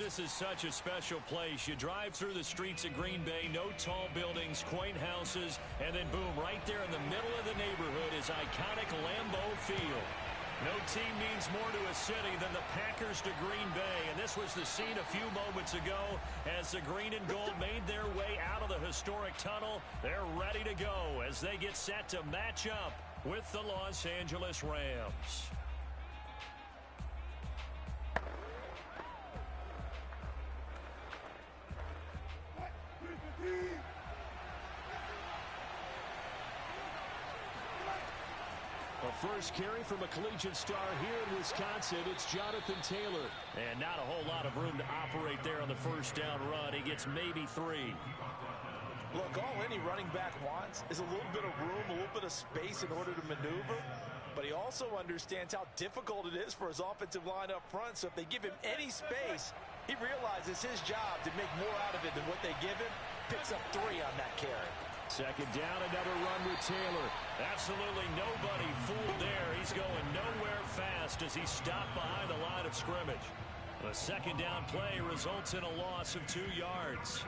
this is such a special place. You drive through the streets of Green Bay, no tall buildings, quaint houses, and then boom, right there in the middle of the neighborhood is iconic Lambeau Field. No team means more to a city than the Packers to Green Bay, and this was the scene a few moments ago as the green and gold made their way out of the historic tunnel. They're ready to go as they get set to match up with the Los Angeles Rams. A first carry from a collegiate star here in Wisconsin. It's Jonathan Taylor. And not a whole lot of room to operate there on the first down run. He gets maybe 3. Look, all any running back wants is a little bit of room, a little bit of space in order to maneuver. But he also understands how difficult it is for his offensive line up front. So if they give him any space, he realizes his job to make more out of it than what they give him. Picks up 3 on that carry. Second down, another run with Taylor. Absolutely nobody fooled there. He's going nowhere fast as he's stopped behind the line of scrimmage. A second down play results in a loss of 2 yards.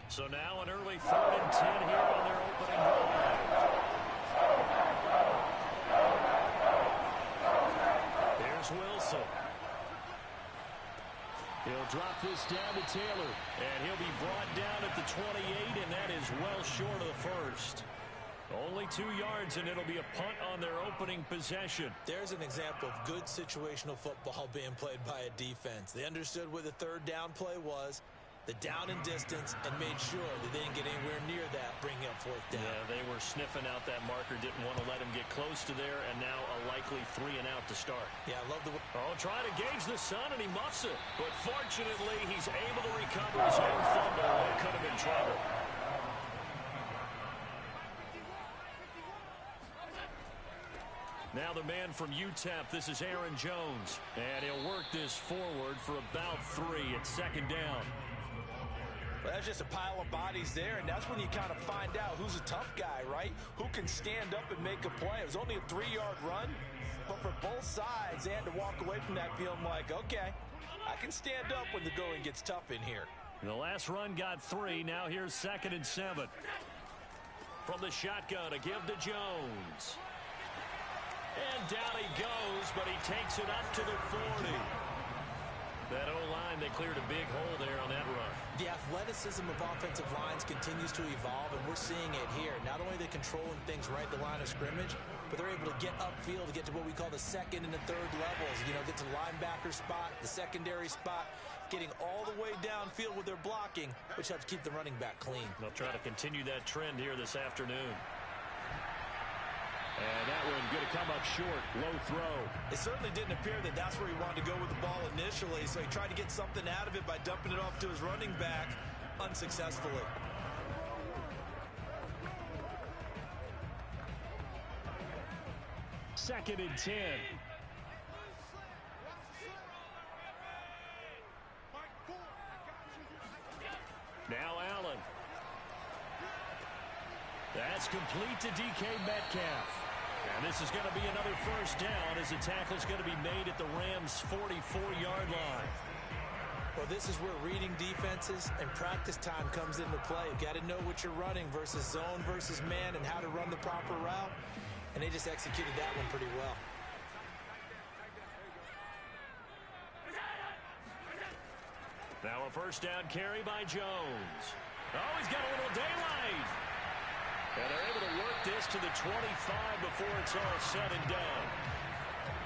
So now an early 3rd and 10 here on their opening drive. Here's Wilson. He'll drop this down to Taylor, and he'll be brought down at the 28, and that is well short of the first. Only 2 yards, and it'll be a punt on their opening possession. There's an example of good situational football being played by a defense. They understood where the 3rd down play was, the down and distance, and made sure that they didn't get anywhere near that, bringing up 4th down. Yeah, they were sniffing out that marker, didn't want to let him get close to there, and now a likely 3 and out to start. Yeah, I love the... Oh, trying to gauge the sun, and he muffs it. But fortunately, he's able to recover his own fumble. It could have been trouble. Now the man from UTEP, this is Aaron Jones. And he'll work this forward for about 3 at 2nd down. Well, that's just a pile of bodies there, and that's when you kind of find out who's a tough guy, right? Who can stand up and make a play. It was only a 3-yard run, but for both sides, they had to walk away from that feeling like, okay, I can stand up when the going gets tough in here. The last run got 3. Now here's 2nd and 7. From the shotgun, a give to Jones. And down he goes, but he takes it up to the 40. That O-line, they cleared a big hole there on that run. The athleticism of offensive lines continues to evolve, and we're seeing it here. Not only are they controlling things right at the line of scrimmage, but they're able to get upfield to get to what we call the 2nd and the 3rd levels. You know, get to the linebacker spot, the secondary spot, getting all the way downfield with their blocking, which helps keep the running back clean. They'll try to continue that trend here this afternoon. And that one going to come up short. Low throw. It certainly didn't appear that that's where he wanted to go with the ball initially, so he tried to get something out of it by dumping it off to his running back unsuccessfully. Second and 10. Now Allen. That's complete to DK Metcalf. And this is going to be another first down as the tackle's going to be made at the Rams' 44-yard line. Well, this is where reading defenses and practice time comes into play. You've got to know what you're running versus zone versus man and how to run the proper route. And they just executed that one pretty well. Now a first down carry by Jones. Oh, he's got a little daylight. And they're able to work this to the 25 before it's all said and done.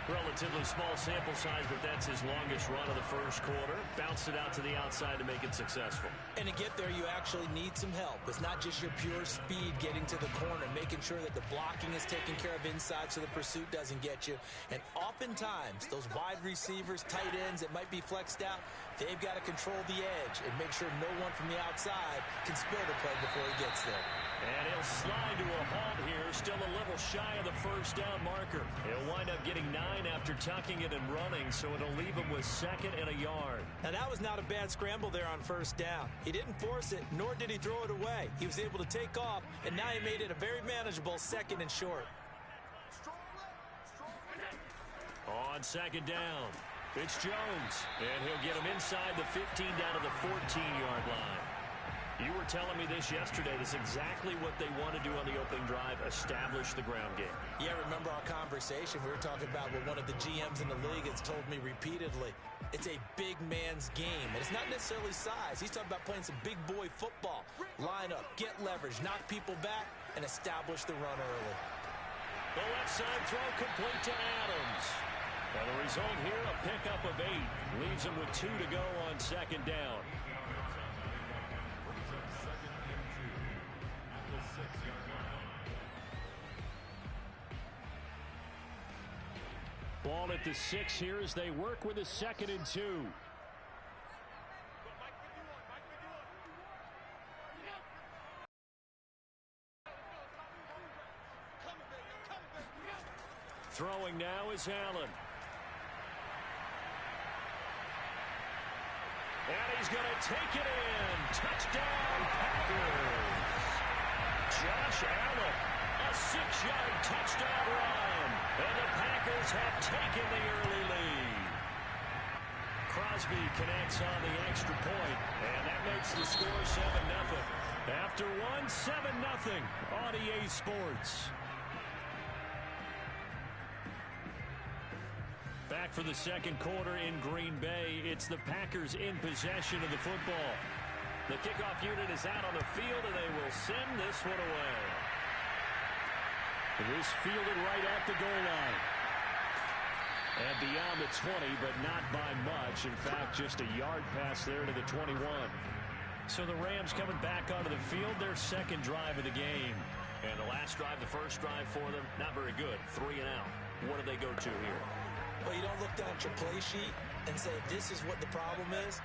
Relatively small sample size, but that's his longest run of the first quarter. Bounced it out to the outside to make it successful. And to get there, you actually need some help. It's not just your pure speed getting to the corner, making sure that the blocking is taken care of inside so the pursuit doesn't get you. And oftentimes, those wide receivers, tight ends that might be flexed out, they've got to control the edge and make sure no one from the outside can spill the play before he gets there. And he'll slide to a halt here, still a little shy of the first down marker. He'll wind up getting 9 after tucking it and running, so it'll leave him with 2nd and a yard. Now, that was not a bad scramble there on first down. He didn't force it, nor did he throw it away. He was able to take off, and now he made it a very manageable 2nd and short. On second down, it's Jones, and he'll get him inside the 15 down to the 14-yard line. You were telling me this yesterday. This is exactly what they want to do on the opening drive, establish the ground game. Yeah, remember our conversation? We were talking about what one of the GMs in the league has told me repeatedly. It's a big man's game, and it's not necessarily size. He's talking about playing some big boy football. Line up, get leverage, knock people back, and establish the run early. The left side throw complete to Adams. And the result here, a pickup of 8. Leaves him with 2 to go on second down. Ball at the 6 here as they work with a 2nd and 2. Throwing now is Allen. And he's going to take it in. Touchdown, Packers. Josh Allen, a 6-yard touchdown run. And the Packers have taken the early lead. Crosby connects on the extra point, and that makes the score 7-0. After one, 7-0 on EA Sports. Back for the second quarter in Green Bay. It's the Packers in possession of the football. The kickoff unit is out on the field, and they will send this one away. This fielded right at the goal line. And beyond the 20, but not by much. In fact, just a yard pass there to the 21. So the Rams coming back onto the field, their second drive of the game. And the last drive, the first drive for them, not very good. 3 and out. What do they go to here? Well, you don't look down at your play sheet and say, this is what the problem is.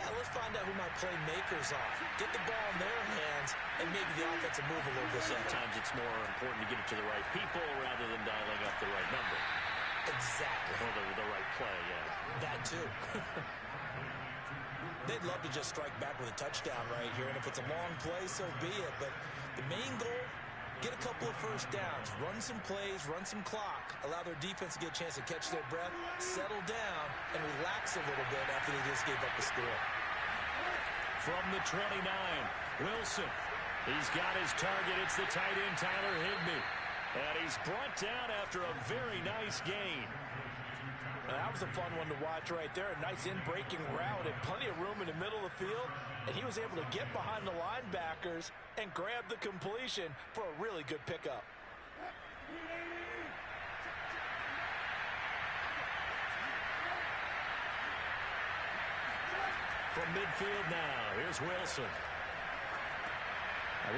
Yeah, let's find out who my playmakers are. Get the ball in their hands, and maybe the offense will move a little bit. Sometimes it's more important to get it to the right people rather than dialing up the right number. Exactly. Or the right play, yeah. That too. They'd love to just strike back with a touchdown right here, and if it's a long play, so be it. But the main goal, get a couple of first downs, run some plays, run some clock, allow their defense to get a chance to catch their breath, settle down, and relax a little bit after they just gave up the score. From the 29, Wilson. He's got his target. It's the tight end, Tyler Higbee. And he's brought down after a very nice gain. That was a fun one to watch right there. A nice in-breaking route and plenty of room in the middle of the field. And he was able to get behind the linebackers and grab the completion for a really good pickup. From midfield now, here's Wilson.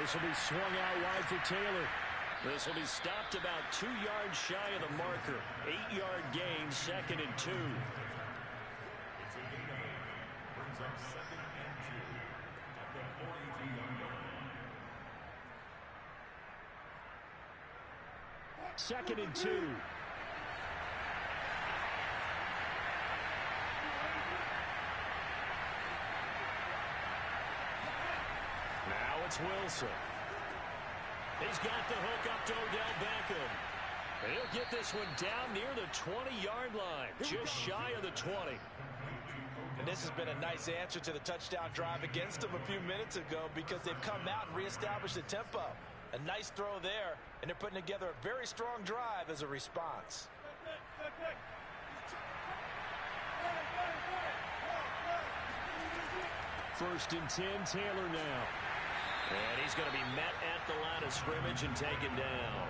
This will be swung out wide for Taylor. This will be stopped about 2 yards shy of the marker. 8-yard gain, 2nd and 2. Second and 2. Now it's Wilson. He's got the hook up to Odell Beckham. He'll get this one down near the 20-yard line, just shy of the 20. And this has been a nice answer to the touchdown drive against them a few minutes ago because they've come out and reestablished the tempo. A nice throw there, and they're putting together a very strong drive as a response. First and 10, Taylor now. And he's going to be met at the line of scrimmage and taken down.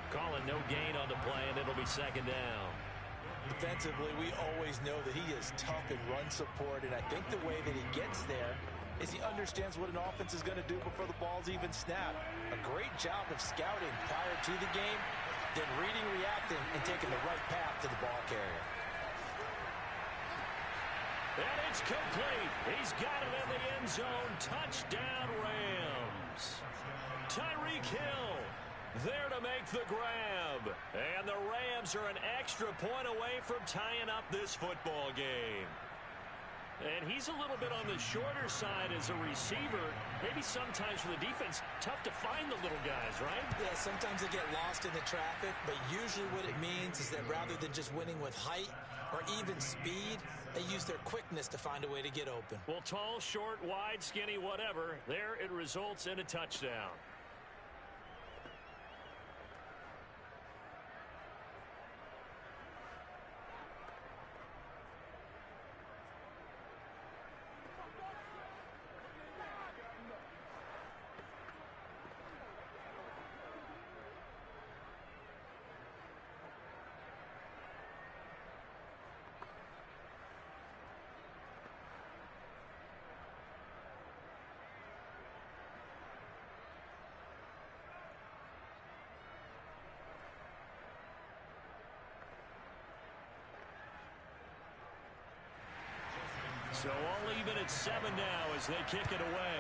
Calling no gain on the play, and it'll be second down. Defensively, we always know that he is tough in run support, and I think the way that he gets there is he understands what an offense is going to do before the ball's even snapped. A great job of scouting prior to the game, then reading, reacting, and taking the right path to the ball carrier. And it's complete. He's got it in the end zone. Touchdown, Rams. Tyreek Hill there to make the grab. And the Rams are an extra point away from tying up this football game. And he's a little bit on the shorter side as a receiver. Maybe sometimes for the defense, tough to find the little guys, right? Yeah, sometimes they get lost in the traffic, but usually what it means is that rather than just winning with height or even speed, they use their quickness to find a way to get open. Well, tall, short, wide, skinny, whatever, there it results in a touchdown. So all even at 7 now as they kick it away.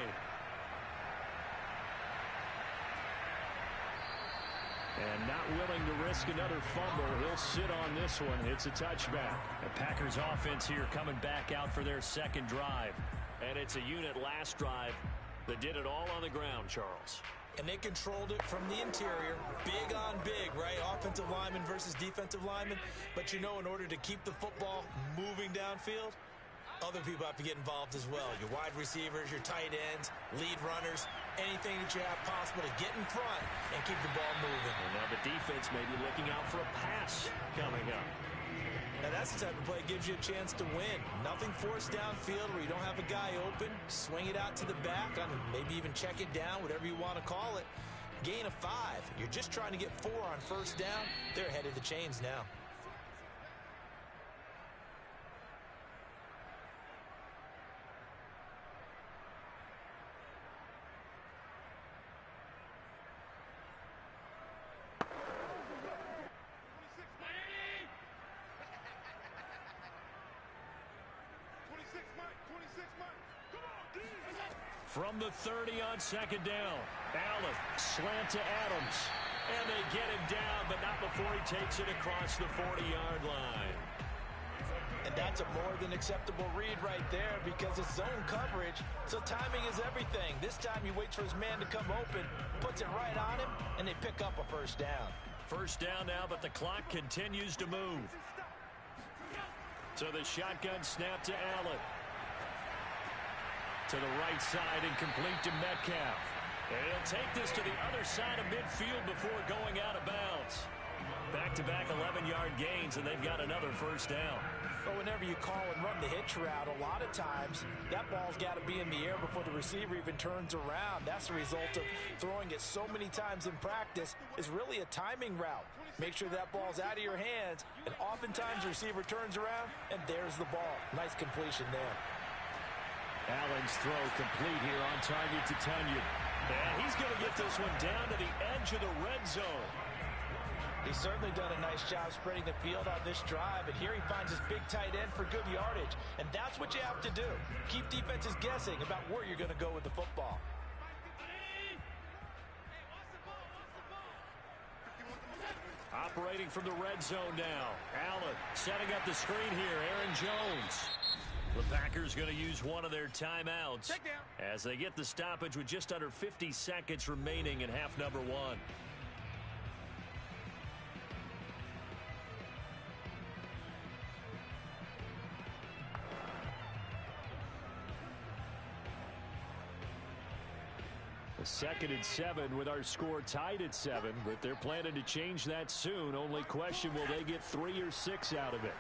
And not willing to risk another fumble. He'll sit on this one. It's a touchback. The Packers offense here coming back out for their second drive. And it's a unit last drive that did it all on the ground, Charles. And they controlled it from the interior. Big on big, right? Offensive lineman versus defensive lineman. But you know, in order to keep the football moving downfield, other people have to get involved as well. Your wide receivers, your tight ends, lead runners, anything that you have possible to get in front and keep the ball moving. And now the defense may be looking out for a pass coming up. Now that's the type of play that gives you a chance to win. Nothing forced downfield where you don't have a guy open. Swing it out to the back, maybe even check it down, whatever you want to call it. Gain of 5. You're just trying to get 4 on first down. They're ahead of the chains now. From the 30 on second down. Allen, slant to Adams. And they get him down, but not before he takes it across the 40-yard line. And that's a more than acceptable read right there because it's zone coverage, so timing is everything. This time he waits for his man to come open, puts it right on him, and they pick up a first down. First down now, but the clock continues to move. So the shotgun snap to Allen. To the right side and complete to Metcalf. And he'll take this to the other side of midfield before going out of bounds. Back-to-back 11-yard gains, and they've got another first down. But whenever you call and run the hitch route, a lot of times that ball's got to be in the air before the receiver even turns around. That's the result of throwing it so many times in practice is really a timing route. Make sure that ball's out of your hands, and oftentimes the receiver turns around, and there's the ball. Nice completion there. Allen's throw complete here on target to Tunyon. And he's going to get this one down to the edge of the red zone. He's certainly done a nice job spreading the field on this drive, and here he finds his big tight end for good yardage. And that's what you have to do. Keep defenses guessing about where you're going to go with the football. Operating from the red zone now. Allen setting up the screen here. Aaron Jones. The Packers going to use one of their timeouts as they get the stoppage with just under 50 seconds remaining in half number 1. A 2nd and 7 with our score tied at 7, but they're planning to change that soon. Only question, will they get 3 or 6 out of it?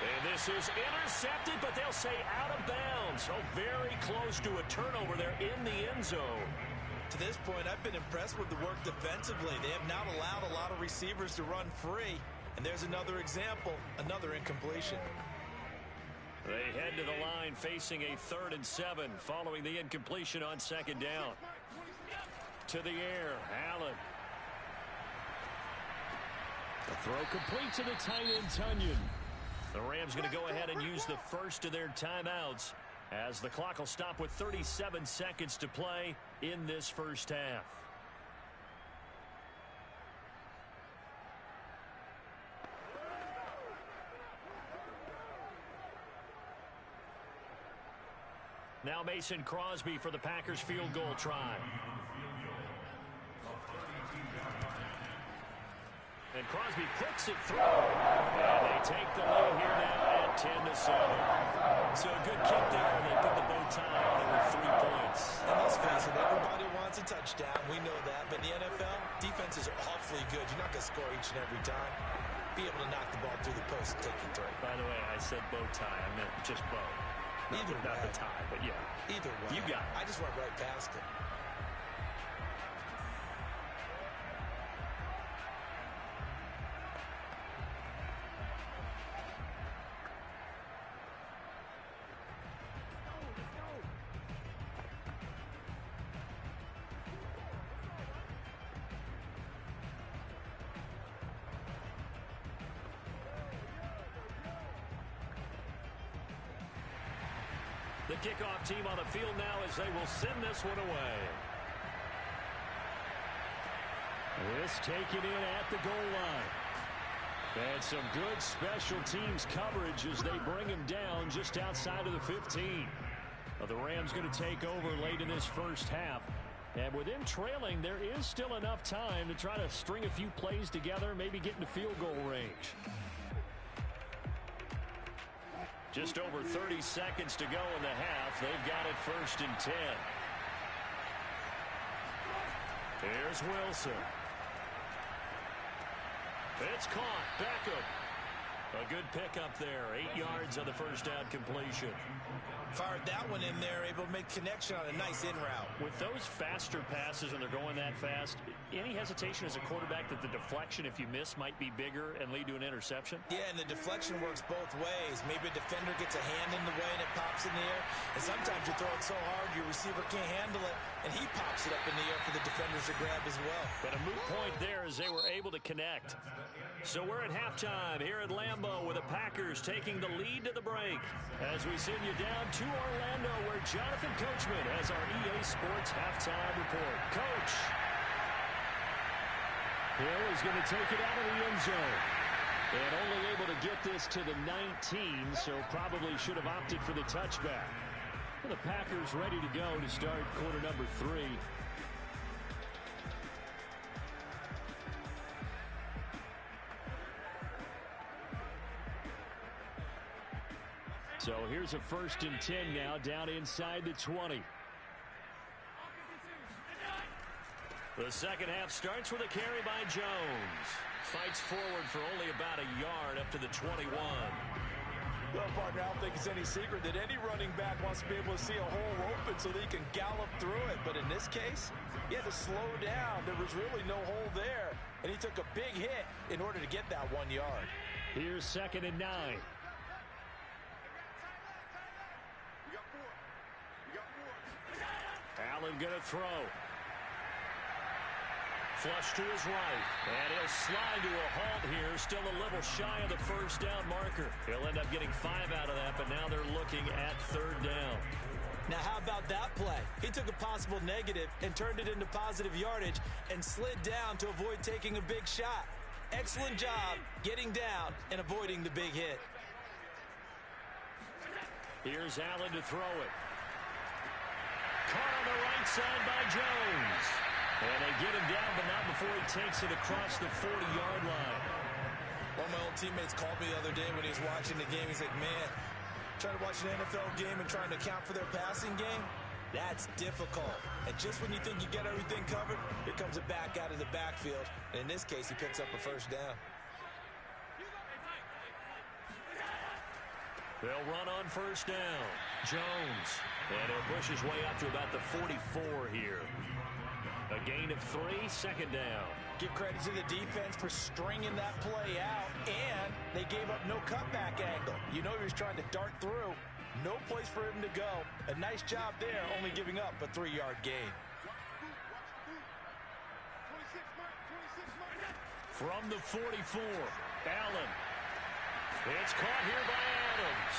And this is intercepted, but they'll say out of bounds. Oh, very close to a turnover there in the end zone. To this point, I've been impressed with the work defensively. They have not allowed a lot of receivers to run free. And there's another example, another incompletion. They head to the line facing a 3rd and 7 following the incompletion on 2nd down. To the air, Allen. The throw complete to the tight end, Tunyon. The Rams going to go ahead and use the first of their timeouts as the clock will stop with 37 seconds to play in this first half. Mason Crosby for the Packers field goal try. And Crosby puts it through. And they take the lead here now at 10-7. So a good kick there, and they put the bow tie on it with 3 points. And let's face it, everybody wants a touchdown. We know that. But in the NFL, defenses are awfully good. You're not going to score each and every time. Be able to knock the ball through the post and take it through. By the way, I said bow tie. I meant just bow. Not the tie, but yeah. Either way. You got it. I just went right past it. The kickoff team on the field now as they will send this one away. This taken in at the goal line. And some good special teams coverage as they bring him down just outside of the 15. The Rams going to take over late in this first half. And with them trailing, there is still enough time to try to string a few plays together, maybe get into field goal range. Just over 30 seconds to go in the half. They've got it 1st and 10. Here's Wilson. It's caught. Beckham. A good pickup there. 8 yards on the first down completion. Fired that one in there, able to make connection on a nice in route. With those faster passes when they're going that fast, any hesitation as a quarterback that the deflection, if you miss, might be bigger and lead to an interception? Yeah, and the deflection works both ways. Maybe a defender gets a hand in the way and it pops in the air. And sometimes you throw it so hard your receiver can't handle it, and he pops it up in the air for the defenders to grab as well. But a moot point there as they were able to connect. So we're at halftime here at Lambeau with the Packers taking the lead to the break. As we send you down to Orlando where Jonathan Coachman has our EA Sports halftime report. Coach. Hill is going to take it out of the end zone. And only able to get this to the 19, so probably should have opted for the touchback. And the Packers ready to go to start quarter number 3. So here's a 1st and 10 now down inside the 20. The second half starts with a carry by Jones. Fights forward for only about a yard up to the 21. Well, partner, I don't think it's any secret that any running back wants to be able to see a hole open so that he can gallop through it. But in this case, he had to slow down. There was really no hole there. And he took a big hit in order to get that 1 yard. Here's 2nd and 9. Allen going to throw. Flush to his right. And he'll slide to a halt here. Still a little shy of the first down marker. He'll end up getting 5 out of that, but now they're looking at 3rd down. Now, how about that play? He took a possible negative and turned it into positive yardage and slid down to avoid taking a big shot. Excellent job getting down and avoiding the big hit. Here's Allen to throw it. Caught on the right side by Jones. And they get him down, but not before he takes it across the 40-yard line. One of my old teammates called me the other day when he was watching the game. He's like, man, trying to watch an NFL game and trying to account for their passing game, that's difficult. And just when you think you get everything covered, here comes a back out of the backfield. And in this case, he picks up a 1st down. They'll run on 1st down. Jones. And he'll push his way up to about the 44 here. A gain of 3, 2nd down. Give credit to the defense for stringing that play out, and they gave up no cutback angle. You know he was trying to dart through. No place for him to go. A nice job there, only giving up a 3-yard gain. From the 44, Allen. It's caught here by Adams.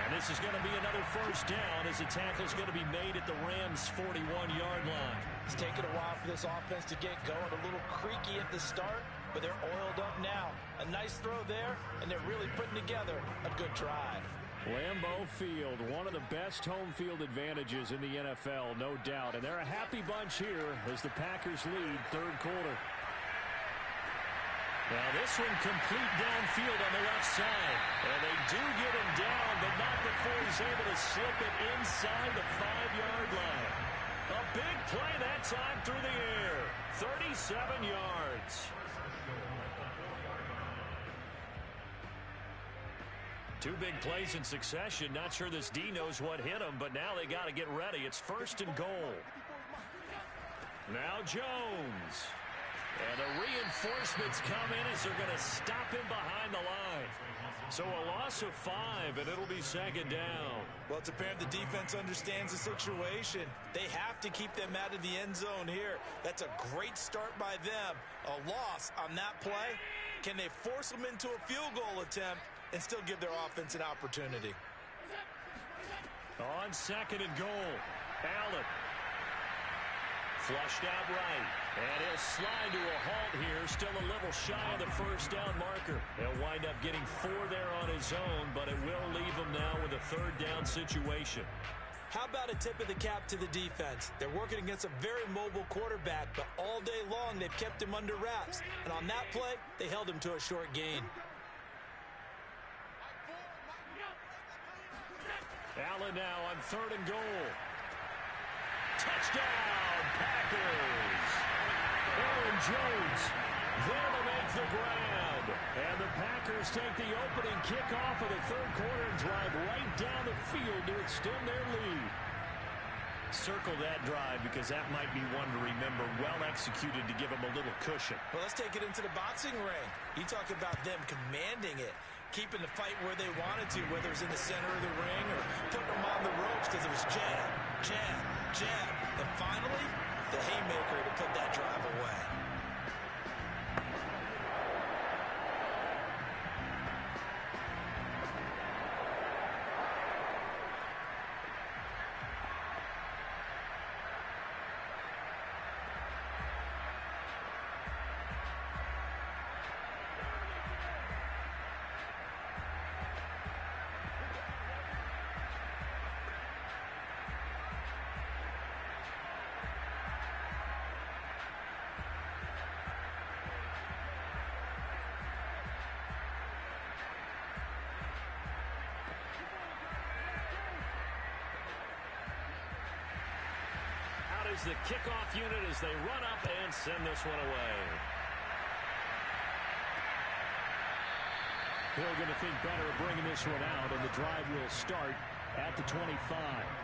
And this is going to be another 1st down as the tackle is going to be made at the Rams' 41-yard line. It's taken a while for this offense to get going. A little creaky at the start, but they're oiled up now. A nice throw there, and they're really putting together a good drive. Lambeau Field, one of the best home field advantages in the NFL, no doubt. And they're a happy bunch here as the Packers lead third quarter. Now this one complete downfield on the left side. And they do get him down, but not before he's able to slip it inside the 5-yard line. A big play that time through the air. 37 yards. Two big plays in succession. Not sure this D knows what hit him, but now they got to get ready. It's 1st and goal. Now Jones. And the reinforcements come in as they're going to stop him behind the line. So a loss of 5, and it'll be 2nd down. Well, it's apparent the defense understands the situation. They have to keep them out of the end zone here. That's a great start by them. A loss on that play. Can they force them into a field goal attempt and still give their offense an opportunity? On 2nd and goal, Allen. Flushed out right. And he'll slide to a halt here. Still a little shy of the 1st down marker. He'll wind up getting 4 there on his own, but it will leave him now with a 3rd down situation. How about a tip of the cap to the defense? They're working against a very mobile quarterback, but all day long they've kept him under wraps. And on that play, they held him to a short gain. Allen now on 3rd and goal. Touchdown, Packers! Aaron Jones there to make the grab. And the Packers take the opening kickoff of the 3rd quarter and drive right down the field to extend their lead. Circle that drive because that might be one to remember. Well executed to give them a little cushion. Well, let's take it into the boxing ring. You talk about them commanding it, keeping the fight where they wanted to, whether it's in the center of the ring or putting them on the ropes because it was jab, jab, jab. And finally, the haymaker to put that drive away. Is the kickoff unit as they run up and send this one away. They're going to think better of bringing this one out, and the drive will start at the 25.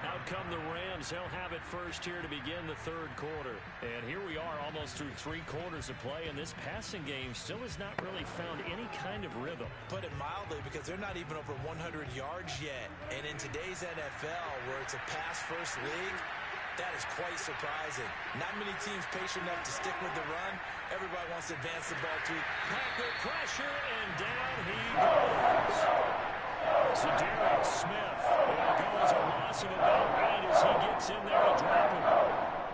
Out come the Rams. They'll have it first here to begin the 3rd quarter. And here we are almost through 3 quarters of play, and this passing game still has not really found any kind of rhythm. Put it mildly, because they're not even over 100 yards yet. And in today's NFL, where it's a pass-first league, that is quite surprising. Not many teams patient enough to stick with the run. Everybody wants to advance the ball to Packer pressure, and down he goes. Zadarius Smith goes a loss of about 8 as he gets in there to drop him.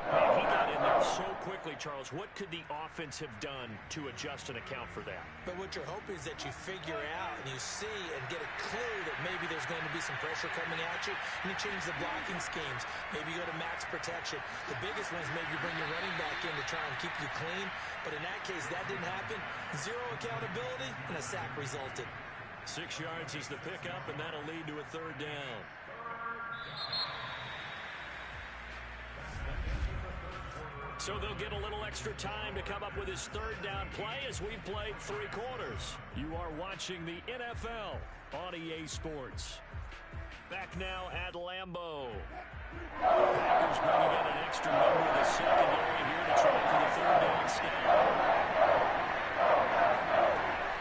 Man, he got in there so quickly, Charles. What could the offense have done to adjust and account for that? But what you're hoping is that you figure out and you see and get a clue that maybe there's going to be some pressure coming at you, and you change the blocking schemes. Maybe you go to max protection. The biggest one is maybe you bring your running back in to try and keep you clean. But in that case, that didn't happen. 0 accountability, and a sack resulted. 6 yards is the pickup, and that'll lead to a 3rd down. So they'll get a little extra time to come up with his 3rd down play as we've played 3 quarters. You are watching the NFL on EA Sports. Back now at Lambeau. Packers bringing in an extra member of the secondary here to try for the 3rd down stop.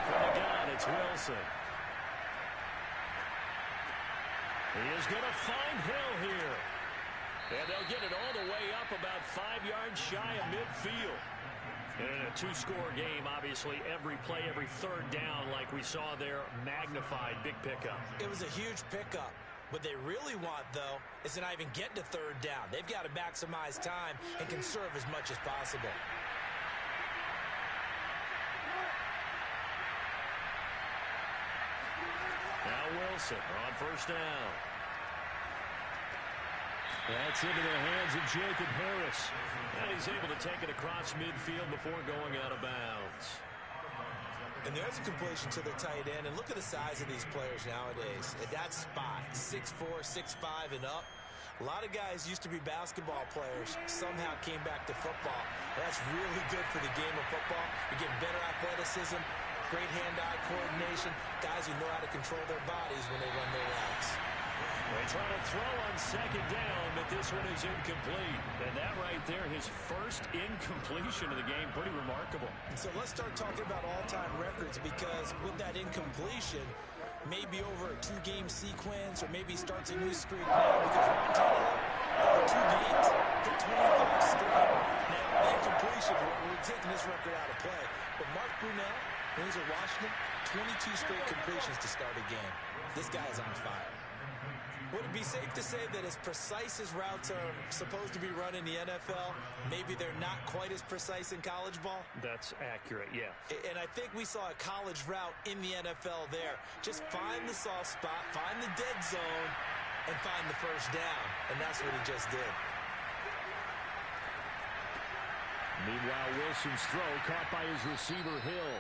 From the gun, it's Wilson. He is going to find Hill here. And they'll get it all the way up about 5 yards shy of midfield. And in a 2-score game, obviously, every play, every 3rd down, like we saw there, magnified, big pickup. It was a huge pickup. What they really want, though, is to not even get to 3rd down. They've got to maximize time and conserve as much as possible. Now Wilson on first down. That's into the hands of Jacob Harris. And he's able to take it across midfield before going out of bounds. And there's a completion to the tight end. And look at the size of these players nowadays. At that spot, 6'4", 6'5", and up. A lot of guys used to be basketball players, somehow came back to football. That's really good for the game of football. You're getting better athleticism, great hand-eye coordination, guys who know how to control their bodies when they run their routes. They try to throw on second down, but this one is incomplete. And that right there, his first incompletion of the game, pretty remarkable. And so let's start talking about all-time records, because with that incompletion, maybe over a two-game sequence, or maybe starts a new streak now, because Ryan Tannehill, 2 games, hit 25 straight. Now, the incompletion, we're taking this record out of play. But Mark Brunell, when he was at Washington, 22 straight completions to start a game. This guy is on fire. Would it be safe to say that as precise as routes are supposed to be run in the NFL, maybe they're not quite as precise in college ball? That's accurate, yeah. And I think we saw a college route in the NFL there. Just find the soft spot, find the dead zone, and find the first down. And that's what he just did. Meanwhile, Wilson's throw caught by his receiver, Hill.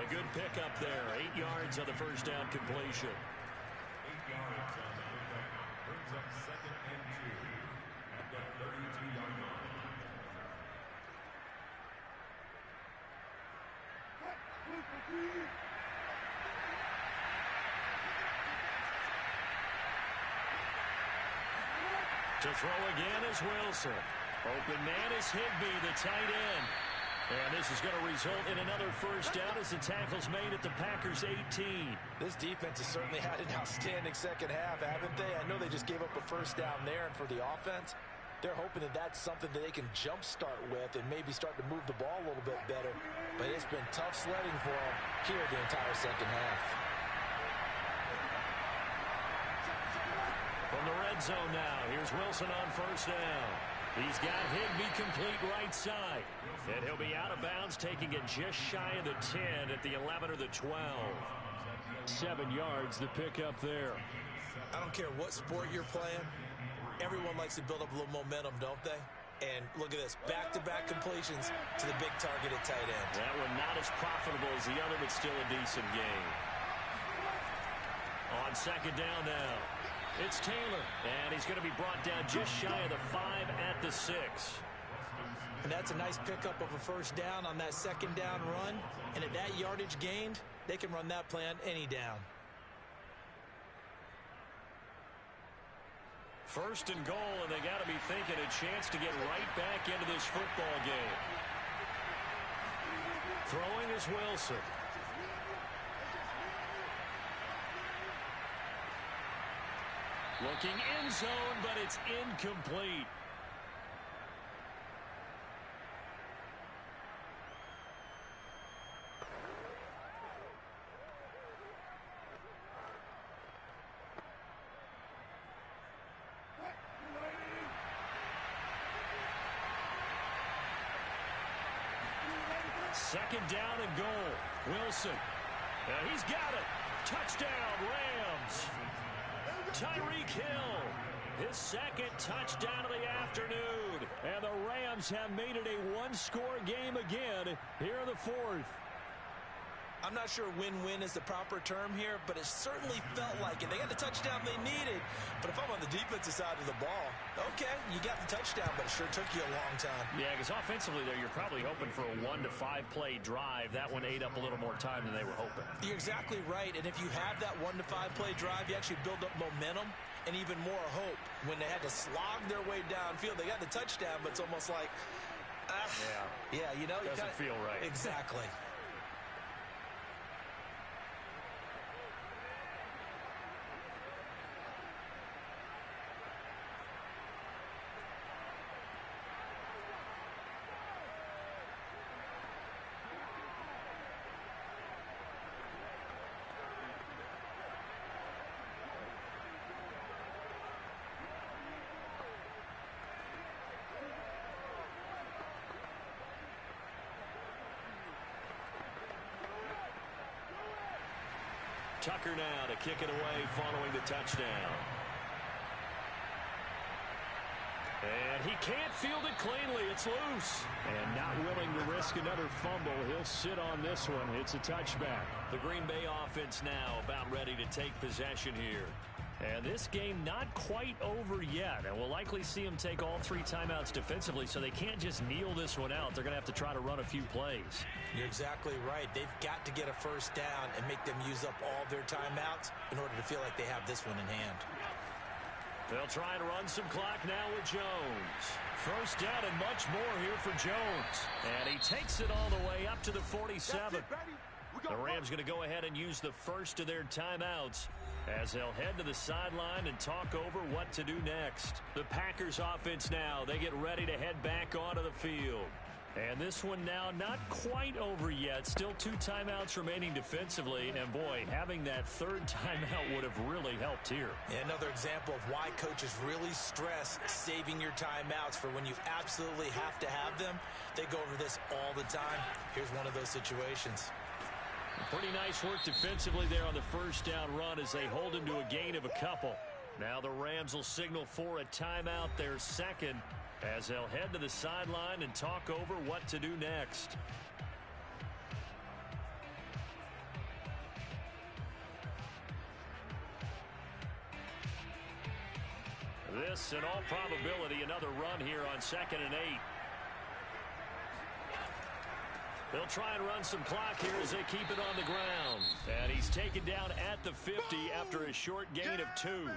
A good pickup there. 8 yards on the first down completion. 8 yards on the pickup. Brings up 2nd and 2 at the 32-yard line. To throw again is Wilson. Open man is Higbee, the tight end. And this is going to result in another first down as the tackle's made at the Packers' 18. This defense has certainly had an outstanding second half, haven't they? I know they just gave up a first down there, and for the offense, they're hoping that that's something that they can jumpstart with and maybe start to move the ball a little bit better. But it's been tough sledding for them here the entire second half. From the red zone now, here's Wilson on first down. He's got Higbee complete right side. And he'll be out of bounds, taking it just shy of the 10 at the 11 or the 12. 7 yards the pickup there. I don't care what sport you're playing. Everyone likes to build up a little momentum, don't they? And look at this, back-to-back completions to the big target at tight end. That one not as profitable as the other, but still a decent game. On second down now, it's Taylor, and he's going to be brought down just shy of the 5 at the 6. And that's a nice pickup of a first down on that second down run. And at that yardage gained, they can run that play on any down. First and goal, and they got to be thinking a chance to get right back into this football game. Throwing is Wilson. Looking end zone, but it's incomplete. Second down and goal. Wilson. He's got it. Touchdown, Rams. Tyreek Hill, his second touchdown of the afternoon. And the Rams have made it a one-score game again here in the fourth. I'm not sure win-win is the proper term here, but it certainly felt like it. They got the touchdown they needed, but if I'm on the defensive side of the ball, okay, you got the touchdown, but it sure took you a long time. Yeah, because offensively, though, you're probably hoping for a 1 to 5 play drive. That one ate up a little more time than they were hoping. You're exactly right, and if you have that 1 to 5 play drive, you actually build up momentum and even more hope. When they had to slog their way downfield, they got the touchdown, but it's almost like, yeah, you know, doesn't feel right. Exactly. Tucker now to kick it away following the touchdown. And he can't field it cleanly. It's loose. And not willing to risk another fumble. He'll sit on this one. It's a touchback. The Green Bay offense now about ready to take possession here. And this game not quite over yet. And we'll likely see them take all 3 timeouts defensively, so they can't just kneel this one out. They're going to have to try to run a few plays. You're exactly right. They've got to get a first down and make them use up all their timeouts in order to feel like they have this one in hand. They'll try and run some clock now with Jones. First down and much more here for Jones. And he takes it all the way up to the 47. The Rams going to go ahead and use the first of their timeouts as they'll head to the sideline and talk over what to do next. The Packers offense now, they get ready to head back onto the field. And this one now not quite over yet. Still 2 timeouts remaining defensively. And, boy, having that 3rd timeout would have really helped here. Another example of why coaches really stress saving your timeouts for when you absolutely have to have them. They go over this all the time. Here's one of those situations. Pretty nice work defensively there on the first down run as they hold him to a gain of a couple. Now the Rams will signal for a timeout, their second, as they'll head to the sideline and talk over what to do next. This, in all probability, another run here on 2nd and 8. They'll try and run some clock here as they keep it on the ground. And he's taken down at the 50 after a short gain of 2.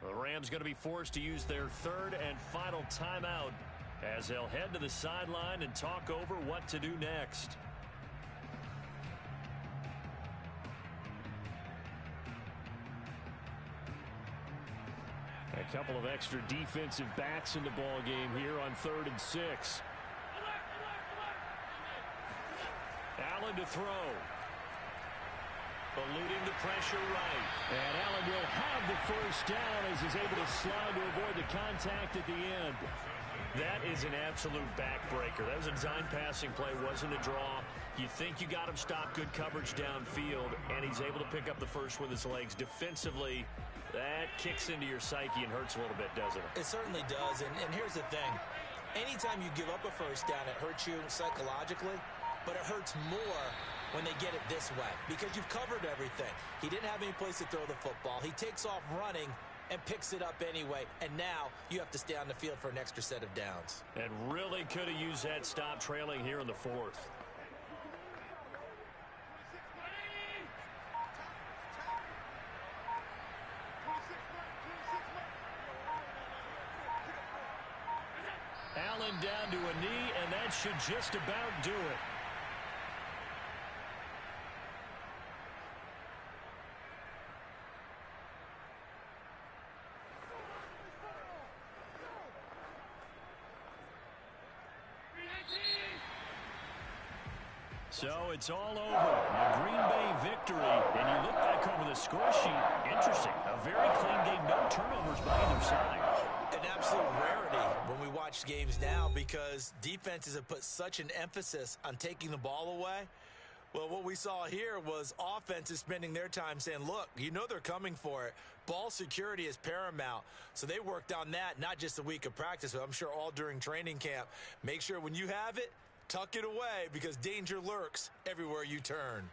The Rams going to be forced to use their 3rd and final timeout as they'll head to the sideline and talk over what to do next. A couple of extra defensive backs in the ball game here on 3rd and 6. Allen to throw. Eluding the pressure right. And Allen will have the first down as he's able to slide to avoid the contact at the end. That is an absolute backbreaker. That was a design passing play, wasn't a draw. You think you got him stopped, good coverage downfield, and he's able to pick up the first with his legs. Defensively, that kicks into your psyche and hurts a little bit, doesn't it? It certainly does, and here's the thing. Anytime you give up a first down, it hurts you psychologically, but it hurts more when they get it this way because you've covered everything. He didn't have any place to throw the football. He takes off running and picks it up anyway, and now you have to stay on the field for an extra set of downs. And really could have used that stop trailing here in the 4th. Allen down to a knee, and that should just about do it. So it's all over. A Green Bay victory. And you look back over the score sheet. Interesting. A very clean game. No turnovers by either side. An absolute rarity when we watch games now because defenses have put such an emphasis on taking the ball away. Well, what we saw here was offenses spending their time saying, look, you know they're coming for it. Ball security is paramount. So they worked on that, not just a week of practice, but I'm sure all during training camp. Make sure when you have it, tuck it away because danger lurks everywhere you turn.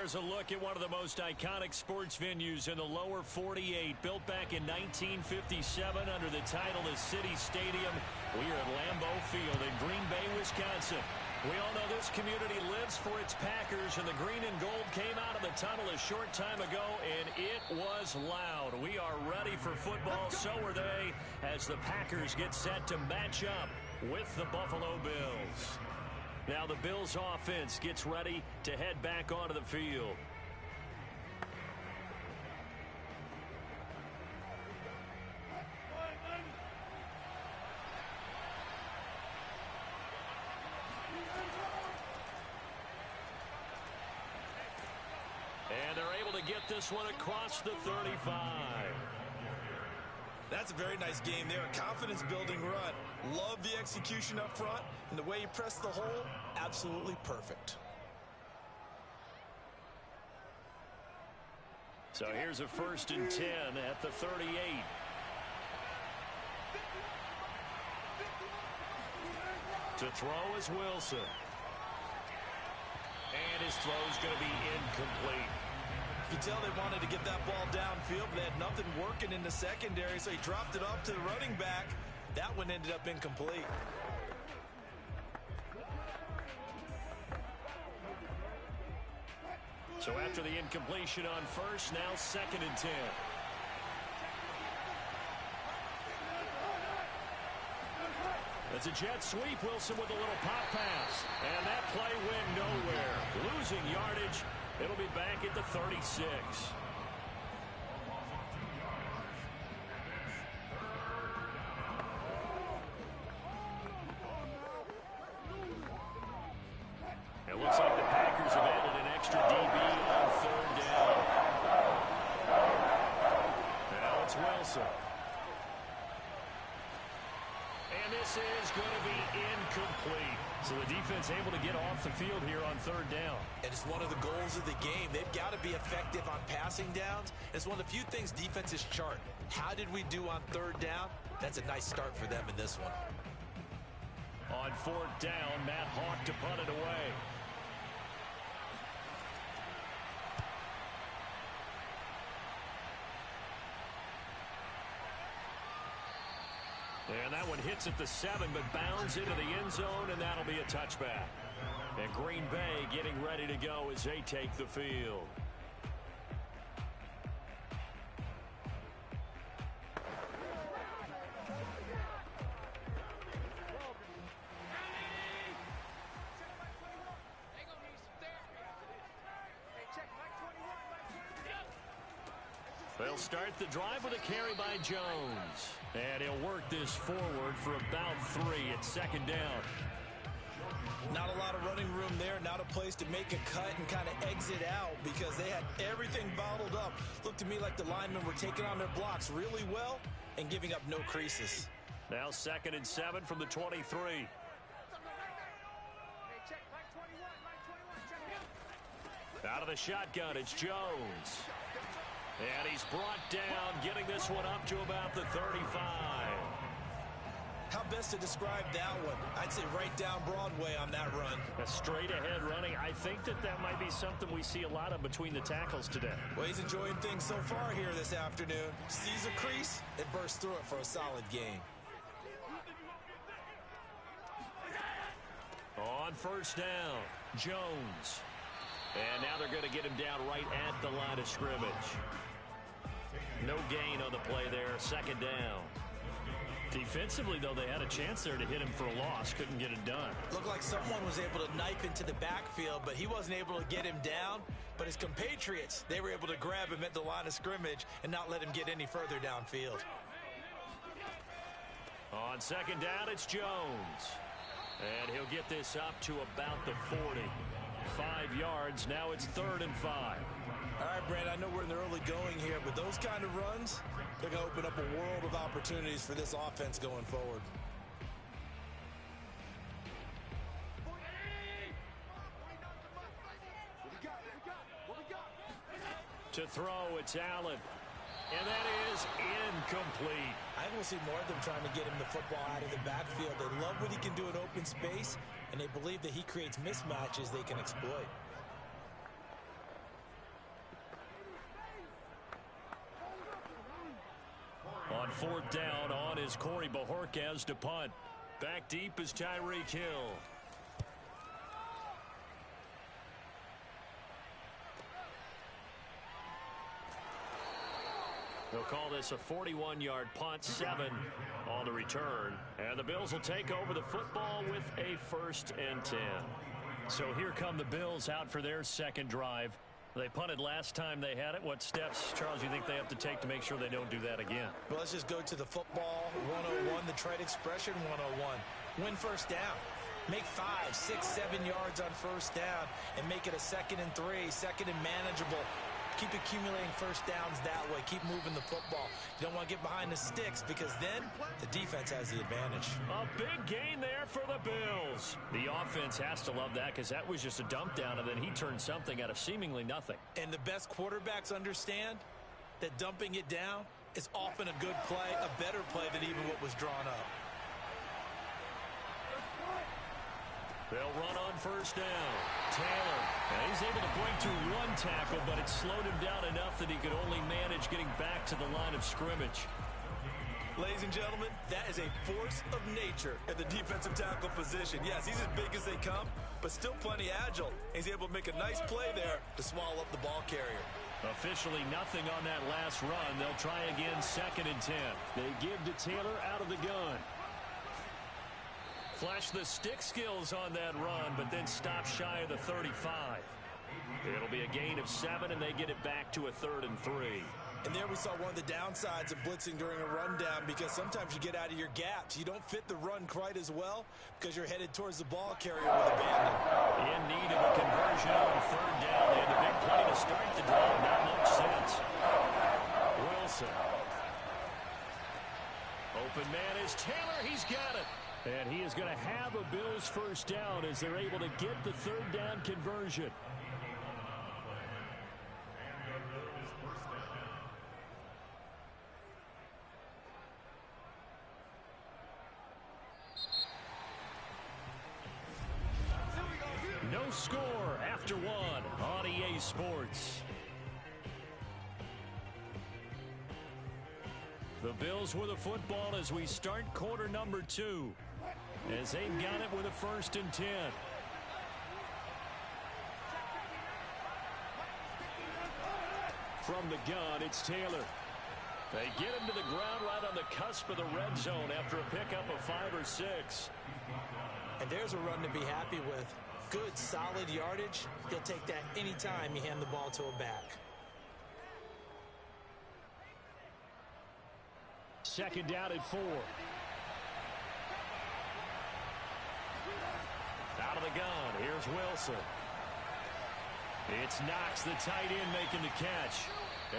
There's a look at one of the most iconic sports venues in the lower 48, built back in 1957 under the title of City Stadium. We are at Lambeau Field in Green Bay, Wisconsin. We all know this community lives for its Packers, and the green and gold came out of the tunnel a short time ago, and it was loud. We are ready for football, so are they, as the Packers get set to match up with the Buffalo Bills. Now the Bills offense gets ready to head back onto the field. And they're able to get this one across the 35. That's a very nice game there. A confidence-building run. Love the execution up front, and the way he pressed the hole, absolutely perfect. So here's a 1st and 10 at the 38. To throw is Wilson. And his throw's going to be incomplete. You can tell they wanted to get that ball downfield, but they had nothing working in the secondary, so he dropped it off to the running back. That one ended up incomplete. So after the incompletion on 1st, now 2nd and 10. It's a jet sweep. Wilson with a little pop pass. And that play went nowhere. Losing yardage. It'll be back at the 36. It looks like the Packers have added an extra DB on 3rd down. Now it's Wilson. And this is going to be incomplete. So the defense able to get off the field here on 3rd down. And it's one of the goals of the game. They've got to be effective on passing downs. It's one of the few things defenses chart. How did we do on 3rd down? That's a nice start for them in this one. On 4th down, Matt Hawk to punt it away. And that one hits at the 7, but bounds into the end zone, and that'll be a touchback. And Green Bay getting ready to go as they take the field. They'll start the drive with a carry by Jones. And he'll work this forward for about 3 at 2nd down. Not a lot of running room there, not a place to make a cut and kind of exit out because they had everything bottled up. Looked to me like the linemen were taking on their blocks really well and giving up no creases. Now 2nd and 7 from the 23. Out of the shotgun, it's Jones. And he's brought down, getting this one up to about the 35. How best to describe that one? I'd say right down Broadway on that run. A straight-ahead running. I think that might be something we see a lot of between the tackles today. Well, he's enjoying things so far here this afternoon. Sees a crease and bursts through it for a solid gain. On 1st down, Jones. And now they're going to get him down right at the line of scrimmage. No gain on the play there, 2nd down. Defensively, though, they had a chance there to hit him for a loss. Couldn't get it done. Looked like someone was able to knife into the backfield, but he wasn't able to get him down. But his compatriots, they were able to grab him at the line of scrimmage and not let him get any further downfield. On 2nd down, it's Jones. And he'll get this up to about the 40. 5 yards. Now it's 3rd and 5. All right, Brand, I know we're in the early going here, but those kind of runs, they're going to open up a world of opportunities for this offense going forward. To throw, it's Allen. And that is incomplete. I think we'll see more of them trying to get him the football out of the backfield. They love what he can do in open space, and they believe that he creates mismatches they can exploit. 4th down. On is Corey Bajorquez to punt. Back deep is Tyreek Hill. They'll call this a 41-yard punt, 7 on the return. And the Bills will take over the football with a 1st and 10. So here come the Bills out for their second drive. They punted last time they had it. What steps, Charles, you think they have to take to make sure they don't do that again? Well, let's just go to the football 101, the trade expression 101. Win first down. Make 5, 6, 7 yards on first down and make it a 2nd and 3, 2nd and manageable. Keep accumulating first downs that way. Keep moving the football. You don't want to get behind the sticks because then the defense has the advantage. A big gain there for the Bills. The offense has to love that because that was just a dump down, and then he turned something out of seemingly nothing. And the best quarterbacks understand that dumping it down is often a good play, a better play than even what was drawn up. They'll run on first down. Taylor, he's able to break through 1 tackle, but it slowed him down enough that he could only manage getting back to the line of scrimmage. Ladies and gentlemen, that is a force of nature at the defensive tackle position. Yes, he's as big as they come, but still plenty agile. He's able to make a nice play there to swallow up the ball carrier. Officially nothing on that last run. They'll try again, 2nd and 10. They give to Taylor out of the gun. Flash the stick skills on that run, but then stop shy of the 35. It'll be a gain of 7, and they get it back to a 3rd and 3. And there we saw one of the downsides of blitzing during a rundown because sometimes you get out of your gaps. You don't fit the run quite as well because you're headed towards the ball carrier with abandon. In need of a conversion on 3rd down. They had a big play to start the drive. Not much sense. Wilson. Open man is Taylor. He's got it. And he is going to have a Bills first down as they're able to get the 3rd down conversion. No score after 1 on EA Sports. The Bills with a football as we start quarter number 2. As they've got it with a 1st and 10. From the gun, it's Taylor. They get him to the ground right on the cusp of the red zone after a pickup of 5 or 6. And there's a run to be happy with. Good, solid yardage. He'll take that anytime you hand the ball to a back. 2nd down and 4. Out of the gun, here's Wilson. It's Knox, the tight end, making the catch.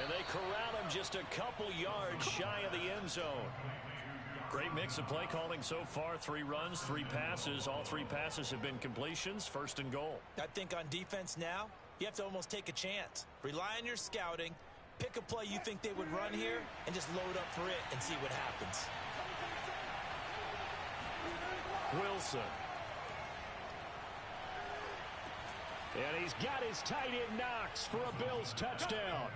And they corral him just a couple yards shy of the end zone. Great mix of play calling so far. 3 runs, 3 passes. All 3 passes have been completions. 1st and goal. I think on defense now, you have to almost take a chance. Rely on your scouting. Pick a play you think they would run here and just load up for it and see what happens. Wilson. And he's got his tight end Knox for a Bills touchdown.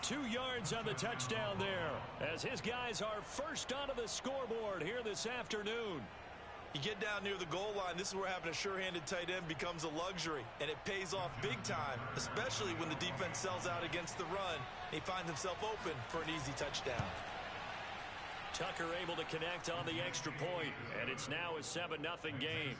2 yards on the touchdown there as his guys are first onto the scoreboard here this afternoon. You get down near the goal line, this is where having a sure-handed tight end becomes a luxury, and it pays off big time, especially when the defense sells out against the run. He finds himself open for an easy touchdown. Tucker able to connect on the extra point, and it's now a 7-0 game.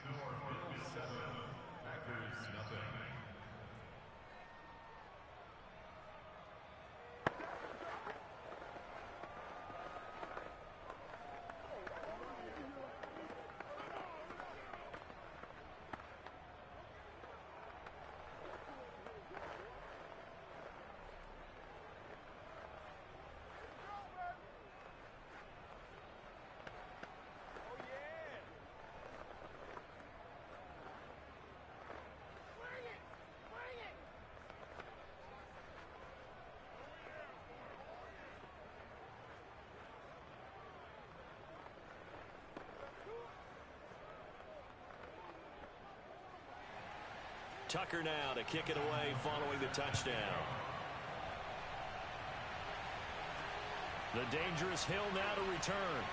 Tucker now to kick it away following the touchdown. The dangerous Hill now to return.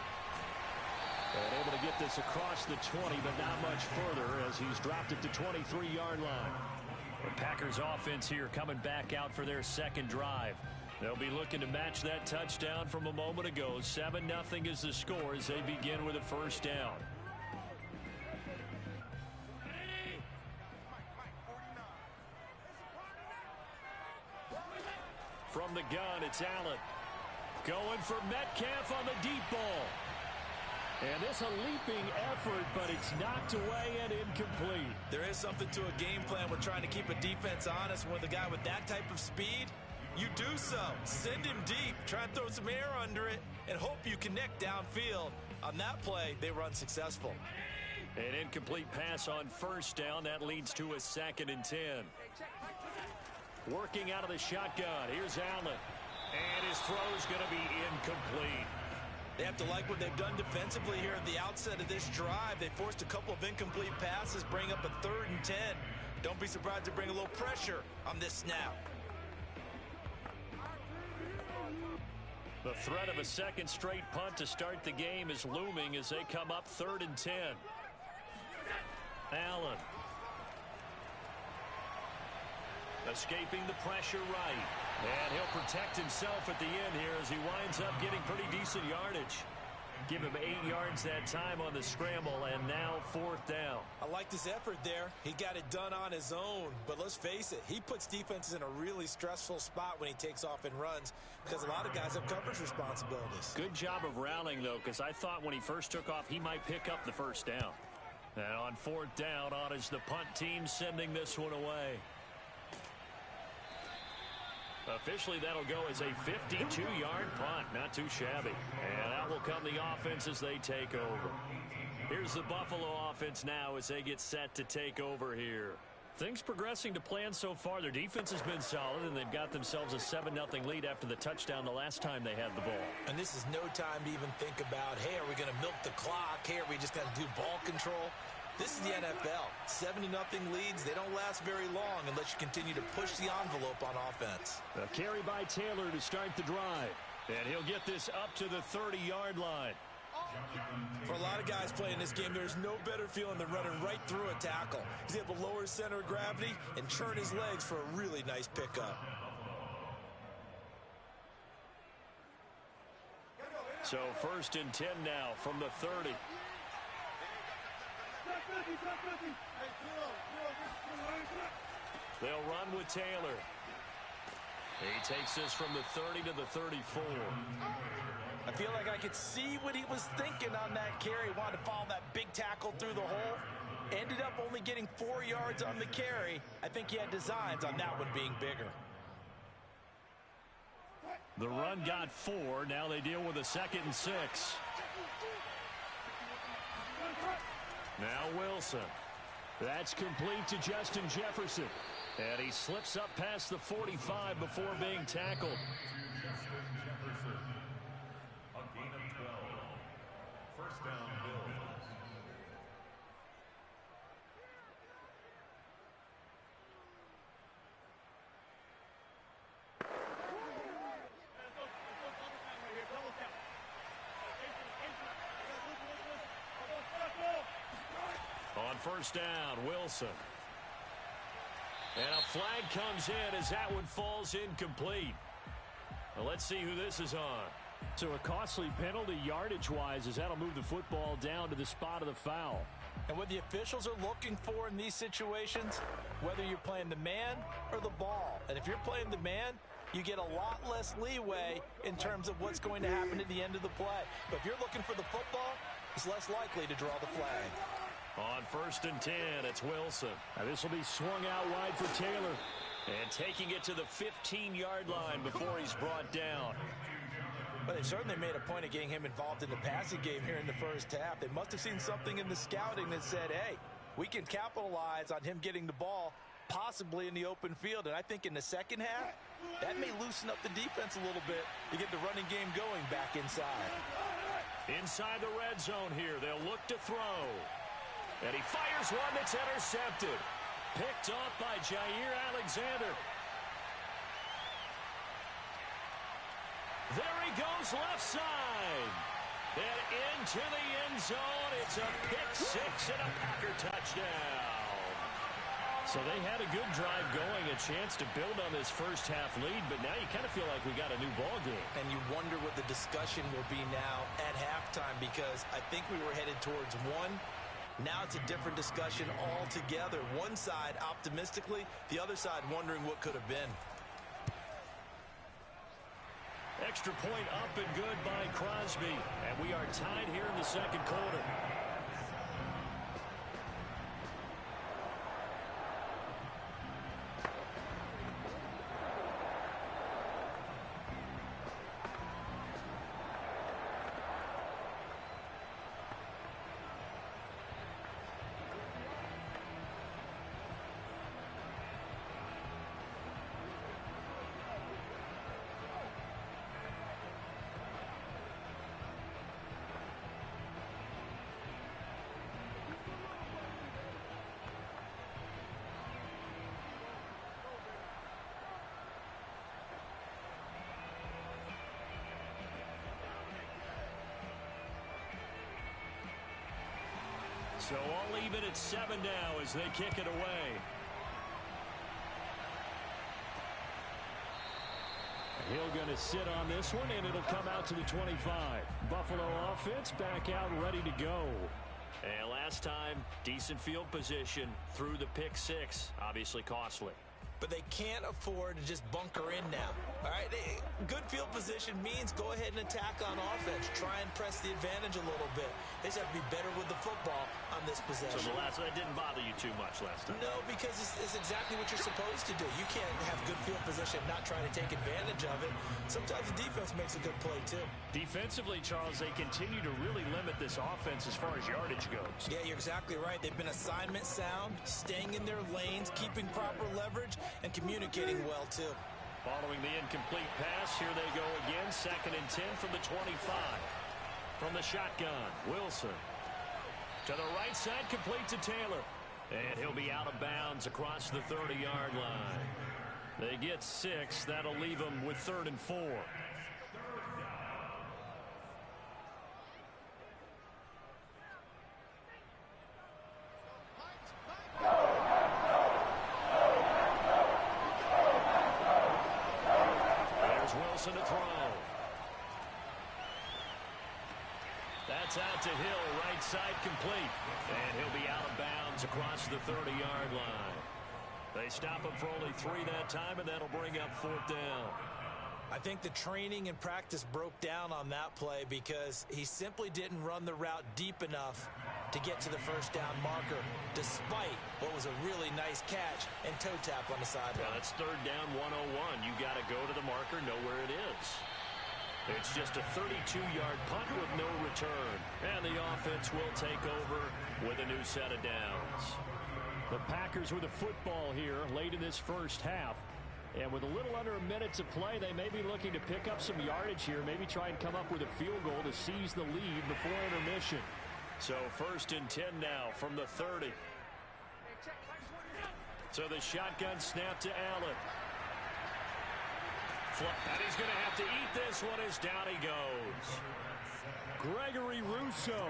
And able to get this across the 20, but not much further as he's dropped it to 23-yard line. The Packers offense here coming back out for their second drive. They'll be looking to match that touchdown from a moment ago. 7-0 is the score as they begin with a first down. From the gun, it's Allen. Going for Metcalf on the deep ball. And this a leaping effort, but it's knocked away and incomplete. There is something to a game plan when trying to keep a defense honest. With a guy with that type of speed, you do so. Send him deep. Try and throw some air under it and hope you connect downfield. On that play, they run successful. An incomplete pass on first down. That leads to a 2nd and 10. Working out of the shotgun. Here's Allen. And his throw's going to be incomplete. They have to like what they've done defensively here at the outset of this drive. They forced a couple of incomplete passes, bring up a 3rd and 10. Don't be surprised to bring a little pressure on this snap. The threat of a second straight punt to start the game is looming as they come up 3rd and 10. Allen. Escaping the pressure right. And he'll protect himself at the end here as he winds up getting pretty decent yardage. Give him 8 yards that time on the scramble, and now 4th down. I like his effort there. He got it done on his own. But let's face it, he puts defenses in a really stressful spot when he takes off and runs because a lot of guys have coverage responsibilities. Good job of rallying, though, because I thought when he first took off, he might pick up the first down. And on 4th down, on is the punt team sending this one away. Officially, that'll go as a 52-yard punt. Not too shabby. And out will come the offense as they take over. Here's the Buffalo offense now as they get set to take over here. Things progressing to plan so far. Their defense has been solid, and they've got themselves a 7-0 lead after the touchdown the last time they had the ball. And this is no time to even think about, hey, are we going to milk the clock? Hey, are we just going to do ball control? This is the NFL. 70-0 leads, they don't last very long unless you continue to push the envelope on offense. A carry by Taylor to start the drive. And he'll get this up to the 30-yard line. For a lot of guys playing this game, there's no better feeling than running right through a tackle. He's able to lower his center of gravity and churn his legs for a really nice pickup. So 1st and 10 now from the 30. They'll run with Taylor. He takes this from the 30 to the 34. I feel like I could see what he was thinking on that carry. Wanted to follow that big tackle through the hole. Ended up only getting 4 yards on the carry. I think he had designs on that one being bigger. The run got 4. Now they deal with a 2nd and 6. Now Wilson. That's complete to Justin Jefferson. And he slips up past the 45 before being tackled. Justin Jefferson. A gain of 12. First down, Bills. On first down, Wilson. And a flag comes in as that one falls incomplete. Well, let's see who this is on. So a costly penalty yardage-wise as that'll move the football down to the spot of the foul. And what the officials are looking for in these situations, whether you're playing the man or the ball. And if you're playing the man, you get a lot less leeway in terms of what's going to happen at the end of the play. But if you're looking for the football, it's less likely to draw the flag. On 1st and 10, it's Wilson. Now this will be swung out wide for Taylor. And taking it to the 15-yard line before he's brought down. But they certainly made a point of getting him involved in the passing game here in the first half. They must have seen something in the scouting that said, hey, we can capitalize on him getting the ball possibly in the open field. And I think in the second half, that may loosen up the defense a little bit to get the running game going back inside. Inside the red zone here, they'll look to throw. And he fires one that's intercepted. Picked off by Jair Alexander. There he goes left side. And into the end zone. It's a pick-6 and a Packer touchdown. So they had a good drive going, a chance to build on this first-half lead, but now you kind of feel like we got a new ball game. And you wonder what the discussion will be now at halftime, because I think we were headed towards one. Now it's a different discussion altogether. One side optimistically, the other side wondering what could have been. Extra point up and good by Crosby. And we are tied here in the second quarter. So all even at 7 now as they kick it away. Hill going to sit on this one, and it'll come out to the 25. Buffalo offense back out ready to go. And last time, decent field position through the pick-6. Obviously costly. But they can't afford to just bunker in now. All right, good field position means go ahead and attack on offense. Try and press the advantage a little bit. They just have to be better with the football on this possession. So that didn't bother you too much last time? No, because it's exactly what you're supposed to do. You can't have good field position and not try to take advantage of it. Sometimes the defense makes a good play, too. Defensively, Charles, they continue to really limit this offense as far as yardage goes. Yeah, you're exactly right. They've been assignment sound, staying in their lanes, keeping proper leverage, and communicating well, too. Following the incomplete pass, here they go again. 2nd and 10 from the 25. From the shotgun, Wilson. To the right side, complete to Taylor. And he'll be out of bounds across the 30-yard line. They get 6. That'll leave them with 3rd and 4. To throw. That's out to Hill, right side complete. And he'll be out of bounds across the 30-yard line. They stop him for only 3 that time, and that'll bring up 4th down. I think the training and practice broke down on that play because he simply didn't run the route deep enough to get to the first down marker, despite what was a really nice catch and toe tap on the sideline. Yeah, that's 3rd down 101. You got to go to the marker, know where it is. It's just a 32-yard punt with no return. And the offense will take over with a new set of downs. The Packers with the football here late in this first half. And with a little under a minute to play, they may be looking to pick up some yardage here, maybe try and come up with a field goal to seize the lead before intermission. So 1st and 10 now from the 30. So the shotgun snap to Allen. And he's going to have to eat this one as down he goes. Gregory Rousseau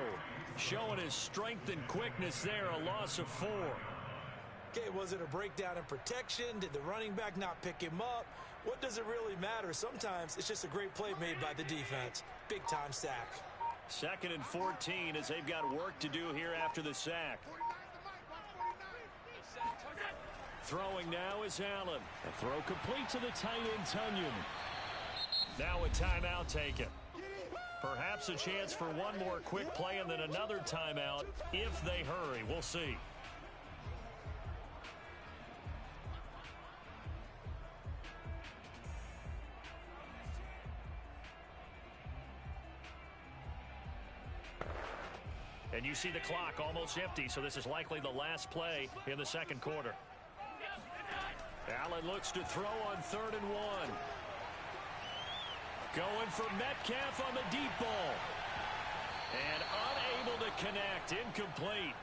showing his strength and quickness there, a loss of 4. Okay, was it a breakdown in protection? Did the running back not pick him up? What does it really matter? Sometimes it's just a great play made by the defense. Big-time sack. 2nd and 14 as they've got work to do here after the sack. Throwing now is Allen. A throw complete to the tight end, Tunyon. Now a timeout taken. Perhaps a chance for one more quick play and then another timeout if they hurry. We'll see. And you see the clock almost empty, so this is likely the last play in the second quarter. Allen looks to throw on 3rd and 1. Going for Metcalf on the deep ball. And unable to connect, incomplete.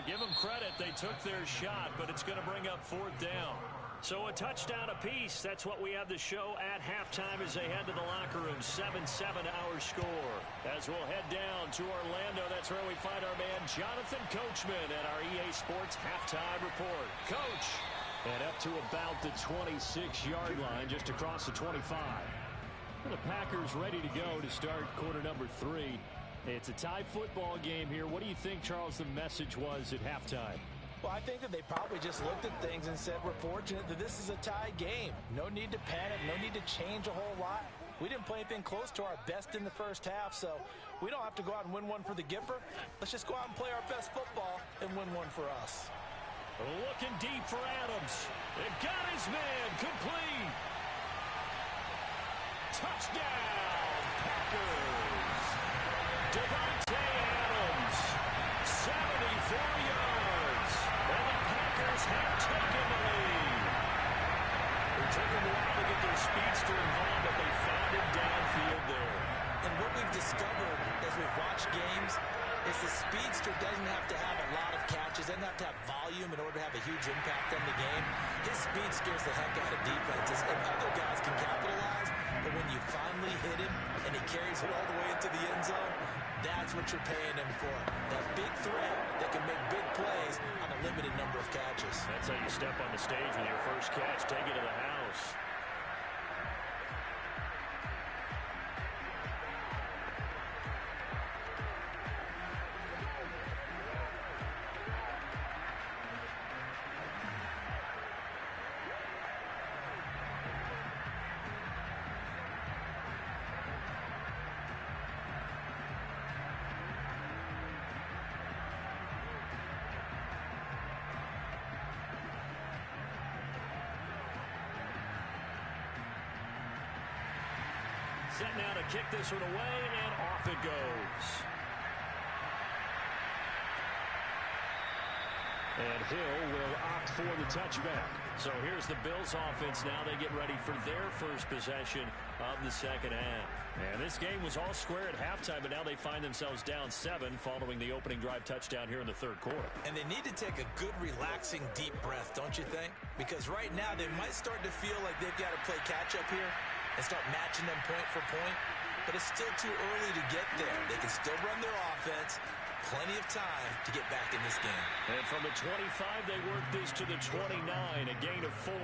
Give them credit, they took their shot, but it's going to bring up 4th down. So a touchdown apiece. That's what we have to show at halftime as they head to the locker room. 7-7 our score. As we'll head down to Orlando, that's where we find our man Jonathan Coachman at our EA Sports Halftime Report. Coach! And up to about the 26-yard line, just across the 25. And the Packers ready to go to start quarter number 3. It's a tie football game here. What do you think, Charles, the message was at halftime? Well, I think that they probably just looked at things and said, we're fortunate that this is a tie game. No need to panic, no need to change a whole lot. We didn't play anything close to our best in the first half, so we don't have to go out and win one for the Gipper. Let's just go out and play our best football and win one for us. Looking deep for Adams. It got his man complete. Touchdown, Packers. Devontae Adams, 74 yards. And the Packers have taken the lead. It took them a while to get their speedster involved, but they found him downfield there. And what we've discovered as we've watched games is the speedster doesn't have to have a lot of catches, doesn't have to have volume in order to have a huge impact on the game. His speed scares the heck out of defenses, and other guys can capitalize, but when you finally hit him and he carries it all the way into the end zone, that's what you're paying him for. That big threat that can make big plays on a limited number of catches. That's how you step on the stage with your first catch, take it to the house. Set now to kick this one away, and off it goes. And Hill will opt for the touchback. So here's the Bills offense now. They get ready for their first possession of the second half. And this game was all square at halftime, but now they find themselves down 7 following the opening drive touchdown here in the third quarter. And they need to take a good, relaxing, deep breath, don't you think? Because right now they might start to feel like they've got to play catch-up here and start matching them point for point. But it's still too early to get there. They can still run their offense. Plenty of time to get back in this game. And from the 25, they work this to the 29, a gain of 4.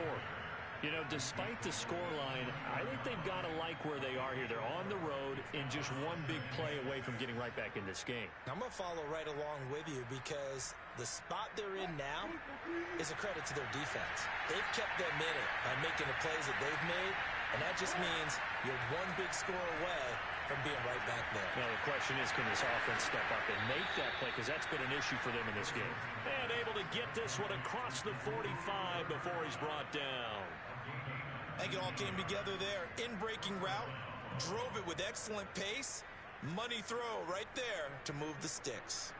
You know, despite the scoreline, I think they've got to like where they are here. They're on the road and just one big play away from getting right back in this game. I'm going to follow right along with you because the spot they're in now is a credit to their defense. They've kept them in it by making the plays that they've made, and that just means you're one big score away from being right back there. Now, the question is, can this offense step up and make that play? Because that's been an issue for them in this game. And able to get this one across the 45 before he's brought down. I think it all came together there. In-breaking route, drove it with excellent pace. Money throw right there to move the sticks.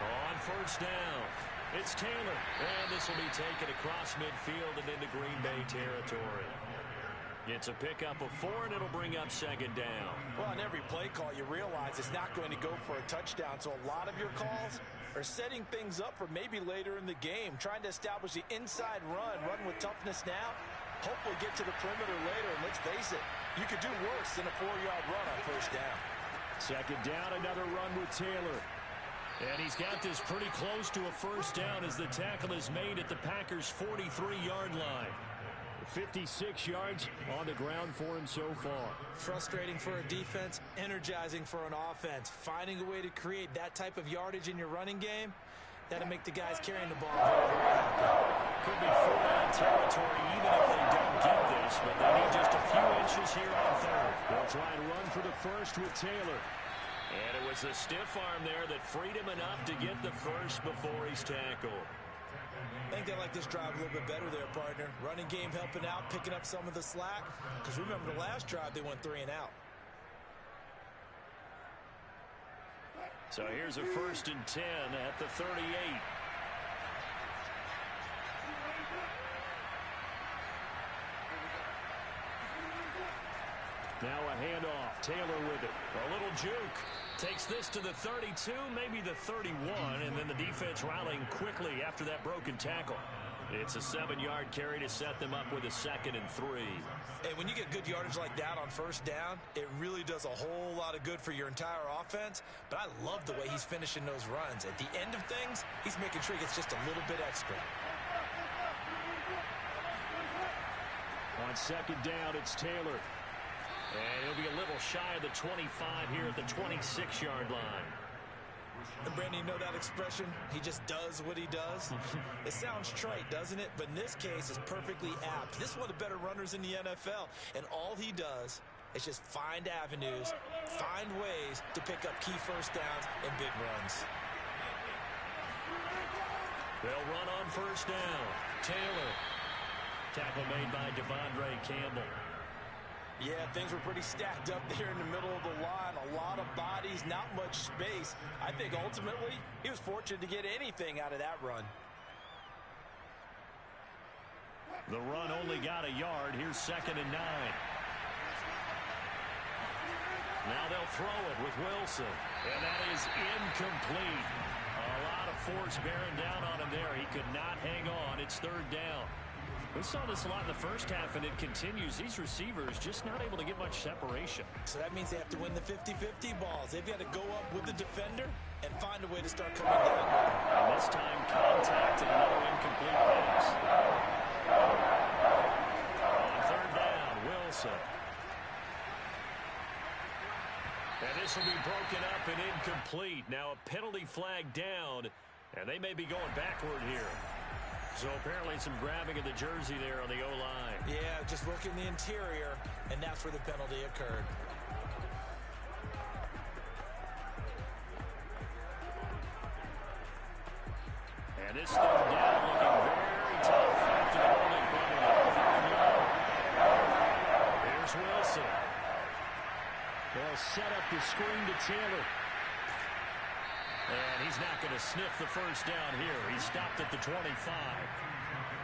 On first down, it's Taylor. And this will be taken across midfield and into Green Bay territory. It's a pickup of 4, and it'll bring up second down. Well, on every play call, you realize it's not going to go for a touchdown, so a lot of your calls are setting things up for maybe later in the game, trying to establish the inside run with toughness now, hopefully get to the perimeter later, and let's face it, you could do worse than a 4-yard run on first down. Second down, another run with Taylor. And he's got this pretty close to a first down as the tackle is made at the Packers' 43-yard line. 56 yards on the ground for him so far. Frustrating for a defense, energizing for an offense. Finding a way to create that type of yardage in your running game, that'll make the guys carrying the ball very, very happy. Could be full-on territory even if they don't get this, but they need just a few inches here on third. They'll try and run for the first with Taylor. And it was the stiff arm there that freed him enough to get the first before he's tackled. I think they like this drive a little bit better there, partner. Running game helping out, picking up some of the slack. Because remember the last drive, they went 3 and out. So here's a 1st and 10 at the 38. Now a handoff. Taylor with it. A little juke. Takes this to the 32, maybe the 31, and then the defense rallying quickly after that broken tackle. It's a 7-yard carry to set them up with a 2nd and 3. Hey, when you get good yardage like that on first down, it really does a whole lot of good for your entire offense. But I love the way he's finishing those runs. At the end of things, he's making sure he gets just a little bit extra. On 2nd down, it's Taylor. And he'll be a little shy of the 25 here at the 26-yard line. And Brandon, you know that expression? He just does what he does. It sounds trite, doesn't it? But in this case, it's perfectly apt. This is one of the better runners in the NFL. And all he does is just find avenues, find ways to pick up key first downs and big runs. They'll run on first down. Taylor. Tackle made by Devondre Campbell. Yeah, things were pretty stacked up there in the middle of the line. A lot of bodies, not much space. I think ultimately he was fortunate to get anything out of that run. The run only got a yard. Here's 2nd and 9. Now they'll throw it with Wilson. And that is incomplete. A lot of force bearing down on him there. He could not hang on. It's 3rd down. We saw this a lot in the first half, and it continues. These receivers just not able to get much separation. So that means they have to win the 50-50 balls. They've got to go up with the defender and find a way to start coming down. And this time, contact and another incomplete pass. On 3rd down, Wilson. And this will be broken up and incomplete. Now a penalty flag down, and they may be going backward here. So apparently some grabbing of the jersey there on the O-line. Yeah, just working the interior, and that's where the penalty occurred. And this 3rd down looking very tough after the holding penalty. Here's Wilson. They'll set up the screen to Taylor. And he's not going to sniff the first down here. He stopped at the 25.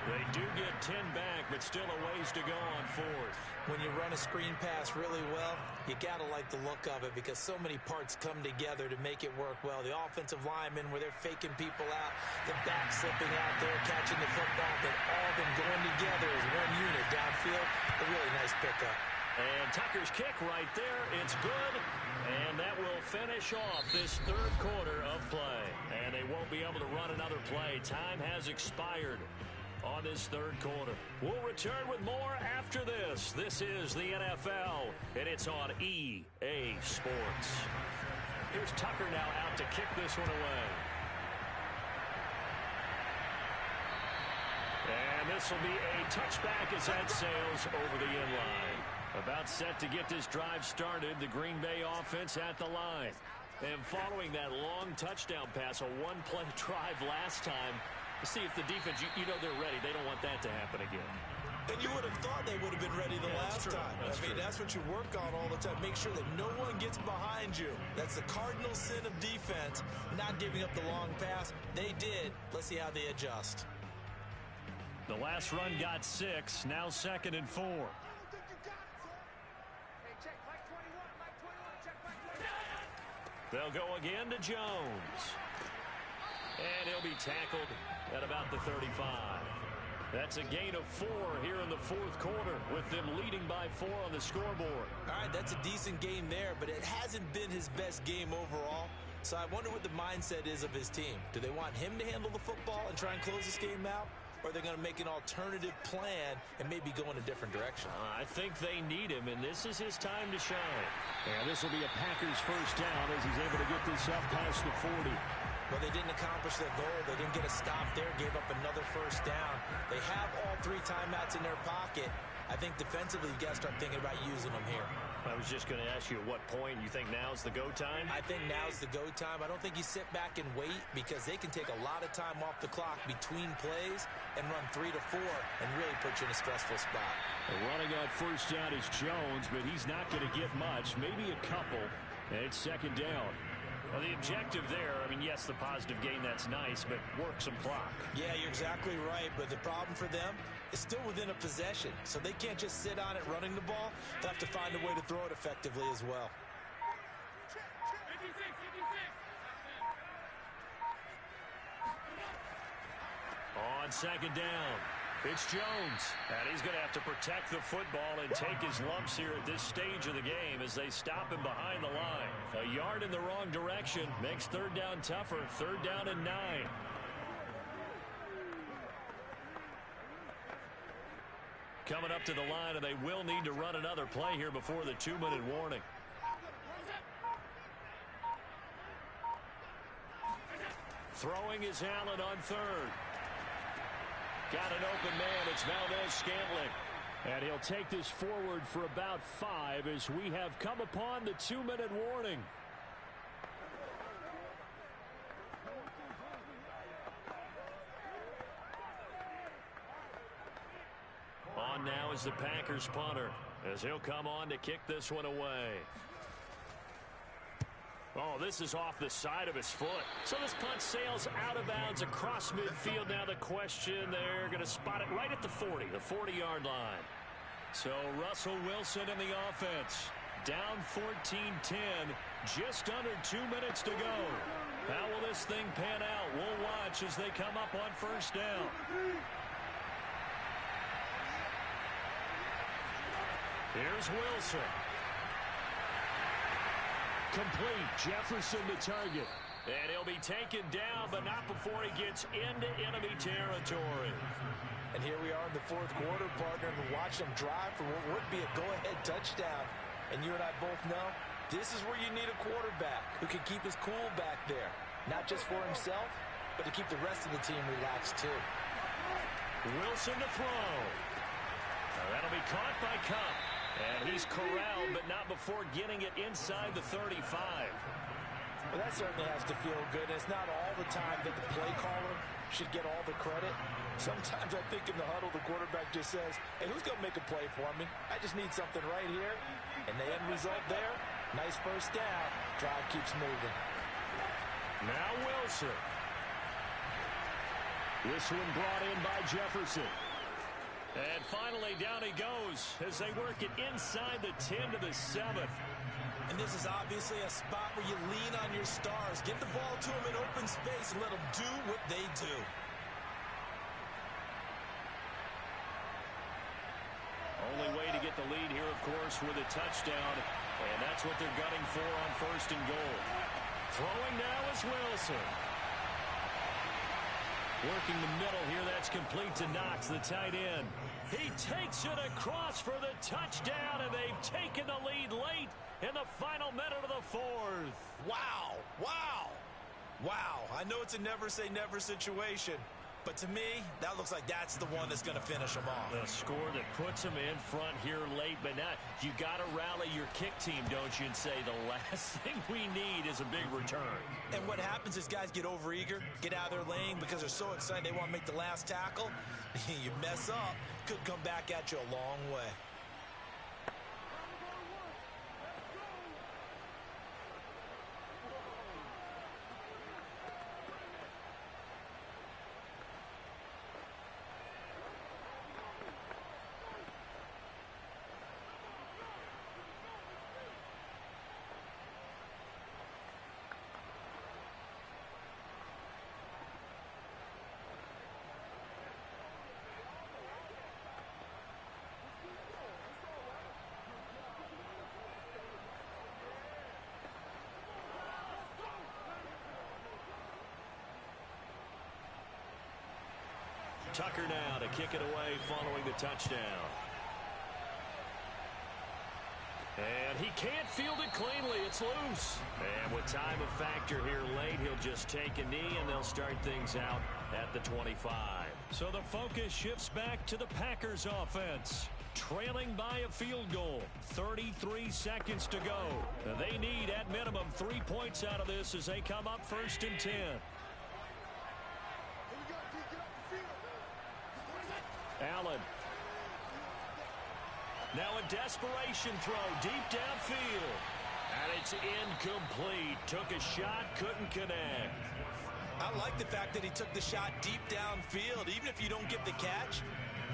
They do get 10 back, but still a ways to go on 4th. When you run a screen pass really well, you got to like the look of it because so many parts come together to make it work well. The offensive linemen, where they're faking people out, the back slipping out there, catching the football, then all of them going together as one unit downfield. A really nice pickup. And Tucker's kick right there. It's good. And that will finish off this 3rd quarter of play. And they won't be able to run another play. Time has expired on this 3rd quarter. We'll return with more after this. This is the NFL, and it's on EA Sports. Here's Tucker now out to kick this one away. And this will be a touchback as that sails over the inline. About set to get this drive started, the Green Bay offense at the line. And following that long touchdown pass, a one-play drive last time, to see if the defense, you know they're ready. They don't want that to happen again. And you would have thought they would have been ready the last time. That's what you work on all the time. Make sure that no one gets behind you. That's the cardinal sin of defense, not giving up the long pass. They did. Let's see how they adjust. The last run got 6, now 2nd and 4. They'll go again to Jones. And he'll be tackled at about the 35. That's a gain of 4 here in the 4th quarter with them leading by 4 on the scoreboard. All right, that's a decent game there, but it hasn't been his best game overall. So I wonder what the mindset is of his team. Do they want him to handle the football and try and close this game out? Or are they going to make an alternative plan and maybe go in a different direction? I think they need him, and this is his time to shine. And this will be a Packers first down as he's able to get this up past the 40. Well, they didn't accomplish their goal. They didn't get a stop there, gave up another first down. They have all 3 timeouts in their pocket. I think defensively, you got to start thinking about using them here. I was just going to ask you at what point you think now's the go time? I think now's the go time. I don't think you sit back and wait because they can take a lot of time off the clock between plays and run 3 to 4 and really put you in a stressful spot. Running on first down is Jones, but he's not going to get much, maybe a couple, and it's 2nd down. Well, the objective there, I mean, yes, the positive gain, that's nice, but work some clock. Yeah, you're exactly right, but the problem for them is still within a possession, so they can't just sit on it running the ball. They'll have to find a way to throw it effectively as well. on second down. It's Jones, and he's going to have to protect the football and take his lumps here at this stage of the game as they stop him behind the line. A yard in the wrong direction makes third down tougher. Third down and 9. Coming up to the line, and they will need to run another play here before the 2-minute warning. Throwing is Allen on third. Got an open man. It's Valdez-Scantling. And he'll take this forward for about 5 as we have come upon the 2-minute warning. On now is the Packers punter as he'll come on to kick this one away. Oh, this is off the side of his foot. So this punt sails out of bounds across midfield. Now the question, they're going to spot it right at the 40, the 40-yard line. So Russell Wilson in the offense. Down 14-10, just under 2 minutes to go. How will this thing pan out? We'll watch as they come up on first down. Here's Wilson. Complete. Jefferson to target. And he'll be taken down, but not before he gets into enemy territory. And here we are in the fourth quarter, partner, and watch them drive for what would be a go-ahead touchdown. And you and I both know this is where you need a quarterback who can keep his cool back there. Not just for himself, but to keep the rest of the team relaxed too. Wilson to throw. Now that'll be caught by Kupp. And he's corralled, but not before getting it inside the 35. Well, that certainly has to feel good. And it's not all the time that the play caller should get all the credit. Sometimes I think in the huddle, the quarterback just says, hey, who's going to make a play for me? I just need something right here. And the end result there, nice first down. Drive keeps moving. Now Wilson. This one brought in by Jefferson. And finally, down he goes as they work it inside the 10 to the 7. And this is obviously a spot where you lean on your stars. Get the ball to them in open space and let them do what they do. Only way to get the lead here, of course, with a touchdown. And that's what they're gunning for on first and goal. Throwing now is Wilson. Working the middle here, that's complete to Knox, the tight end. He takes it across for the touchdown, and they've taken the lead late in the final minute of the fourth. Wow, wow, wow. I know it's a never-say-never situation, but to me, that looks like that's the one that's going to finish them off. The score that puts them in front here late, but now you got to rally your kick team, don't you, and say the last thing we need is a big return. And what happens is guys get overeager, get out of their lane because they're so excited they want to make the last tackle. You mess up, could come back at you a long way. Tucker now to kick it away following the touchdown. And he can't field it cleanly. It's loose. And with time a factor here late, he'll just take a knee, and they'll start things out at the 25. So the focus shifts back to the Packers offense. Trailing by a field goal. 33 seconds to go. They need, at minimum, 3 points out of this as they come up first and 10. Allen. Now a desperation throw deep downfield. And it's incomplete. Took a shot, couldn't connect. I like the fact that he took the shot deep downfield. Even if you don't get the catch,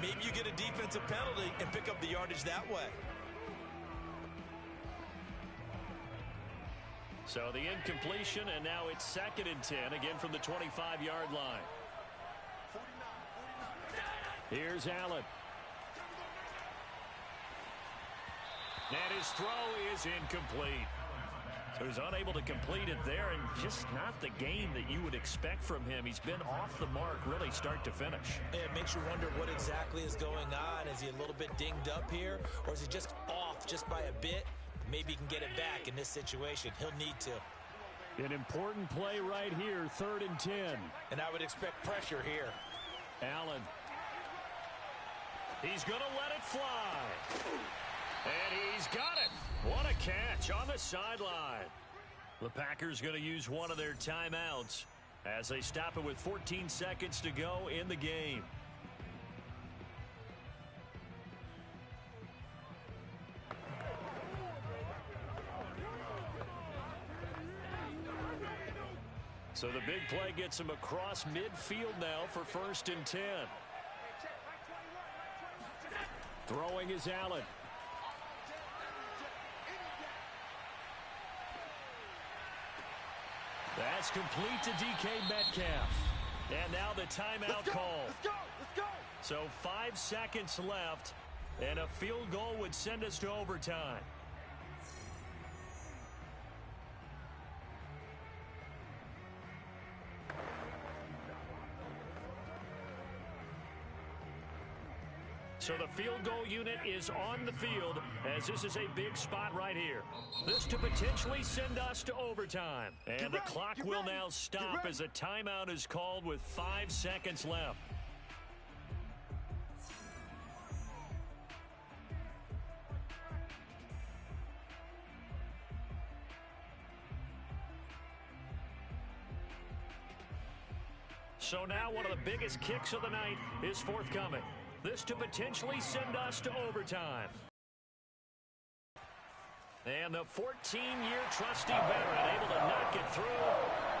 maybe you get a defensive penalty and pick up the yardage that way. So the incompletion, and now it's second and 10, again from the 25-yard line. Here's Allen. And his throw is incomplete. So he's unable to complete it there, and just not the game that you would expect from him. He's been off the mark really start to finish. It makes you wonder what exactly is going on. Is he a little bit dinged up here, or is he just off just by a bit? Maybe he can get it back in this situation. He'll need to. An important play right here, 3rd and 10. And I would expect pressure here. Allen. He's going to let it fly. And he's got it. What a catch on the sideline. The Packers going to use one of their timeouts as they stop it with 14 seconds to go in the game. So the big play gets him across midfield now for 1st and 10. Throwing is Allen. That's complete to DK Metcalf. And now the timeout call. Let's go! So 5 seconds left, and a field goal would send us to overtime. So the field goal unit is on the field as this is a big spot right here. This to potentially send us to overtime. And the clock will now stop as a timeout is called with 5 seconds left. So now one of the biggest kicks of the night is forthcoming. This to potentially send us to overtime. And the 14-year trusty veteran able to knock it through.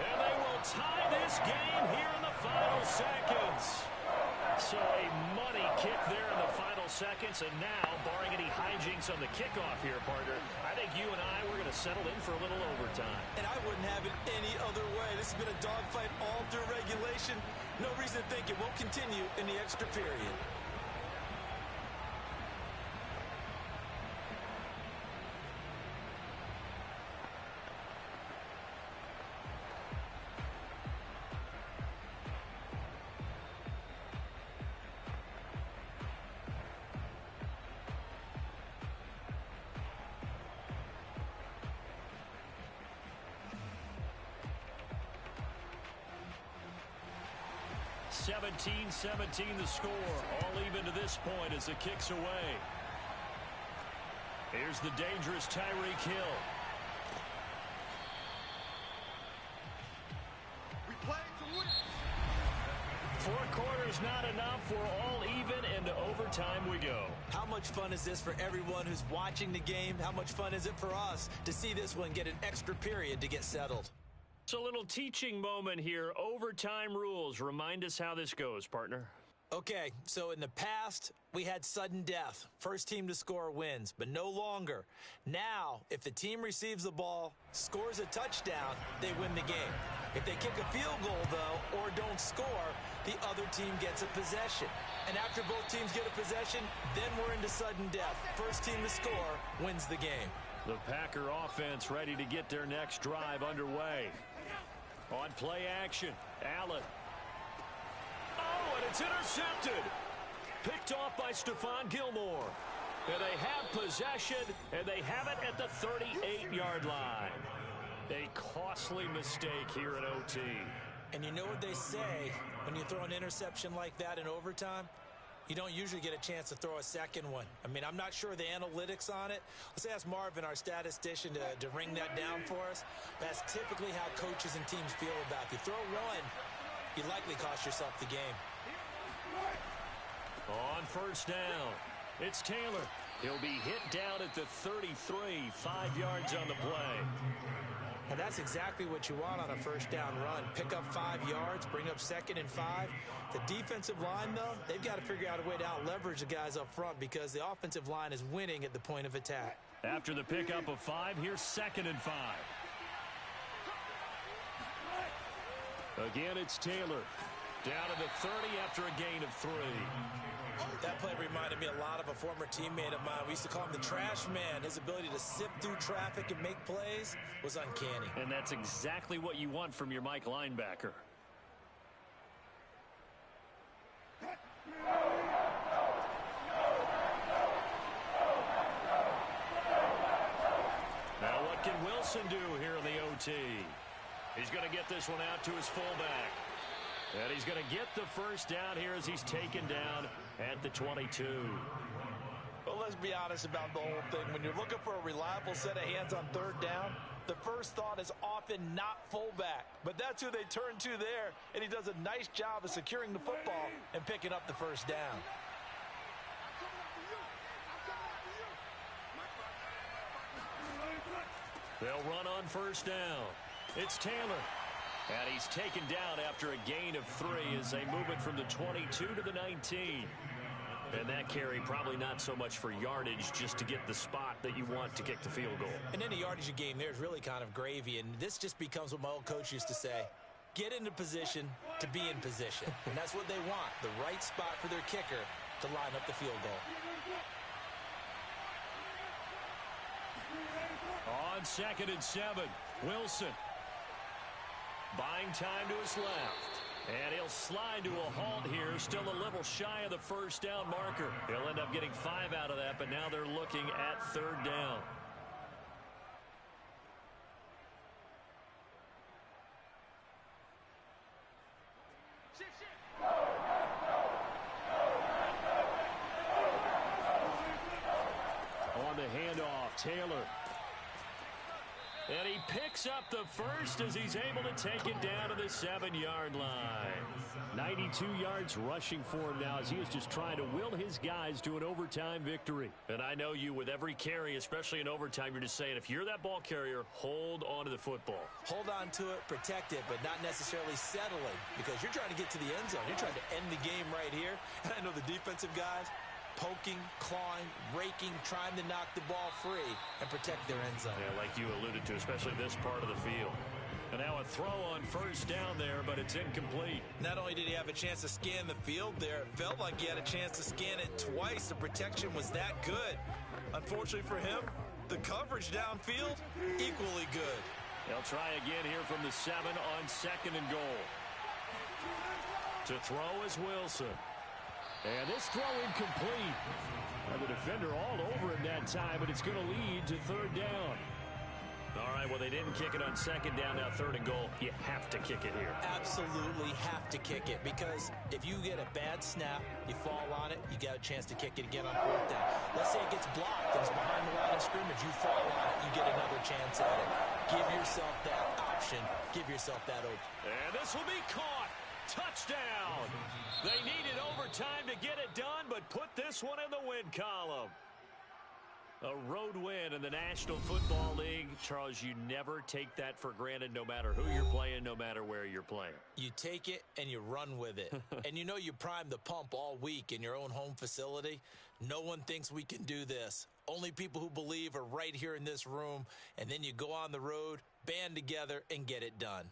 And they will tie this game here in the final seconds. So a money kick there in the final seconds. And now, barring any hijinks on the kickoff here, partner, I think you and I, we're going to settle in for a little overtime. And I wouldn't have it any other way. This has been a dogfight all through regulation. No reason to think it won't continue in the extra period. (17-17) the score, all even to this point as the kick's away. Here's the dangerous Tyreek Hill. We play to win. 4 quarters not enough. We're all even, and to overtime we go. How much fun is this for everyone who's watching the game? How much fun is it for us to see this one get an extra period to get settled? So a little teaching moment here. Overtime rules. Remind us how this goes, partner. Okay, so in the past, we had sudden death. First team to score wins, but no longer. Now, if the team receives the ball, scores a touchdown, they win the game. If they kick a field goal, though, or don't score, the other team gets a possession. And after both teams get a possession, then we're into sudden death. First team to score wins the game. The Packer offense ready to get their next drive underway. On play action, Allen. Oh, and it's intercepted. Picked off by Stephon Gilmore. And they have possession, and they have it at the 38-yard line. A costly mistake here in OT. And you know what they say when you throw an interception like that in overtime? You don't usually get a chance to throw a second one. I mean, I'm not sure the analytics on it. Let's ask Marvin, our statistician, to ring that down for us. That's typically how coaches and teams feel about it. If you throw one, you likely cost yourself the game. On first down, it's Taylor. He'll be hit down at the 33, 5 yards on the play. And that's exactly what you want on a first down run. Pick up 5 yards, bring up 2nd and 5. The defensive line, though, they've got to figure out a way to out-leverage the guys up front because the offensive line is winning at the point of attack. After the pickup of 5, here's 2nd and 5. Again, it's Taylor. Down to the 30 after a gain of 3. That play reminded me a lot of a former teammate of mine. We used to call him the trash man. His ability to sift through traffic and make plays was uncanny. And that's exactly what you want from your Mike linebacker. Now what can Wilson do here in the OT? He's going to get this one out to his fullback. And he's going to get the first down here as he's taken down at the 22. Well, let's be honest about the whole thing. When you're looking for a reliable set of hands on third down, the first thought is often not fullback. But that's who they turn to there, and he does a nice job of securing the football and picking up the first down. They'll run on first down. It's Taylor. And he's taken down after a gain of 3 as they move it from the 22 to the 19. And that carry probably not so much for yardage, just to get the spot that you want to kick the field goal. And any yardage game there is really kind of gravy, and this just becomes what my old coach used to say. Get into position to be in position. And that's what they want, the right spot for their kicker to line up the field goal. On 2nd and 7, Wilson. Buying time to his left. And he'll slide to a halt here. Still a little shy of the first down marker. He'll end up getting 5 out of that, but now they're looking at 3rd down. On the handoff, Taylor. And he picks up the first as he's able to take it down to the 7-yard line. 92 yards rushing for him now as he is just trying to will his guys to an overtime victory. And I know you, with every carry, especially in overtime, you're just saying, if you're that ball carrier, hold on to the football. Hold on to it, protect it, but not necessarily settling, because you're trying to get to the end zone. You're trying to end the game right here. And I know the defensive guys, poking, clawing, raking, trying to knock the ball free and protect their end zone. Yeah, like you alluded to, especially this part of the field. And now a throw on first down there, but it's incomplete. Not only did he have a chance to scan the field there, it felt like he had a chance to scan it twice. The protection was that good. Unfortunately for him, the coverage downfield, equally good. They'll try again here from the 7 on 2nd and goal. To throw is Wilson. And this throw incomplete. And the defender all over him that time, but it's going to lead to 3rd down. All right, well, they didn't kick it on 2nd down, now 3rd and goal. You have to kick it here. Absolutely have to kick it, because if you get a bad snap, you fall on it, you got a chance to kick it again on 4th down. Let's say it gets blocked and it's behind the line of scrimmage. You fall on it, you get another chance at it. Give yourself that option. Give yourself that open. And this will be caught. Touchdown. They needed overtime to get it done, but put this one in the win column. A road win in the National Football League. Charles, you never take that for granted, no matter who you're playing, no matter where you're playing. You take it and you run with it. And you know you primed the pump all week in your own home facility. No one thinks we can do this. Only people who believe are right here in this room. And then you go on the road, band together, and get it done.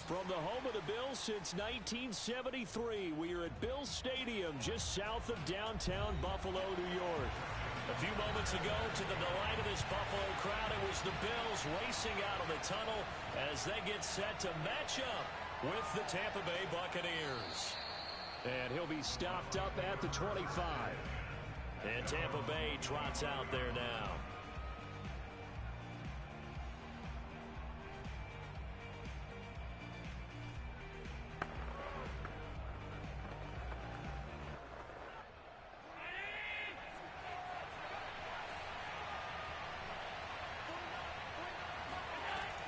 From the home of the Bills since 1973, we are at Bills Stadium just south of downtown Buffalo, New York. A few moments ago, to the delight of this Buffalo crowd, it was the Bills racing out of the tunnel as they get set to match up with the Tampa Bay Buccaneers. And he'll be stopped up at the 25. And Tampa Bay trots out there now.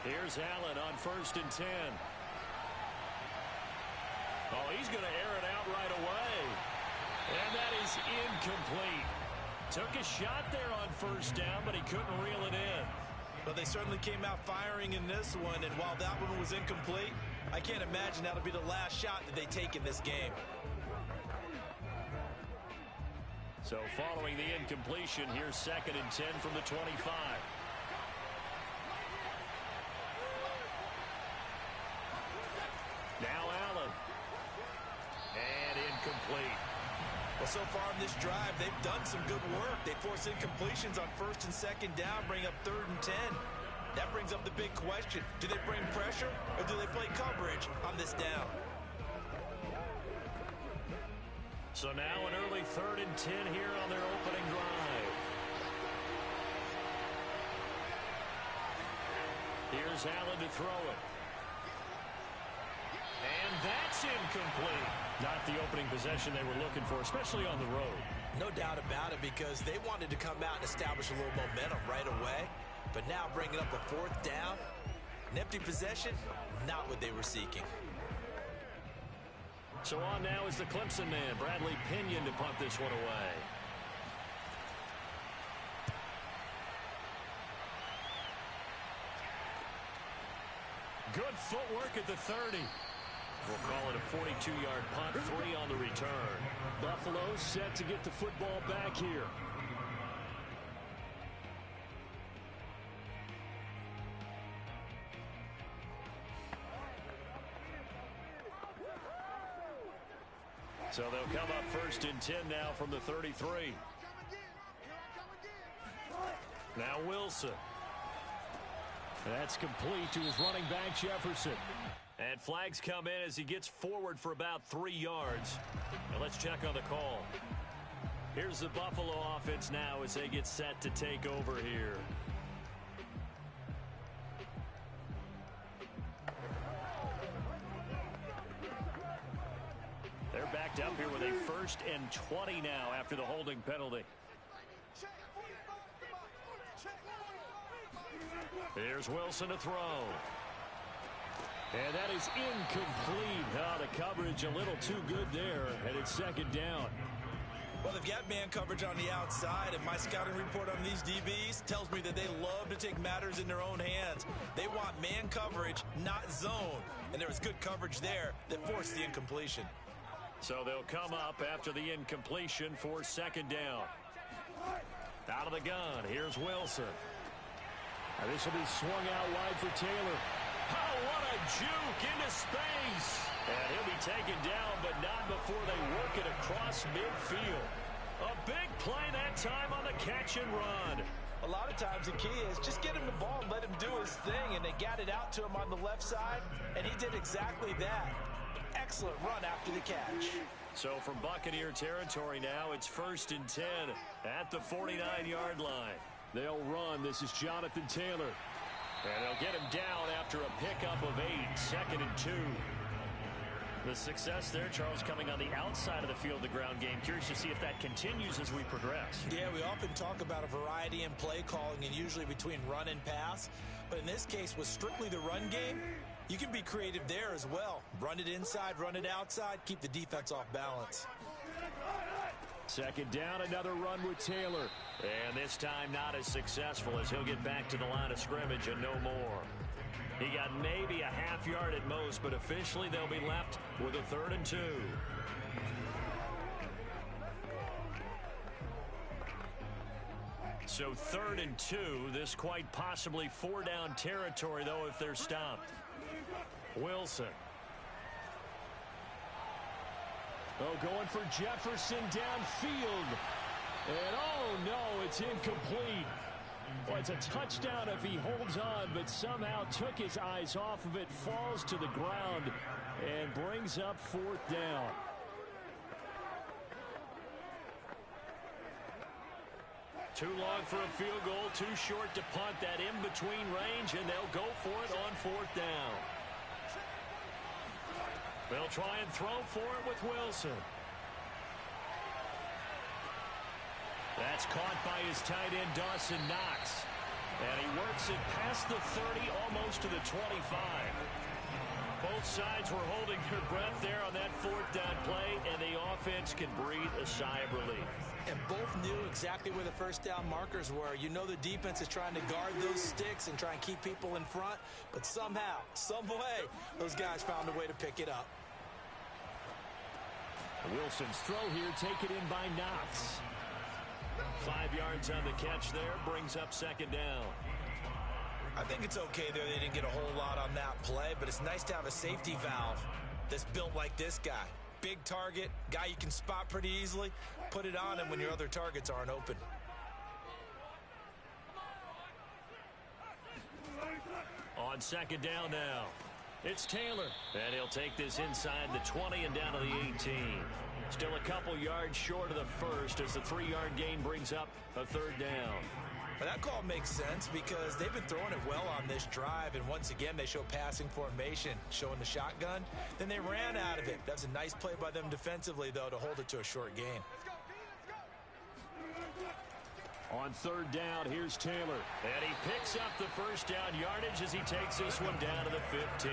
Here's Allen on 1st and 10. Oh, he's going to air it out right away. And that is incomplete. Took a shot there on 1st down, but he couldn't reel it in. Well, they certainly came out firing in this one, and while that one was incomplete, I can't imagine that'll be the last shot that they take in this game. So following the incompletion, here's 2nd and 10 from the 25. Now Allen. And incomplete. Well, so far in this drive, they've done some good work. They force incompletions on 1st and 2nd down, bring up 3rd and 10. That brings up the big question. Do they bring pressure or do they play coverage on this down? So now an early 3rd and 10 here on their opening drive. Here's Allen to throw it. And that's incomplete. Not the opening possession they were looking for, especially on the road. No doubt about it, because they wanted to come out and establish a little momentum right away. But now bringing up a 4th down, an empty possession, not what they were seeking. So on now is the Clemson man, Bradley Pinion, to punt this one away. Good footwork at the 30. We'll call it a 42-yard punt, 3 on the return. Buffalo set to get the football back here. So they'll come up 1st and 10 now from the 33. Now Wilson. That's complete to his running back, Jefferson. And flags come in as he gets forward for about 3 yards. Now let's check on the call. Here's the Buffalo offense now as they get set to take over here. They're backed up here with a 1st and 20 now after the holding penalty. Here's Wilson to throw. And that is incomplete. Oh, the coverage a little too good there, and it's 2nd down. Well, they've got man coverage on the outside, and my scouting report on these DBs tells me that they love to take matters in their own hands. They want man coverage, not zone. And there was good coverage there that forced the incompletion. So they'll come up after the incompletion for 2nd down. Out of the gun, here's Wilson. Now this will be swung out wide for Taylor. Oh, what a juke into space. And he'll be taken down, but not before they work it across midfield. A big play that time on the catch and run. A lot of times the key is just get him the ball and let him do his thing, and they got it out to him on the left side, and he did exactly that. Excellent run after the catch. So from Buccaneer territory now, it's 1st and 10 at the 49-yard line. They'll run. This is Jonathan Taylor. And they'll get him down after a pickup of 8, 2nd and 2. The success there, Charles, coming on the outside of the field, the ground game. Curious to see if that continues as we progress. Yeah, we often talk about a variety in play calling and usually between run and pass. But in this case, with strictly the run game, you can be creative there as well. Run it inside, run it outside, keep the defense off balance. 2nd down, another run with Taylor. And this time not as successful as he'll get back to the line of scrimmage and no more. He got maybe a half yard at most, but officially they'll be left with a 3rd and 2. So 3rd and 2, this quite possibly 4-down territory, though, if they're stopped. Wilson. Oh, going for Jefferson downfield. And oh no, it's incomplete. Well, it's a touchdown if he holds on, but somehow took his eyes off of it, falls to the ground, and brings up 4th down. Too long for a field goal, too short to punt. That in-between range, and they'll go for it on 4th down. They'll try and throw for it with Wilson. That's caught by his tight end, Dawson Knox. And he works it past the 30, almost to the 25. Both sides were holding their breath there on that 4th down play, and the offense can breathe a sigh of relief. And both knew exactly where the 1st down markers were. You know the defense is trying to guard those sticks and try and keep people in front, but somehow, some way, those guys found a way to pick it up. Wilson's throw here taken in by Knox. 5 yards on the catch there, brings up 2nd down. I think it's okay there. They didn't get a whole lot on that play, but it's nice to have a safety valve that's built like this guy. Big target, guy you can spot pretty easily. Put it on him when your other targets aren't open. On 2nd down now, it's Taylor. And he'll take this inside the 20 and down to the 18. Still a couple yards short of the first as the 3-yard gain brings up a 3rd down. But that call makes sense because they've been throwing it well on this drive, and once again they show passing formation, showing the shotgun. Then they ran out of it. That's a nice play by them defensively, though, to hold it to a short gain. On 3rd down, here's Taylor. And he picks up the 1st down yardage as he takes this one down to the 15.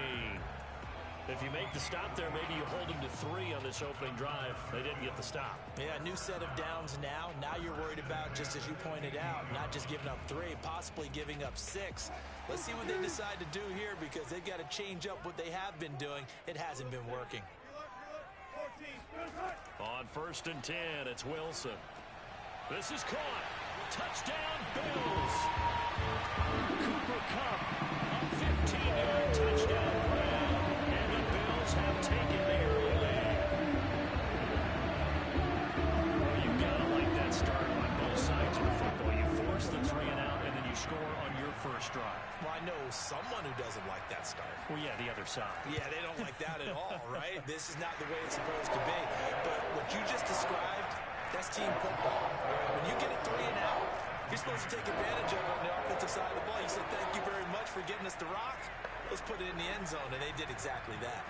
If you make the stop there, maybe you hold them to 3 on this opening drive. They didn't get the stop. Yeah, new set of downs now. Now you're worried about, just as you pointed out, not just giving up 3, possibly giving up 6. Let's see what they decide to do here because they've got to change up what they have been doing. It hasn't been working. On 1st and 10, it's Wilson. This is caught. Touchdown, Bills. Cooper Kupp, a 15-yard touchdown grab. And the Bills have taken the early lead. Well, you've got to like that start on both sides of the football. You force the 3 and out, and then you score on your first drive. Well, I know someone who doesn't like that start. Well, yeah, the other side. Yeah, they don't like that at all, right? This is not the way it's supposed to be. But what you just described, that's team football. When you get a 3 and out, you're supposed to take advantage of it on the offensive side of the ball. You said, thank you very much for getting us the rock. Let's put it in the end zone, and they did exactly that.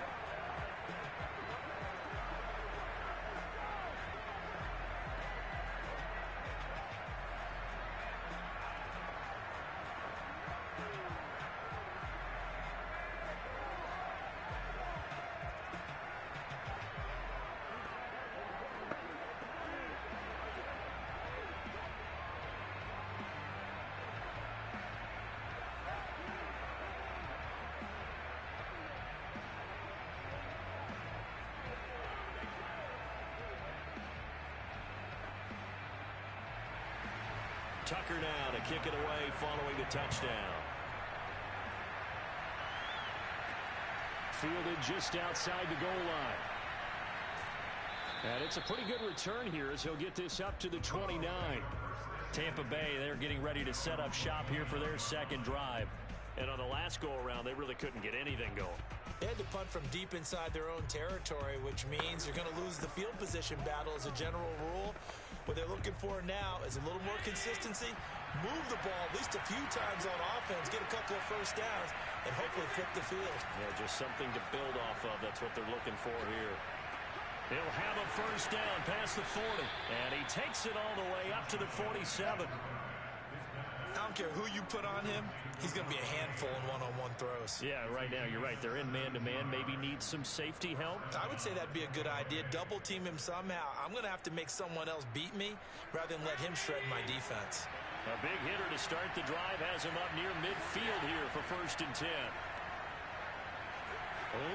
Tucker now to kick it away following the touchdown. Fielded just outside the goal line. And it's a pretty good return here as he'll get this up to the 29. Tampa Bay, they're getting ready to set up shop here for their 2nd drive. And on the last go-around, they really couldn't get anything going. They had to punt from deep inside their own territory, which means you're going to lose the field position battle as a general rule. What they're looking for now is a little more consistency, move the ball at least a few times on offense, get a couple of 1st downs, and hopefully flip the field. Yeah, just something to build off of. That's what they're looking for here. He'll have a 1st down past the 40, and he takes it all the way up to the 47. I don't care who you put on him, he's going to be a handful in one-on-one throws. Yeah, right now you're right. They're in man-to-man, maybe need some safety help. I would say that'd be a good idea. Double team him somehow. I'm going to have to make someone else beat me rather than let him shred my defense. A big hitter to start the drive has him up near midfield here for 1st and 10.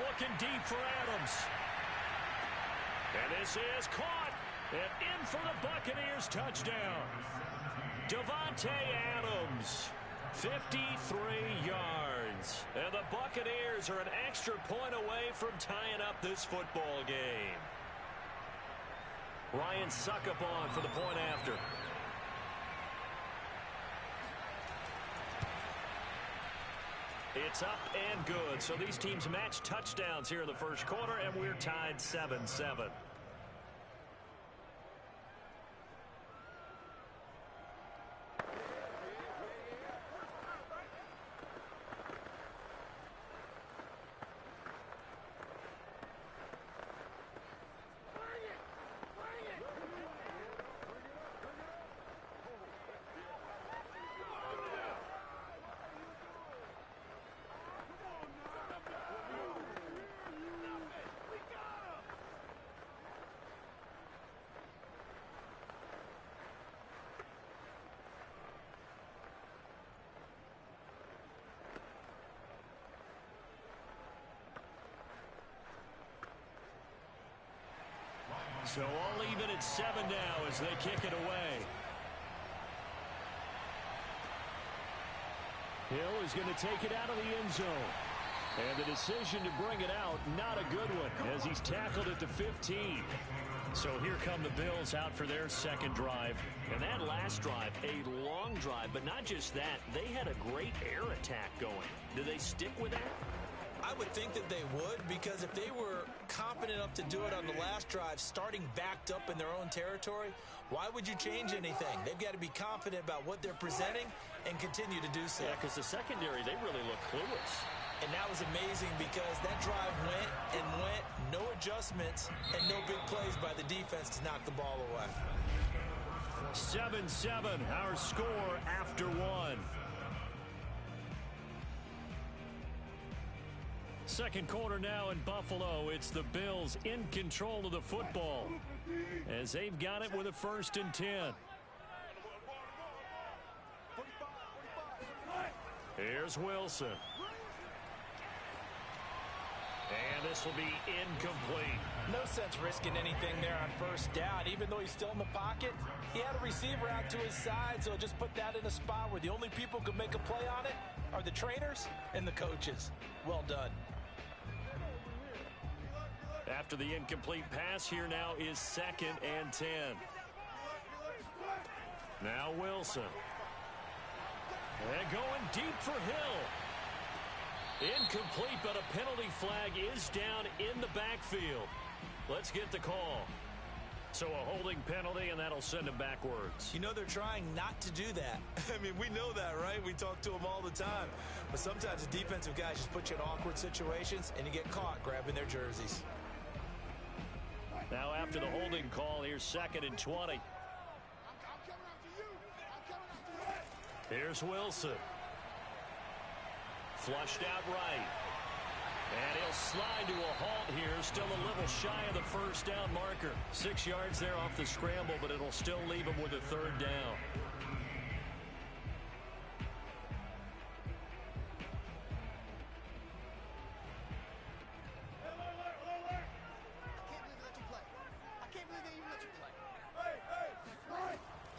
Looking deep for Adams. And this is caught. And in for the Buccaneers touchdown. Davante Adams. 53 yards. And the Buccaneers are an extra point away from tying up this football game. Ryan Succop for the point after. It's up and good. So these teams match touchdowns here in the first quarter, and we're tied 7-7. So all even at 7 now as they kick it away. Hill is going to take it out of the end zone. And the decision to bring it out, not a good one, as he's tackled at the 15. So here come the Bills out for their second drive. And that last drive, a long drive, but not just that. They had a great air attack going. Do they stick with that? I would think that they would, because if they were confident enough to do it on the last drive, starting backed up in their own territory, why would you change anything? They've got to be confident about what they're presenting and continue to do so. Yeah, because the secondary, they really look clueless. And that was amazing because that drive went and went, no adjustments, and no big plays by the defense to knock the ball away. 7-7, our score after one. Second quarter now in Buffalo. It's the Bills in control of the football as they've got it with a 1st and 10. Here's Wilson. And this will be incomplete. No sense risking anything there on first down. Even though he's still in the pocket, he had a receiver out to his side, so just put that in a spot where the only people who can make a play on it are the trainers and the coaches. Well done. After the incomplete pass, here now is 2nd and 10. Now Wilson. And going deep for Hill. Incomplete, but a penalty flag is down in the backfield. Let's get the call. So a holding penalty, and that'll send him backwards. You know they're trying not to do that. I mean, we know that, right? We talk to them all the time. But sometimes the defensive guys just put you in awkward situations, and you get caught grabbing their jerseys. Now after the holding call, here's 2nd and 20. Here's Wilson. Flushed out right. And he'll slide to a halt here. Still a little shy of the first down marker. 6 yards there off the scramble, but it'll still leave him with a 3rd down.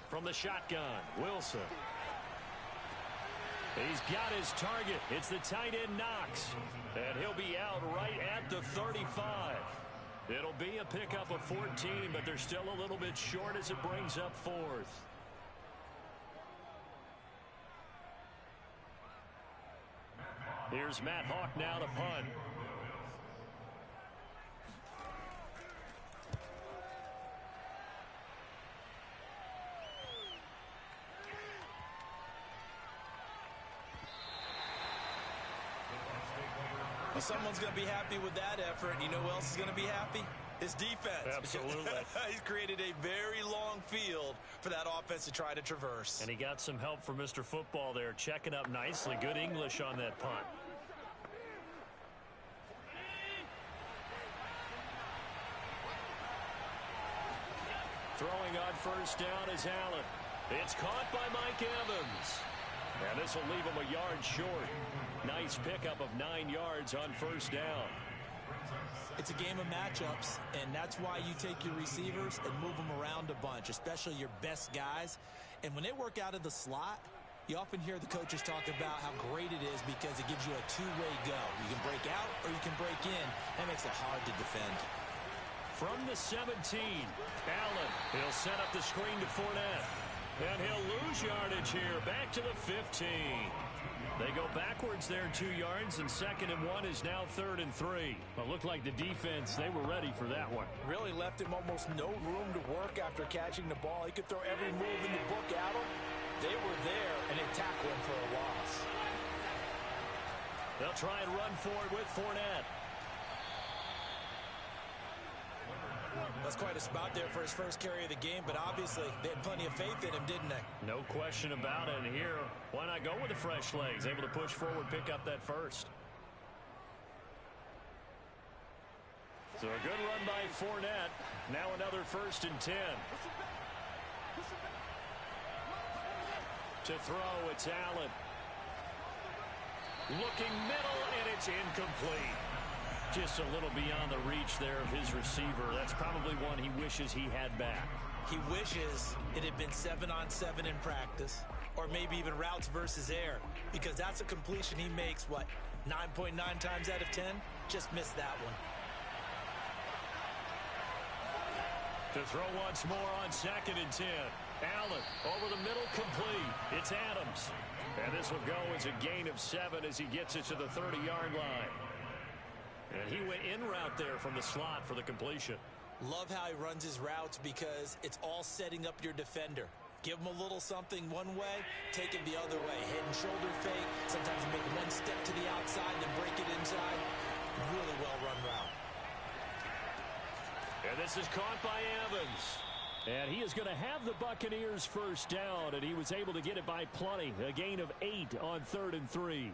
From the shotgun, Wilson. He's got his target. It's the tight end Knox. And he'll be out right at the 35. It'll be a pickup of 14, but they're still a little bit short as it brings up 4th. Here's Matt Hawk now to punt. Well, someone's going to be happy with that effort. You know who else is going to be happy? His defense. Absolutely. He's created a very long field for that offense to try to traverse. And he got some help from Mr. Football there, checking up nicely. Good English on that punt. Throwing on first down is Allen. It's caught by Mike Evans. And this will leave him a yard short. Nice pickup of 9 yards on first down. It's a game of matchups, and that's why you take your receivers and move them around a bunch, especially your best guys. And when they work out of the slot, You often hear the coaches talk about how great it is because it gives you a two-way go. You can break out or you can break in. That makes it hard to defend. From the 17, Allen. He'll set up the screen to Fournette. And he'll lose yardage here. Back to the 15. They go backwards there 2 yards, and 2nd and 1 is now 3rd and 3. Well, looked like the defense, they were ready for that one. Really left him almost no room to work after catching the ball. He could throw every move in the book at him. They were there, and they tackled him for a loss. They'll try and run for it with Fournette. That's quite a spot there for his first carry of the game, but obviously they had plenty of faith in him, didn't they? No question about it. And here, why not go with the fresh legs? Able to push forward, pick up that first. So a good run by Fournette. Now another 1st and 10. To throw, it's Allen. Looking middle, and it's incomplete. Just a little beyond the reach there of his receiver. That's probably one he wishes he had back. He wishes it had been 7-on-7 in practice, or maybe even routes versus air, because that's a completion he makes, what, 9.9 times out of 10? Just missed that one. To throw once more on 2nd and 10. Allen over the middle, complete. It's Adams. And this will go as a gain of 7 as he gets it to the 30-yard line. And he went in route there from the slot for the completion. Love how he runs his routes because it's all setting up your defender. Give him a little something one way, take it the other way. Head and shoulder fake. Sometimes you make one step to the outside, then break it inside. Really well-run route. And this is caught by Evans. And he is going to have the Buccaneers first down, and he was able to get it by plenty. A gain of 8 on 3rd and 3.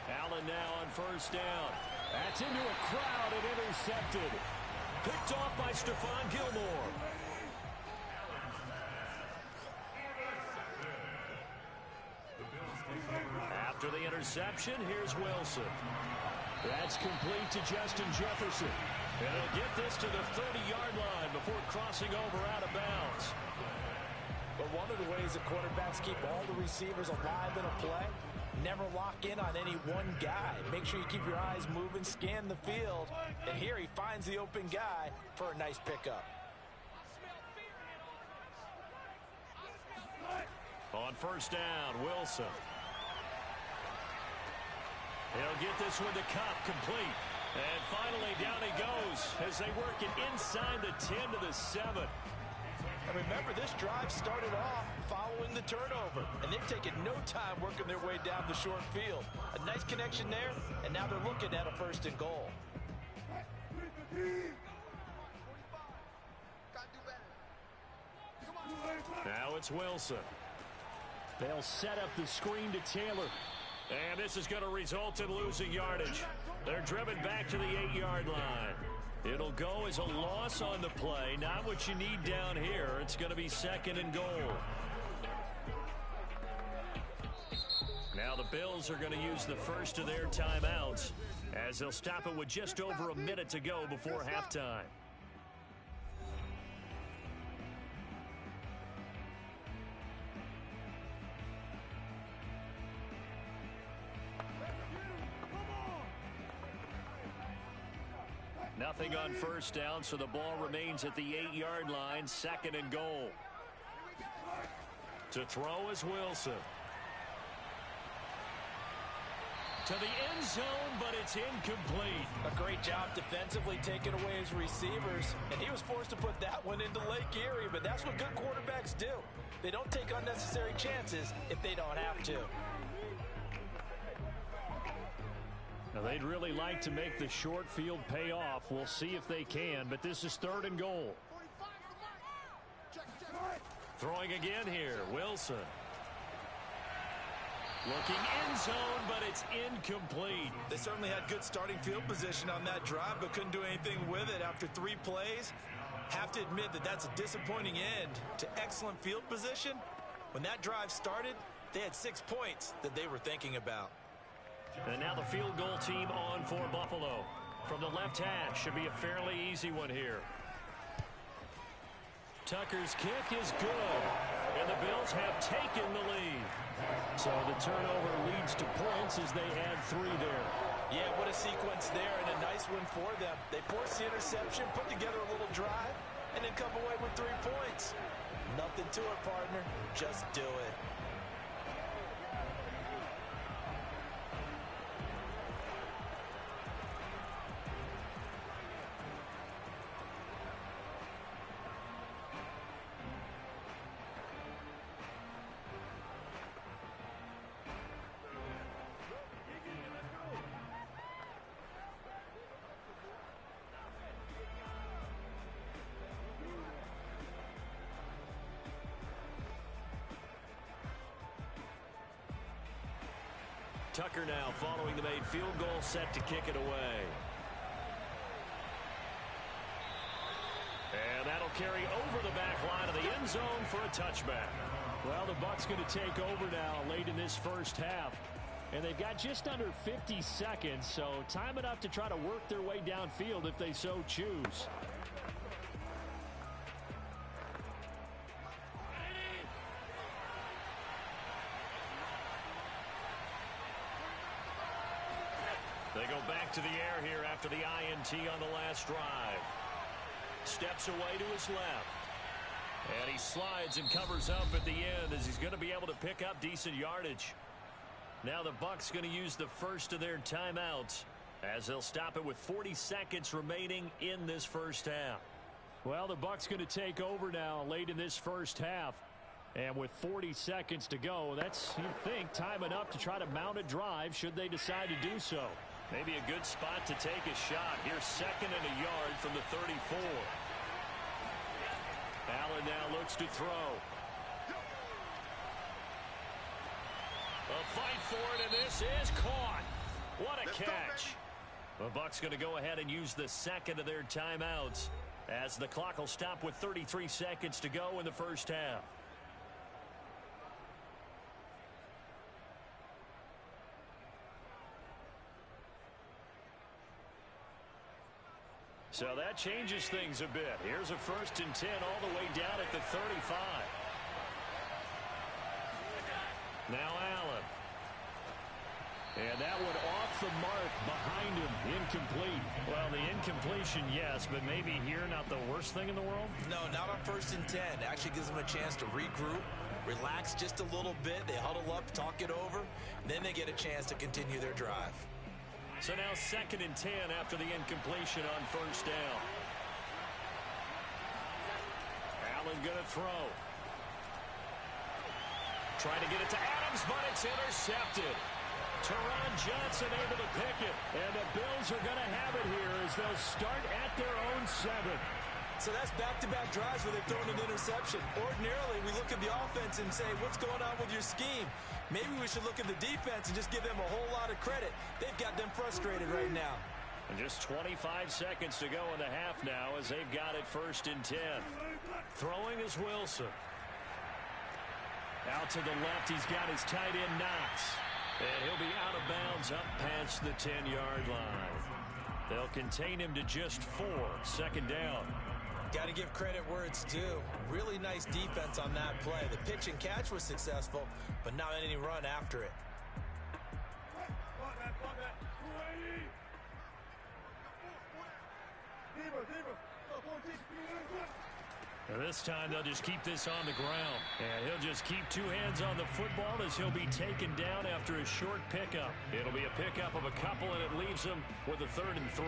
Allen now on 1st down. That's into a crowd and intercepted. Picked off by Stephon Gilmore. After the interception, here's Wilson. That's complete to Justin Jefferson. And he'll get this to the 30-yard line before crossing over out of bounds. But one of the ways the quarterbacks keep all the receivers alive in a play, never lock in on any one guy. Make sure you keep your eyes moving, scan the field. And here he finds the open guy for a nice pickup. On 1st down, Wilson. He'll get this one to Cup, complete. And finally down he goes as they work it inside the 10 to the 7. And remember, this drive started off following the turnover, and they've taken no time working their way down the short field. A nice connection there, and now they're looking at a 1st and goal. Now it's Wilson. They'll set up the screen to Taylor. And this is going to result in losing yardage. They're driven back to the 8-yard line. It'll go as a loss on the play. Not what you need down here. It's going to be 2nd and goal. Now the Bills are going to use the first of their timeouts as they'll stop it with just over a minute to go before halftime. Nothing on 1st down, so the ball remains at the 8-yard line, 2nd and goal. To throw is Wilson. To the end zone, but it's incomplete. A great job defensively taking away his receivers, and he was forced to put that one into Lake Erie, but that's what good quarterbacks do. They don't take unnecessary chances if they don't have to. Now, they'd really like to make the short field pay off. We'll see if they can, but this is 3rd and goal. Throwing again here, Wilson. Looking end zone, but it's incomplete. They certainly had good starting field position on that drive, but couldn't do anything with it after 3 plays. Have to admit that that's a disappointing end to excellent field position, When that drive started, they had 6 points that they were thinking about. And now the field goal team on for Buffalo. From the left hash, should be a fairly easy one here. Tucker's kick is good, and the Bills have taken the lead. So the turnover leads to points as they add 3 there. Yeah, what a sequence there, and a nice one for them. They force the interception, put together a little drive, and then come away with 3 points. Nothing to it, partner. Just do it. Tucker now following the made field goal, set to kick it away. And that'll carry over the back line of the end zone for a touchback. Well, the Bucs going to take over now late in this first half. And they've got just under 50 seconds, so time enough to try to work their way downfield if they so choose. They go back to the air here after the INT on the last drive. Steps away to his left. And he slides and covers up at the end as he's going to be able to pick up decent yardage. Now the Bucs going to use the first of their timeouts as they'll stop it with 40 seconds remaining in this first half. Well, the Bucs going to take over now late in this first half. And with 40 seconds to go, that's, you'd think, time enough to try to mount a drive should they decide to do so. Maybe a good spot to take a shot. Here's 2nd and a yard from the 34. Allen now looks to throw. A fight for it, and this is caught. What a catch. The Bucs going to go ahead and use the second of their timeouts as the clock will stop with 33 seconds to go in the first half. So that changes things a bit. Here's a 1st and 10 all the way down at the 35. Now Allen. And that one off the mark behind him. Incomplete. Well, the incompletion, yes, but maybe here not the worst thing in the world? No, not on 1st and 10. Actually gives them a chance to regroup, relax just a little bit. They huddle up, talk it over, and then they get a chance to continue their drive. So now 2nd and 10 after the incompletion on 1st down. Allen going to throw. Trying to get it to Adams, but it's intercepted. Teron Johnson able to pick it. And the Bills are going to have it here as they'll start at their own 7. So that's back-to-back drives where they've thrown an interception. Ordinarily, we look at the offense and say, what's going on with your scheme? Maybe we should look at the defense and just give them a whole lot of credit. They've got them frustrated right now. And just 25 seconds to go in the half now as they've got it 1st and 10. Throwing is Wilson. Out to the left, he's got his tight end Knox. And he'll be out of bounds up past the 10-yard line. They'll contain him to just 4, 2nd down. Got to give credit where it's due. Really nice defense on that play. The pitch and catch was successful, but not any run after it. And this time they'll just keep this on the ground. And he'll just keep 2 hands on the football as he'll be taken down after a short pickup. It'll be a pickup of a couple, and it leaves him with a 3rd and 3.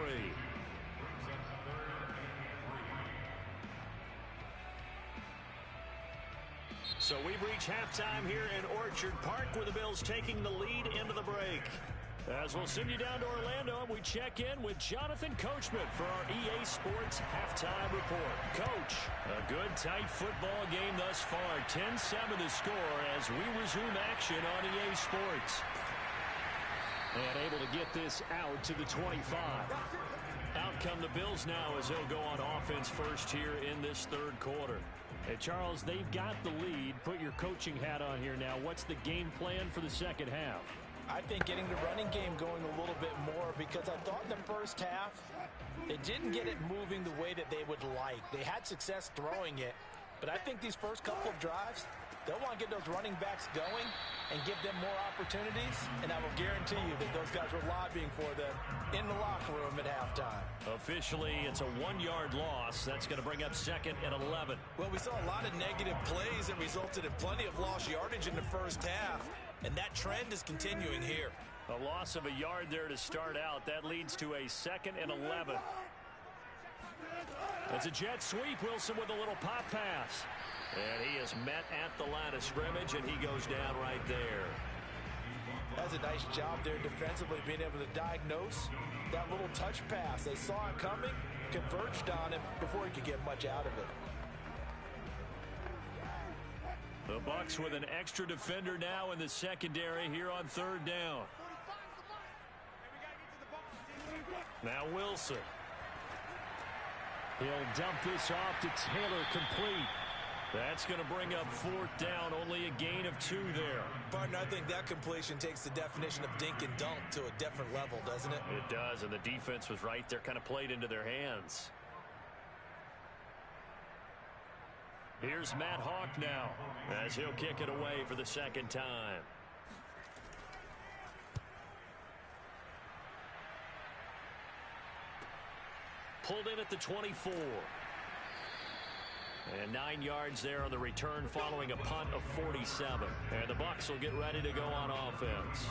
So we've reached halftime here in Orchard Park with the Bills taking the lead into the break. As we'll send you down to Orlando, we check in with Jonathan Coachman for our EA Sports Halftime Report. Coach, a good tight football game thus far. 10-7 to score as we resume action on EA Sports. And able to get this out to the 25. Out come the Bills now as they'll go on offense first here in this 3rd quarter. Hey, Charles, they've got the lead. Put your coaching hat on here now. What's the game plan for the second half? I think getting the running game going a little bit more, because I thought in the first half they didn't get it moving the way that they would like. They had success throwing it, but I think these first couple of drives, they'll want to get those running backs going and give them more opportunities, and I will guarantee you that those guys were lobbying for them in the locker room at halftime. Officially, it's a 1-yard loss. That's going to bring up 2nd and 11. Well, we saw a lot of negative plays that resulted in plenty of lost yardage in the first half, and that trend is continuing here. A loss of a yard there to start out. That leads to a 2nd and 11. It's a jet sweep. Wilson with a little pop pass. And he is met at the line of scrimmage, and he goes down right there. That's a nice job there defensively, being able to diagnose that little touch pass. They saw it coming, converged on him before he could get much out of it. The Bucs with an extra defender now in the secondary here on 3rd down. Now Wilson. He'll dump this off to Taylor, complete. That's going to bring up 4th down, only a gain of 2 there. Partner, I think that completion takes the definition of dink and dunk to a different level, doesn't it? It does, and the defense was right there, kind of played into their hands. Here's Matt Hawk now, as he'll kick it away for the 2nd time. Pulled in at the 24. And 9 yards there on the return following a punt of 47. And the Bucs will get ready to go on offense.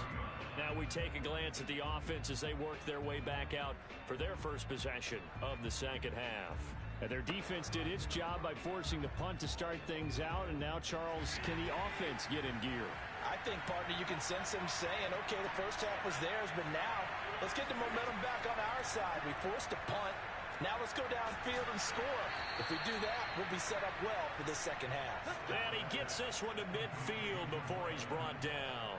Now we take a glance at the offense as they work their way back out for their first possession of the second half. And their defense did its job by forcing the punt to start things out. And now, Charles, can the offense get in gear? I think, partner, you can sense them saying, okay, the first half was theirs, but now let's get the momentum back on our side. We forced a punt. Now let's go downfield and score. If we do that, we'll be set up well for this second half. And he gets this one to midfield before he's brought down.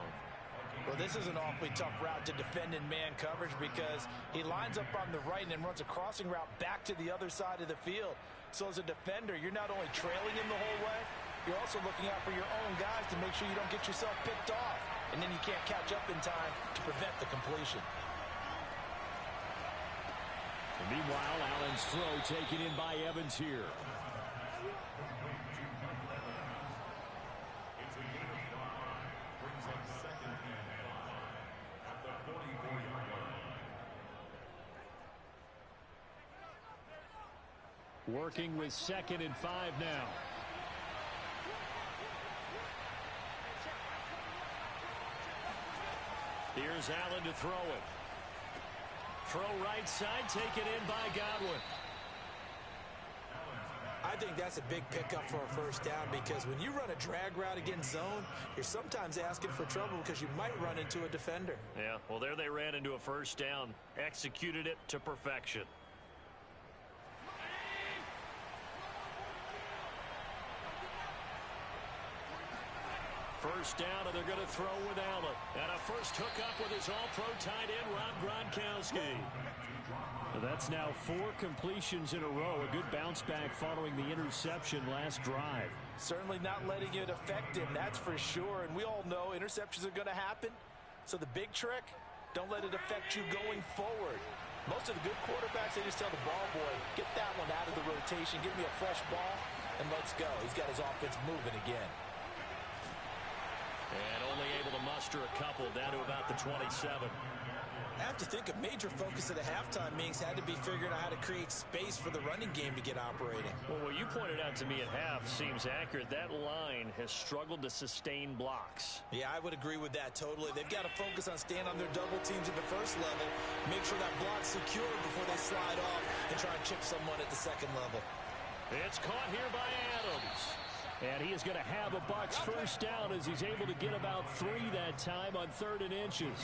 Well, this is an awfully tough route to defend in man coverage, because he lines up on the right and then runs a crossing route back to the other side of the field. So as a defender, you're not only trailing him the whole way, you're also looking out for your own guys to make sure you don't get yourself picked off. And then you can't catch up in time to prevent the completion. And meanwhile, Allen's throw taken in by Evans here. It's a gain of 5. Brings up 2nd and 5 at the 44-yard line. Working with 2nd and 5 now. Here's Allen to throw it. Throw right side, taken in by Godwin. I think that's a big pickup for a first down, because when you run a drag route against zone, you're sometimes asking for trouble because you might run into a defender. Yeah, well, there they ran into a first down. Executed it to perfection. First down, and they're going to throw with Allen. And a first hookup with his all-pro tight end, Rob Gronkowski. That's now 4 completions in a row. A good bounce back following the interception last drive. Certainly not letting it affect him, that's for sure. And we all know interceptions are going to happen. So the big trick, don't let it affect you going forward. Most of the good quarterbacks, they just tell the ball boy, get that one out of the rotation, give me a fresh ball, and let's go. He's got his offense moving again. And only able to muster a couple, down to about the 27. I have to think a major focus of the halftime meetings had to be figuring out how to create space for the running game to get operating. Well, what you pointed out to me at half seems accurate. That line has struggled to sustain blocks. Yeah, I would agree with that totally. They've got to focus on staying on their double teams at the first level, make sure that block's secure before they slide off and try and chip someone at the second level. It's caught here by Adams. And he is going to have a Bucs first down as he's able to get about 3 that time on 3rd and inches.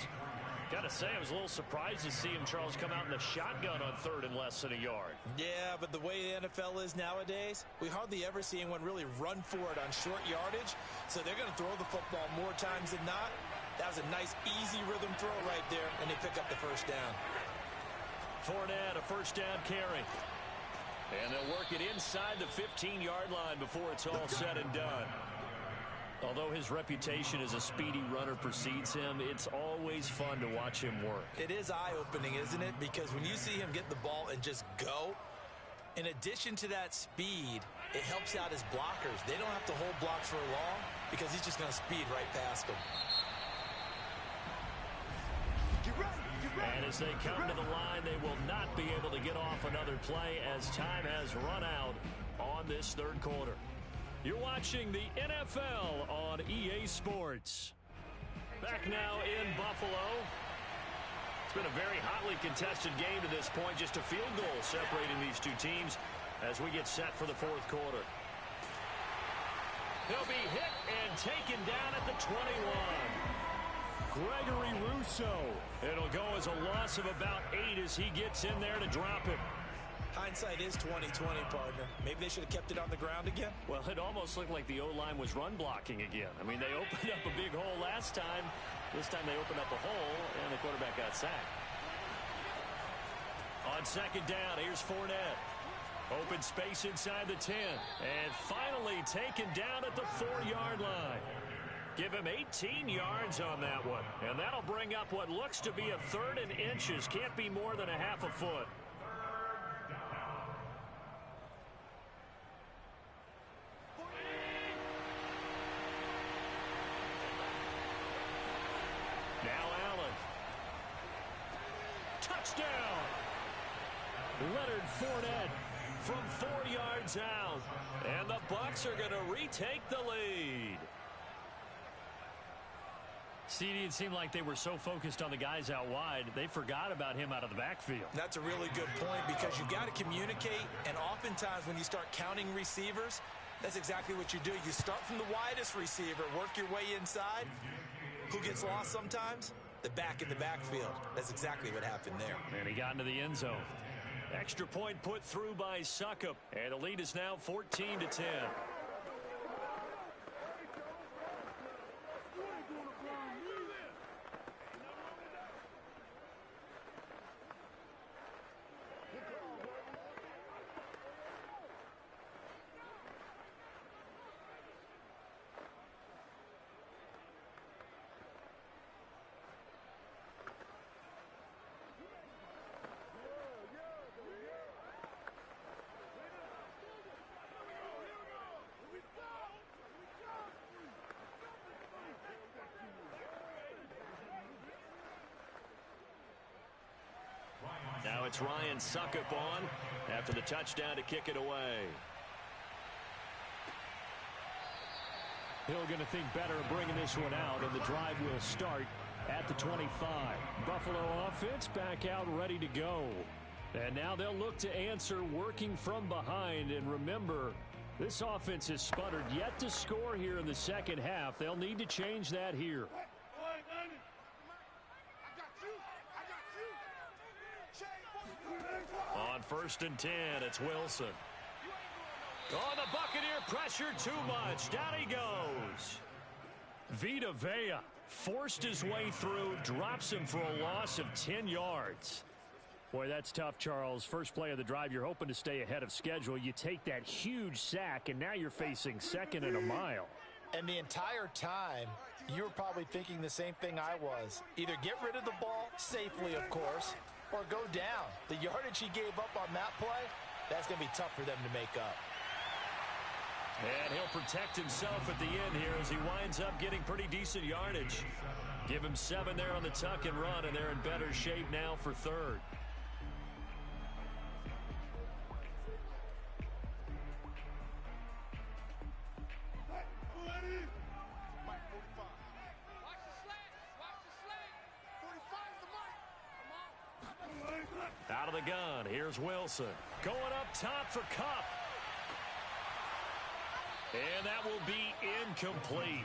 Got to say, I was a little surprised to see him, Charles, come out in the shotgun on 3rd and less than a yard. Yeah, but the way the NFL is nowadays, we hardly ever see anyone really run for it on short yardage. So they're going to throw the football more times than not. That was a nice, easy rhythm throw right there, and they pick up the first down. Fournette, a first down carry. And they'll work it inside the 15-yard line before it's all said and done. Although his reputation as a speedy runner precedes him, it's always fun to watch him work. It is eye-opening, isn't it? Because when you see him get the ball and just go, in addition to that speed, it helps out his blockers. They don't have to hold blocks for long because he's just going to speed right past them. And as they come to the line, they will not be able to get off another play as time has run out on this third quarter. You're watching the NFL on EA Sports. Back now in Buffalo. It's been a very hotly contested game to this point. Just a field goal separating these two teams as we get set for the fourth quarter. He'll be hit and taken down at the 21. Gregory Rousseau. It'll go as a loss of about 8 as he gets in there to drop it. Hindsight is 20/20, partner. Maybe they should have kept it on the ground again. Well, it almost looked like the O-line was run blocking again. I mean, they opened up a big hole last time. This time they opened up a hole, and the quarterback got sacked. On second down, here's Fournette. Open space inside the 10. And finally taken down at the 4-yard line. Give him 18 yards on that one. And that'll bring up what looks to be a 3rd and inches. Can't be more than a half a foot. Now Allen. Touchdown! Leonard Fournette from 4 yards out. And the Bucs are going to retake the lead. CD, it seemed like they were so focused on the guys out wide, they forgot about him out of the backfield. That's a really good point because you've got to communicate, and oftentimes when you start counting receivers, that's exactly what you do. You start from the widest receiver, work your way inside. Who gets lost sometimes? The back in the backfield. That's exactly what happened there. And he got into the end zone. Extra point put through by Succop, and the lead is now 14-10. Now it's Ryan Succop on after the touchdown to kick it away. Hill going to think better of bringing this one out, and the drive will start at the 25. Buffalo offense back out ready to go. And now they'll look to answer working from behind. And remember, this offense has sputtered yet to score here in the second half. They'll need to change that here. On 1st and 10, it's Wilson. Oh, the Buccaneer pressure too much. Down he goes. Vita Vea forced his way through, drops him for a loss of 10 yards. Boy, that's tough, Charles. First play of the drive, you're hoping to stay ahead of schedule. You take that huge sack, and now you're facing 2nd and a mile. And the entire time, you were probably thinking the same thing I was. Either get rid of the ball, safely, of course, or go down. The yardage he gave up on that play, that's going to be tough for them to make up. And he'll protect himself at the end here as he winds up getting pretty decent yardage. Give him 7 there on the tuck and run, and they're in better shape now for 3rd. Out of the gun, here's Wilson. Going up top for Kupp. And that will be incomplete.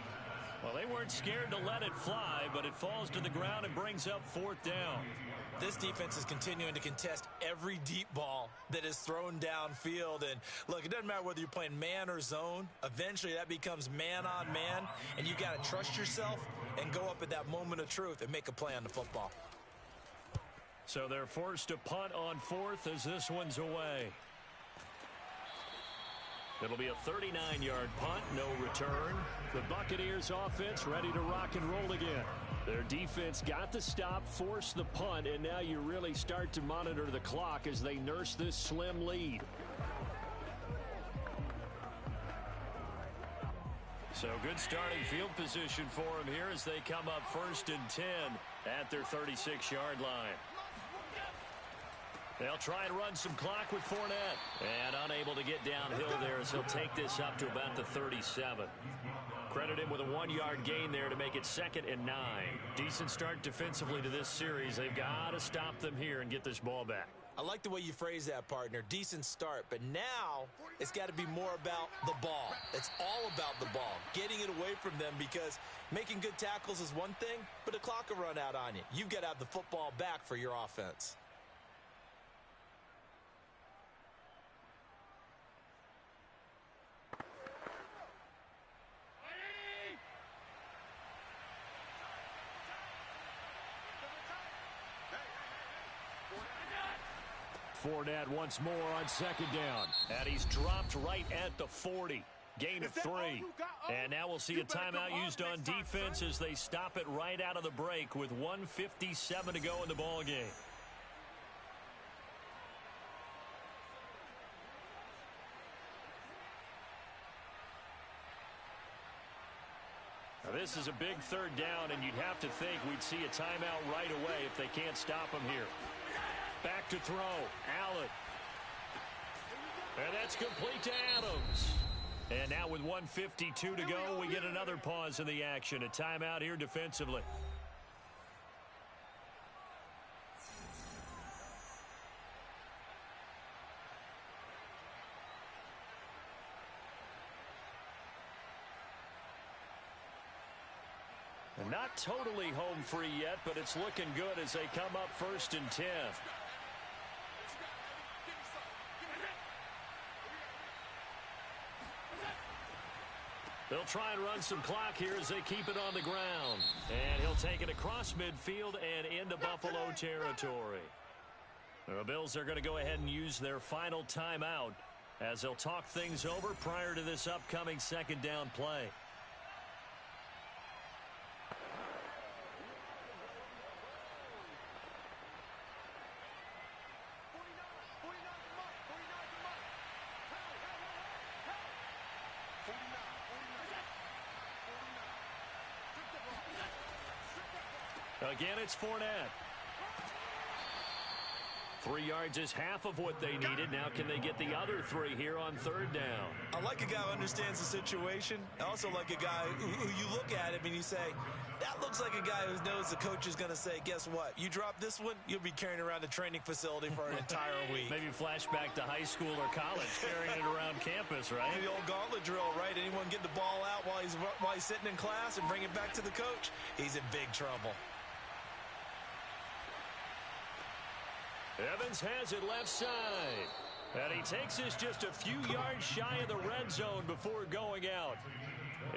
Well, they weren't scared to let it fly, but it falls to the ground and brings up 4th down. This defense is continuing to contest every deep ball that is thrown downfield. And look, it doesn't matter whether you're playing man or zone. Eventually that becomes man on man, and you got to trust yourself and go up at that moment of truth and make a play on the football. So they're forced to punt on 4th as this one's away. It'll be a 39-yard punt, no return. The Buccaneers offense ready to rock and roll again. Their defense got the stop, forced the punt, and now you really start to monitor the clock as they nurse this slim lead. So good starting field position for them here as they come up 1st and 10 at their 36-yard line. They'll try and run some clock with Fournette. And unable to get downhill there as he'll take this up to about the 37. Credit him with a 1-yard gain there to make it 2nd and 9. Decent start defensively to this series. They've got to stop them here and get this ball back. I like the way you phrase that, partner. Decent start. But now it's got to be more about the ball. It's all about the ball. Getting it away from them, because making good tackles is one thing, but the clock will run out on you. You've got to have the football back for your offense. Fournette once more on 2nd down. And he's dropped right at the 40. Gain of 3. And now we'll see a timeout used on defense as they stop it right out of the break with 1:57 to go in the ball game. Now this is a big 3rd down, and you'd have to think we'd see a timeout right away if they can't stop him here. Back to throw. Allen. And that's complete to Adams. And now with 1:52 to go, we get another pause in the action. A timeout here defensively. And not totally home free yet, but it's looking good as they come up 1st and 10. They'll try and run some clock here as they keep it on the ground. And he'll take it across midfield and into Buffalo territory. The Bills are going to go ahead and use their final timeout as they'll talk things over prior to this upcoming 2nd down play. Again, it's Fournette. 3 yards is half of what they needed. Now can they get the other 3 here on 3rd down? I like a guy who understands the situation. I also like a guy who you look at him and you say, that looks like a guy who knows the coach is going to say, guess what? You drop this one, you'll be carrying around the training facility for an entire week. Maybe flashback to high school or college, carrying it around campus, right? The old gauntlet drill, right? Anyone get the ball out while he's sitting in class and bring it back to the coach? He's in big trouble. Evans has it left side. And he takes this just a few yards shy of the red zone before going out.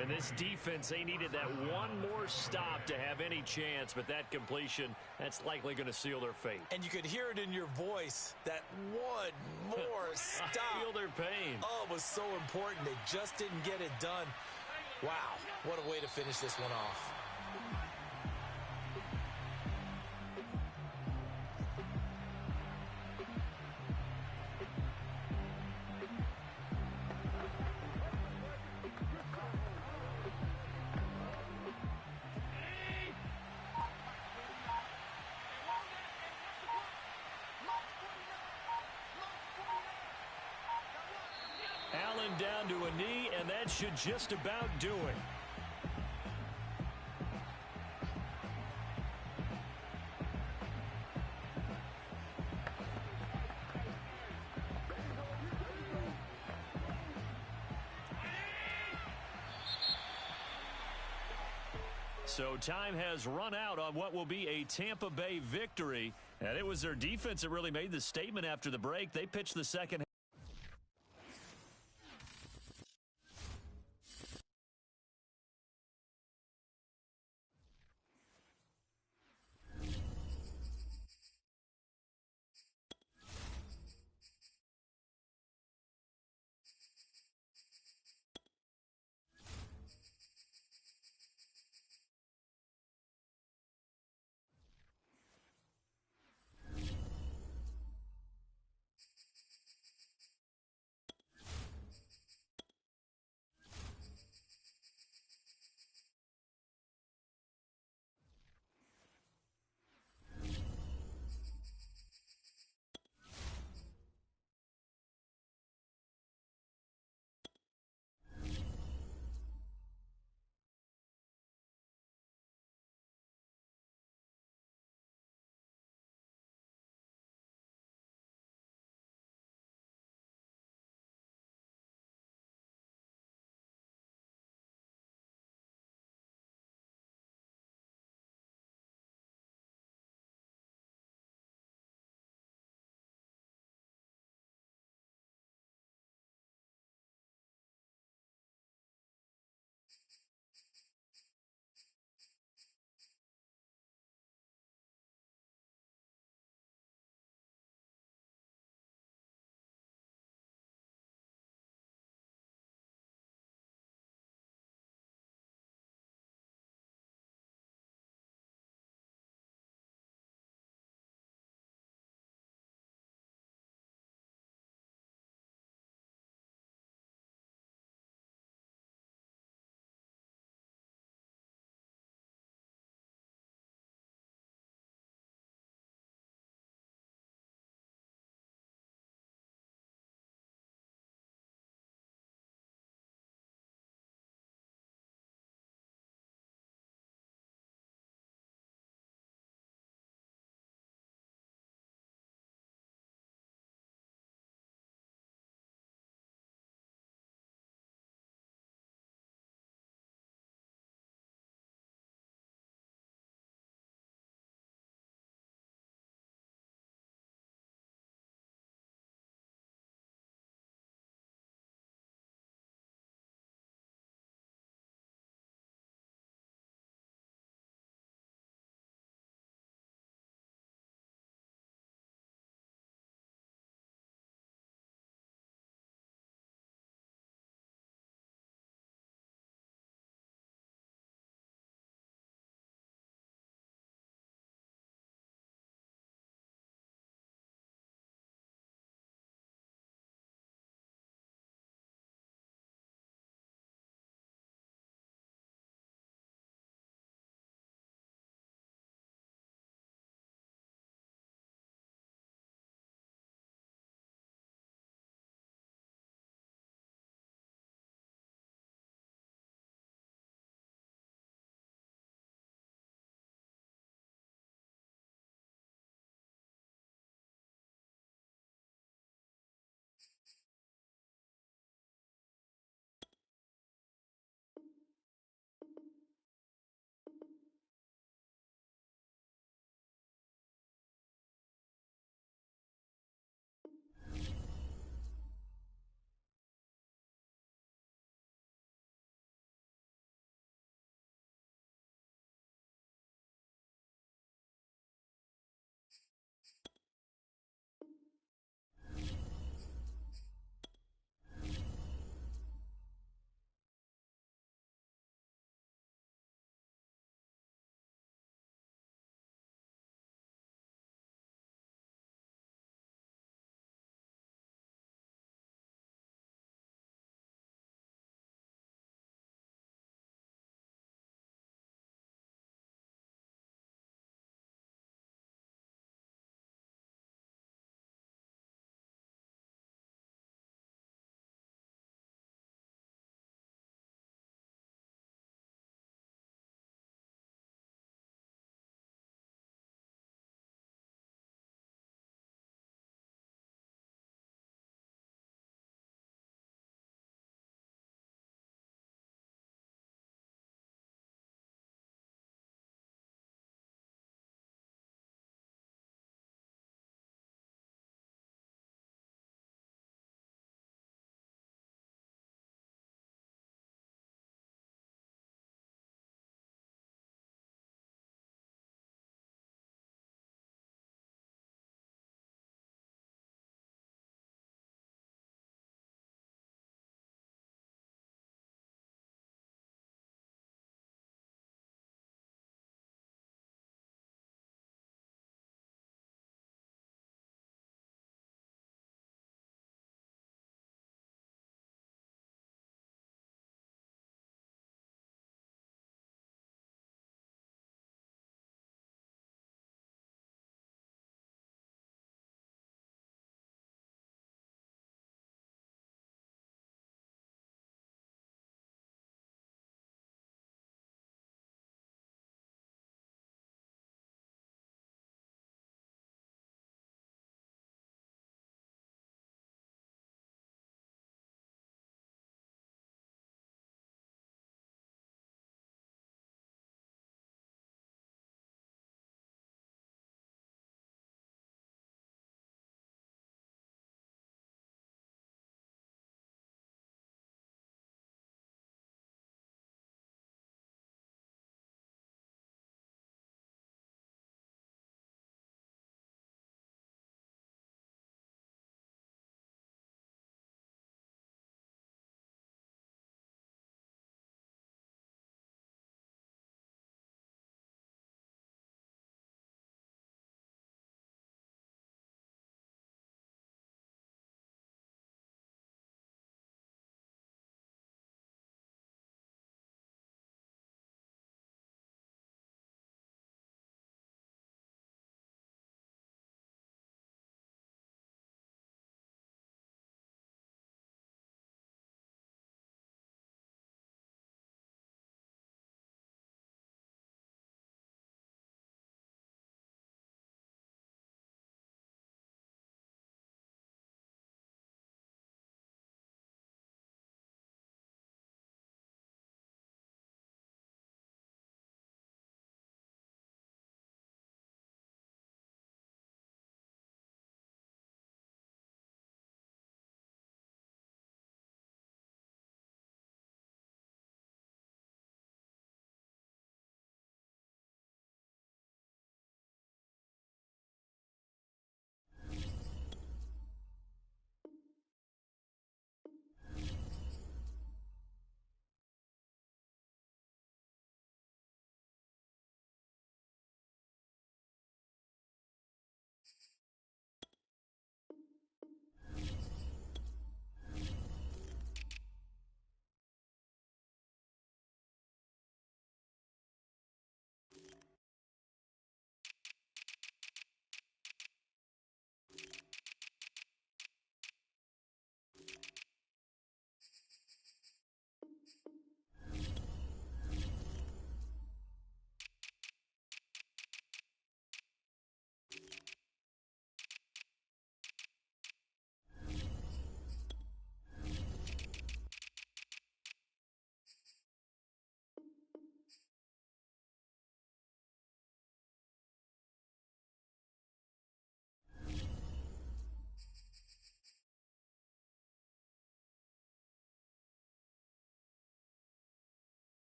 And this defense, they needed that one more stop to have any chance, but that completion, that's likely going to seal their fate. And you could hear it in your voice, that one more stop. I feel their pain. Oh, it was so important. They just didn't get it done. Wow, what a way to finish this one off. Allen down to a knee, and that should just about do it. So time has run out on what will be a Tampa Bay victory. And it was their defense that really made the statement after the break. They pitched the second half.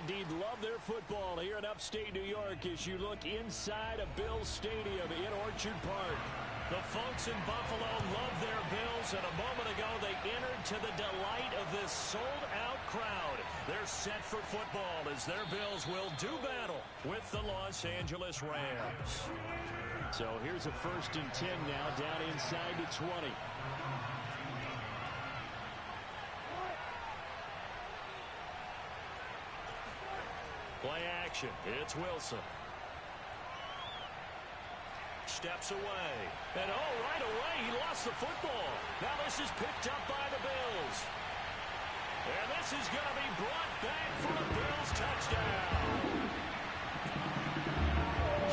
indeed love their football here in upstate New York as you look inside of Bills Stadium in Orchard Park. The folks in Buffalo love their Bills, and a moment ago they entered to the delight of this sold-out crowd. They're set for football as their Bills will do battle with the Los Angeles Rams. So here's a 1st and 10 now, down inside the 20. Play action. It's Wilson. Steps away. And right away, he lost the football. Now this is picked up by the Bills. And this is going to be brought back for a Bills touchdown.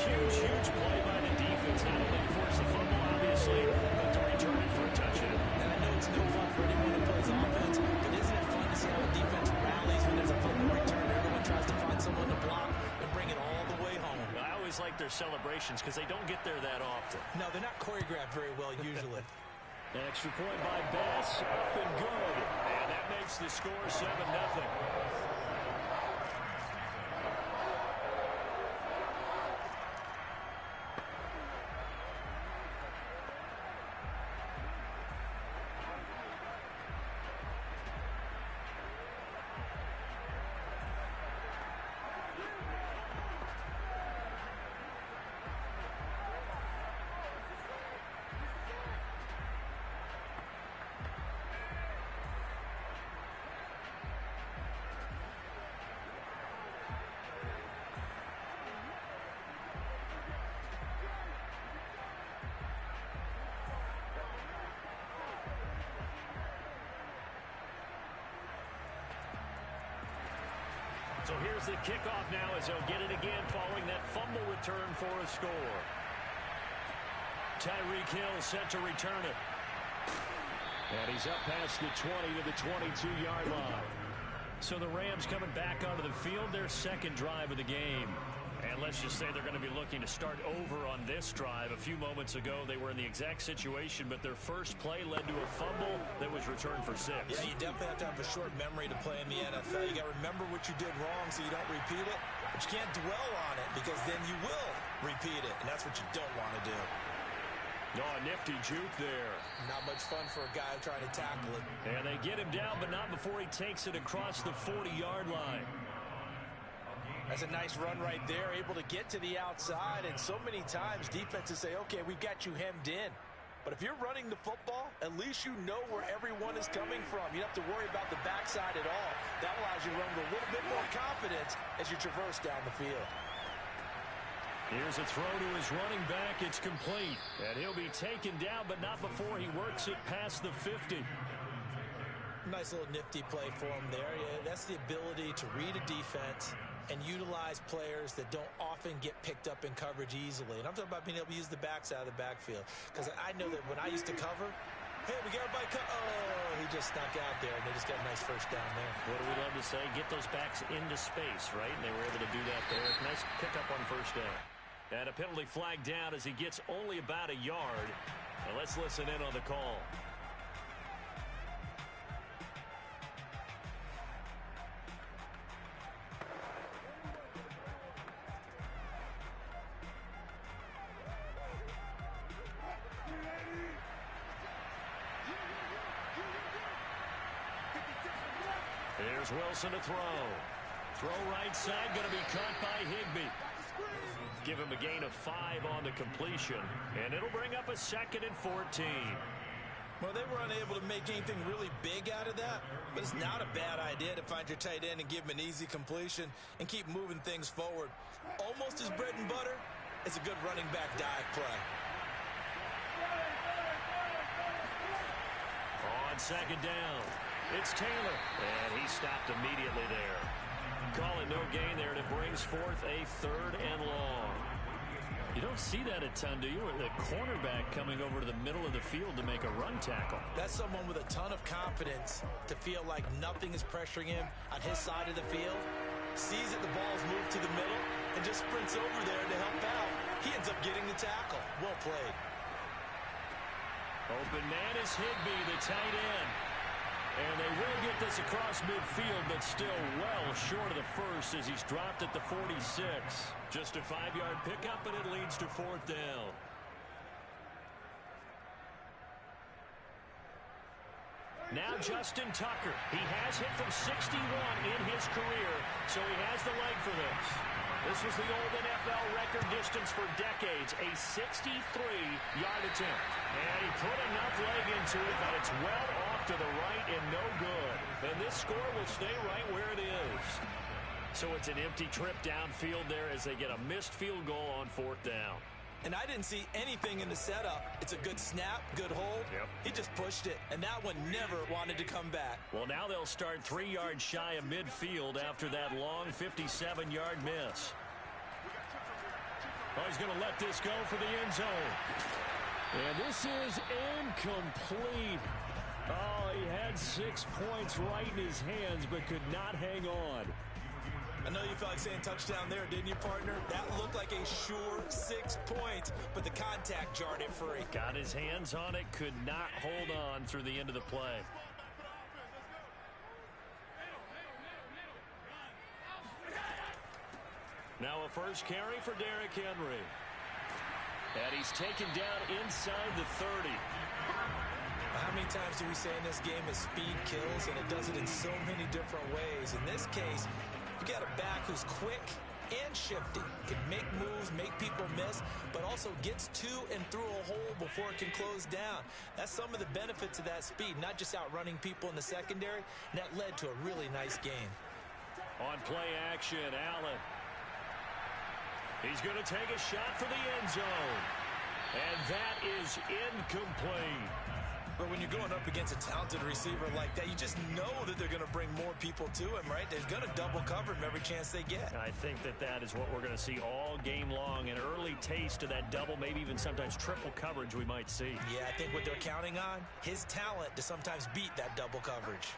Huge play by the defense. Not only to force the fumble, obviously, but to return it for a touchdown. And I know it's no fun for anyone who plays offense, but isn't it fun to see how a defense rallies when there's a fumble return? Everyone tries to find someone to block and bring it all the way home. I always like their celebrations because they don't get there that often. No, they're not choreographed very well usually. Extra point by Bass, up and good. And that makes the score 7-0. So here's the kickoff now as they'll get it again following that fumble return for a score. Tyreek Hill set to return it. And he's up past the 20 to the 22-yard line. So the Rams coming back onto the field, their second drive of the game. And let's just say they're going to be looking to start over on this drive. A few moments ago, they were in the exact situation, but their first play led to a fumble that was returned for 6. Yeah, you definitely have to have a short memory to play in the NFL. You got to remember what you did wrong so you don't repeat it, but you can't dwell on it because then you will repeat it, and that's what you don't want to do. Oh, nifty juke there. Not much fun for a guy trying to tackle it. And they get him down, but not before he takes it across the 40-yard line. That's a nice run right there, able to get to the outside, and so many times defenses say, okay, we've got you hemmed in. But if you're running the football, at least you know where everyone is coming from. You don't have to worry about the backside at all. That allows you to run with a little bit more confidence as you traverse down the field. Here's a throw to his running back. It's complete. And he'll be taken down, but not before he works it past the 50. Nice little nifty play for him there. Yeah, that's the ability to read a defense and utilize players that don't often get picked up in coverage easily. And I'm talking about being able to use the backside of the backfield. Because I know that when I used to cover, hey, we got everybody he just snuck out there, and they just got a nice first down there. What do we love to say? Get those backs into space, right? And they were able to do that there. Nice pickup on first down. And a penalty flag down as he gets only about a yard. And let's listen in on the call. Here's Wilson to throw. Throw right side, going to be caught by Higbee. Give him a gain of 5 on the completion, and it'll bring up a 2nd and 14. Well, they were unable to make anything really big out of that, but it's not a bad idea to find your tight end and give him an easy completion and keep moving things forward. Almost as bread and butter as a good running back dive play. On 2nd down, it's Taylor, and he stopped immediately there. Call it no gain there, and it brings forth a 3rd and long. You don't see that a ton, do you? The cornerback coming over to the middle of the field to make a run tackle. That's someone with a ton of confidence to feel like nothing is pressuring him on his side of the field. Sees that the ball's moved to the middle and just sprints over there to help out. He ends up getting the tackle. Well played. Open man is Higbee, the tight end. And they will get this across midfield, but still well short of the first as he's dropped at the 46. Just a 5-yard pickup, and it leads to 4th down. Now Justin Tucker. He has hit from 61 in his career, so he has the leg for this. This was the old NFL record distance for decades, a 63-yard attempt. And he put enough leg into it that it's well off to the right and no good. And this score will stay right where it is. So it's an empty trip downfield there as they get a missed field goal on 4th down. And I didn't see anything in the setup. It's a good snap, good hold. Yep. He just pushed it, and that one never wanted to come back. Well, now they'll start 3 yards shy of midfield after that long 57-yard miss. Oh, he's going to let this go for the end zone. And this is incomplete. Oh, he had 6 points right in his hands, but could not hang on. I know you felt like saying touchdown there, didn't you, partner? That looked like a sure 6 points, but the contact jarred it free. Got his hands on it, could not hold on through the end of the play. Now a first carry for Derrick Henry. And he's taken down inside the 30. How many times do we say in this game that speed kills, and it does it in so many different ways? In this case, you got a back who's quick and shifty, can make moves, make people miss, but also gets to and through a hole before it can close down. That's some of the benefits of that speed, not just outrunning people in the secondary, and that led to a really nice game. On play action, Allen. He's going to take a shot for the end zone. And that is incomplete. But when you're going up against a talented receiver like that, you just know that they're going to bring more people to him, right? They're going to double cover him every chance they get. I think that is what we're going to see all game long. An early taste of that double, maybe even sometimes triple coverage we might see. Yeah, I think what they're counting on, his talent to sometimes beat that double coverage.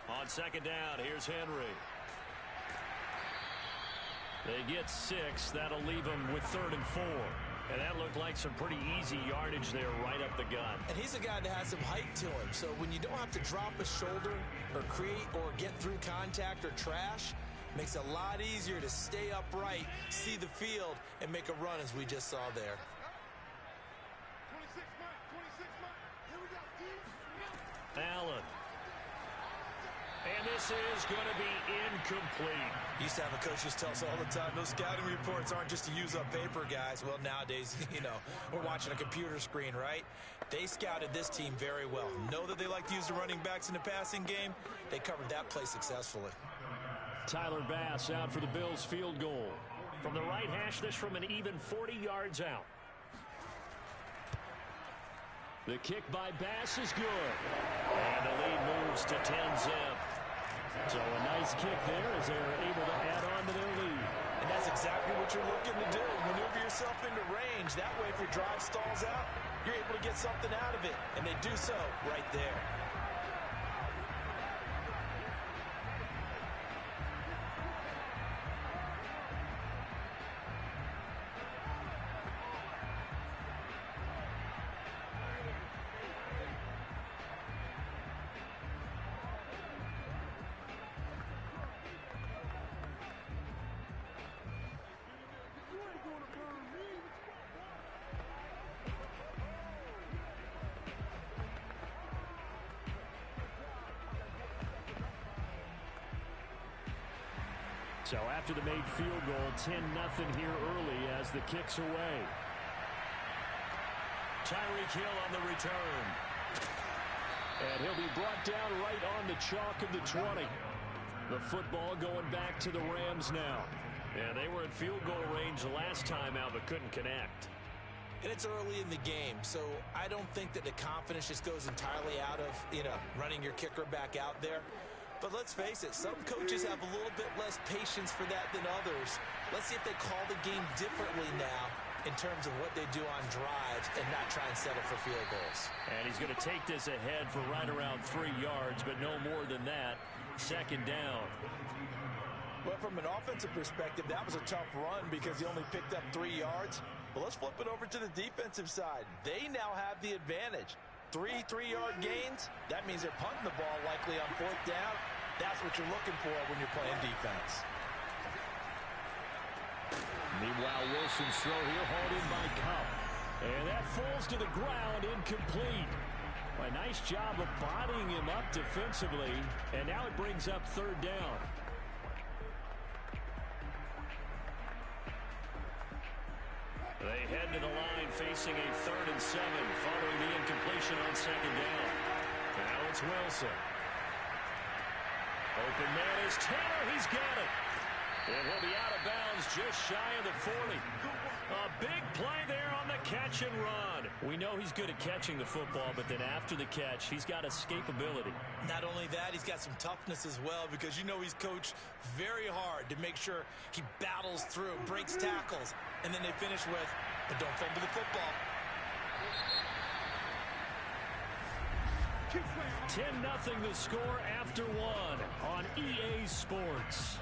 On second down, here's Henry. They get 6. That'll leave them with 3rd and 4. And that looked like some pretty easy yardage there right up the gut. And he's a guy that has some height to him. So when you don't have to drop a shoulder or create or get through contact or trash, makes it a lot easier to stay upright, see the field, and make a run as we just saw there. Allen. And this is going to be incomplete. Used to have a coach just tell us all the time, those scouting reports aren't just to use up paper, guys. Well, nowadays, we're watching a computer screen, right? They scouted this team very well. Know that they like to use the running backs in the passing game. They covered that play successfully. Tyler Bass out for the Bills field goal. From the right hash, this from an even 40 yards out. The kick by Bass is good. And the lead moves to 10-zip. So a nice kick there as they're able to add on to their lead. And that's exactly what you're looking to do. Maneuver yourself into range. That way, if your drive stalls out, you're able to get something out of it. And they do so right there. So after the made field goal, 10-0 here early as the kick's away. Tyreek Hill on the return. And he'll be brought down right on the chalk of the 20. The football going back to the Rams now. And they were in field goal range the last time out, but couldn't connect. And it's early in the game, so I don't think that the confidence just goes entirely out of, running your kicker back out there. But let's face it, some coaches have a little bit less patience for that than others. Let's see if they call the game differently now in terms of what they do on drives and not try and settle for field goals. And he's going to take this ahead for right around 3 yards, but no more than that. Second down. Well, from an offensive perspective, that was a tough run because he only picked up 3 yards. But let's flip it over to the defensive side. They now have the advantage. 3-3-yard gains, that means they're punting the ball likely on 4th down. That's what you're looking for when you're playing defense. Meanwhile, Wilson's throw here hauled in by Cup. And that falls to the ground, incomplete. A nice job of bodying him up defensively. And now it brings up 3rd down. They head to the line facing a 3rd and 7 following the incompletion on 2nd down. Now it's Wilson. Open man is Taylor. He's got it. And he'll be out of bounds just shy of the 40. A big play there on the catch and run. We know he's good at catching the football, but then after the catch, he's got escapability. Not only that, he's got some toughness as well, because you know he's coached very hard to make sure he battles through, breaks tackles, and then they finish with, but don't fumble the football. 10-0 the score after 1 on EA Sports.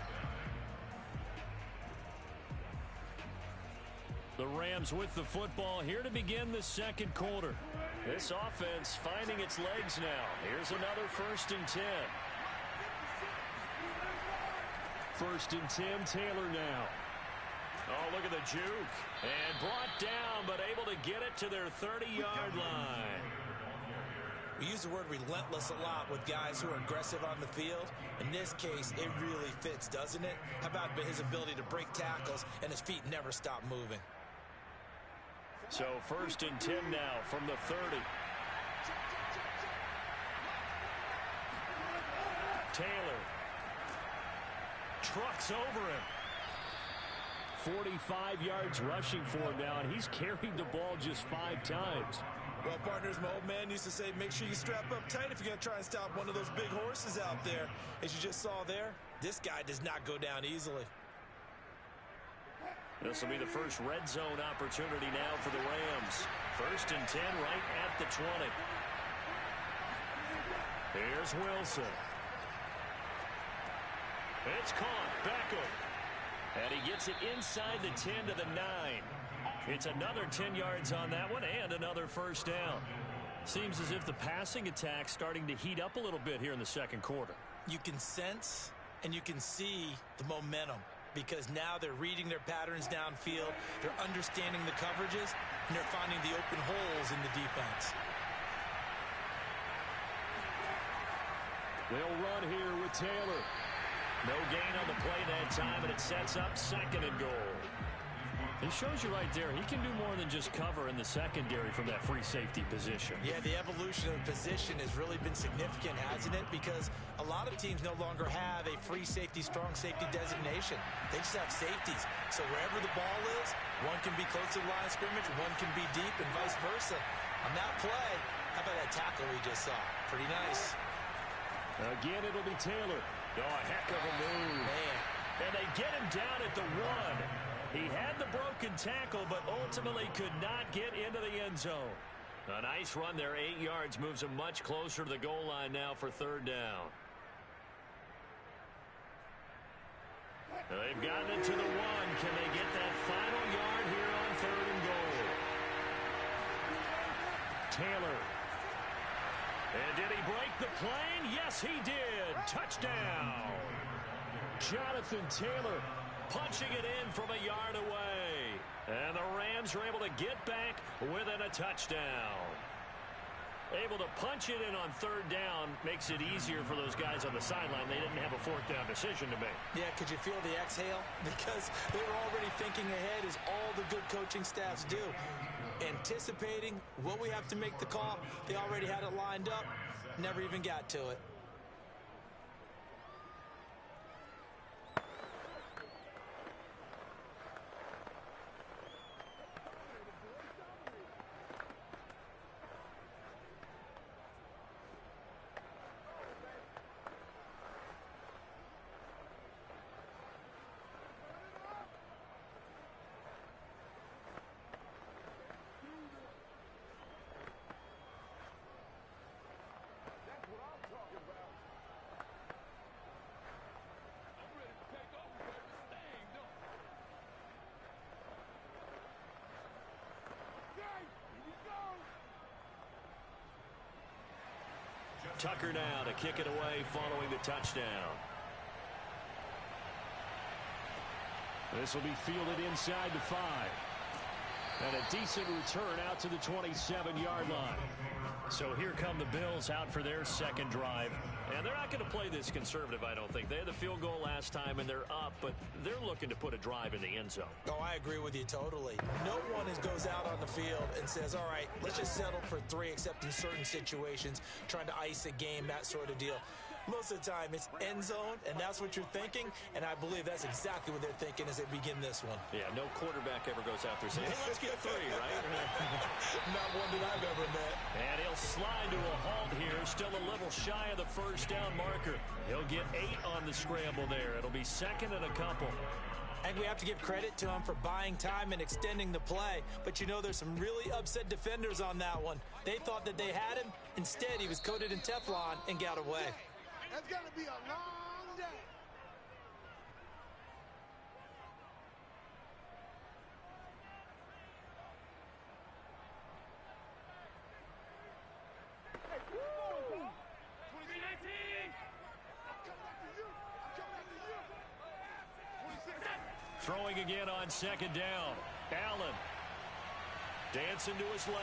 The Rams with the football here to begin the 2nd quarter. This offense finding its legs now. Here's another 1st and 10. 1st and 10, Taylor now. Oh, look at the juke. And brought down, but able to get it to their 30-yard line. We use the word relentless a lot with guys who are aggressive on the field. In this case, it really fits, doesn't it? How about his ability to break tackles and his feet never stop moving? So 1st and 10 now from the 30. Taylor trucks over him. 45 yards rushing for him now, and he's carried the ball just 5 times. Well, partners, my old man used to say, make sure you strap up tight if you're going to try and stop one of those big horses out there. As you just saw there, this guy does not go down easily. This will be the first red zone opportunity now for the Rams. 1st and 10 right at the 20. Here's Wilson. It's caught. Beckham. And he gets it inside the 10 to the 9. It's another 10 yards on that one and another 1st down. Seems as if the passing attack's starting to heat up a little bit here in the 2nd quarter. You can sense and you can see the momentum, because now they're reading their patterns downfield, they're understanding the coverages, and they're finding the open holes in the defense. They'll run here with Taylor. No gain on the play that time, and it sets up 2nd and goal. It shows you right there, he can do more than just cover in the secondary from that free safety position. Yeah, the evolution of the position has really been significant, hasn't it? Because a lot of teams no longer have a free safety, strong safety designation. They just have safeties. So wherever the ball is, one can be close to the line of scrimmage, one can be deep, and vice versa. On that play, how about that tackle we just saw? Pretty nice. Again, it'll be Taylor. Oh, a heck of a move. Man. And they get him down at the 1. He had the broken tackle, but ultimately could not get into the end zone. A nice run there, 8 yards, moves him much closer to the goal line now for 3rd down. They've gotten it to the 1. Can they get that final yard here on 3rd and goal? Taylor. And did he break the plane? Yes, he did. Touchdown. Jonathan Taylor punching it in from a yard away. And the Rams are able to get back within a touchdown. Able to punch it in on 3rd down makes it easier for those guys on the sideline. They didn't have a 4th down decision to make. Yeah, could you feel the exhale? Because they were already thinking ahead, as all the good coaching staffs do. Anticipating what we have to make the call. They already had it lined up. Never even got to it. Tucker now to kick it away following the touchdown. This will be fielded inside the 5. And a decent return out to the 27-yard line. So here come the Bills out for their second drive. And they're not going to play this conservative, I don't think. They had the field goal last time, and they're up, but they're looking to put a drive in the end zone. Oh, I agree with you totally. No one goes out on the field and says, all right, let's just settle for 3, except in certain situations, trying to ice a game, that sort of deal. Most of the time, it's end zone, and that's what you're thinking, and I believe that's exactly what they're thinking as they begin this one. Yeah, no quarterback ever goes out there saying, hey, let's get 3, right? Not one that I've ever met. And he'll slide to a halt here, still a little shy of the first down marker. He'll get 8 on the scramble there. It'll be second and a couple. And we have to give credit to him for buying time and extending the play. But, you know, there's some really upset defenders on that one. They thought that they had him. Instead, he was coated in Teflon and got away. That's going to be a long day. Throwing again on second down. Allen dancing to his left.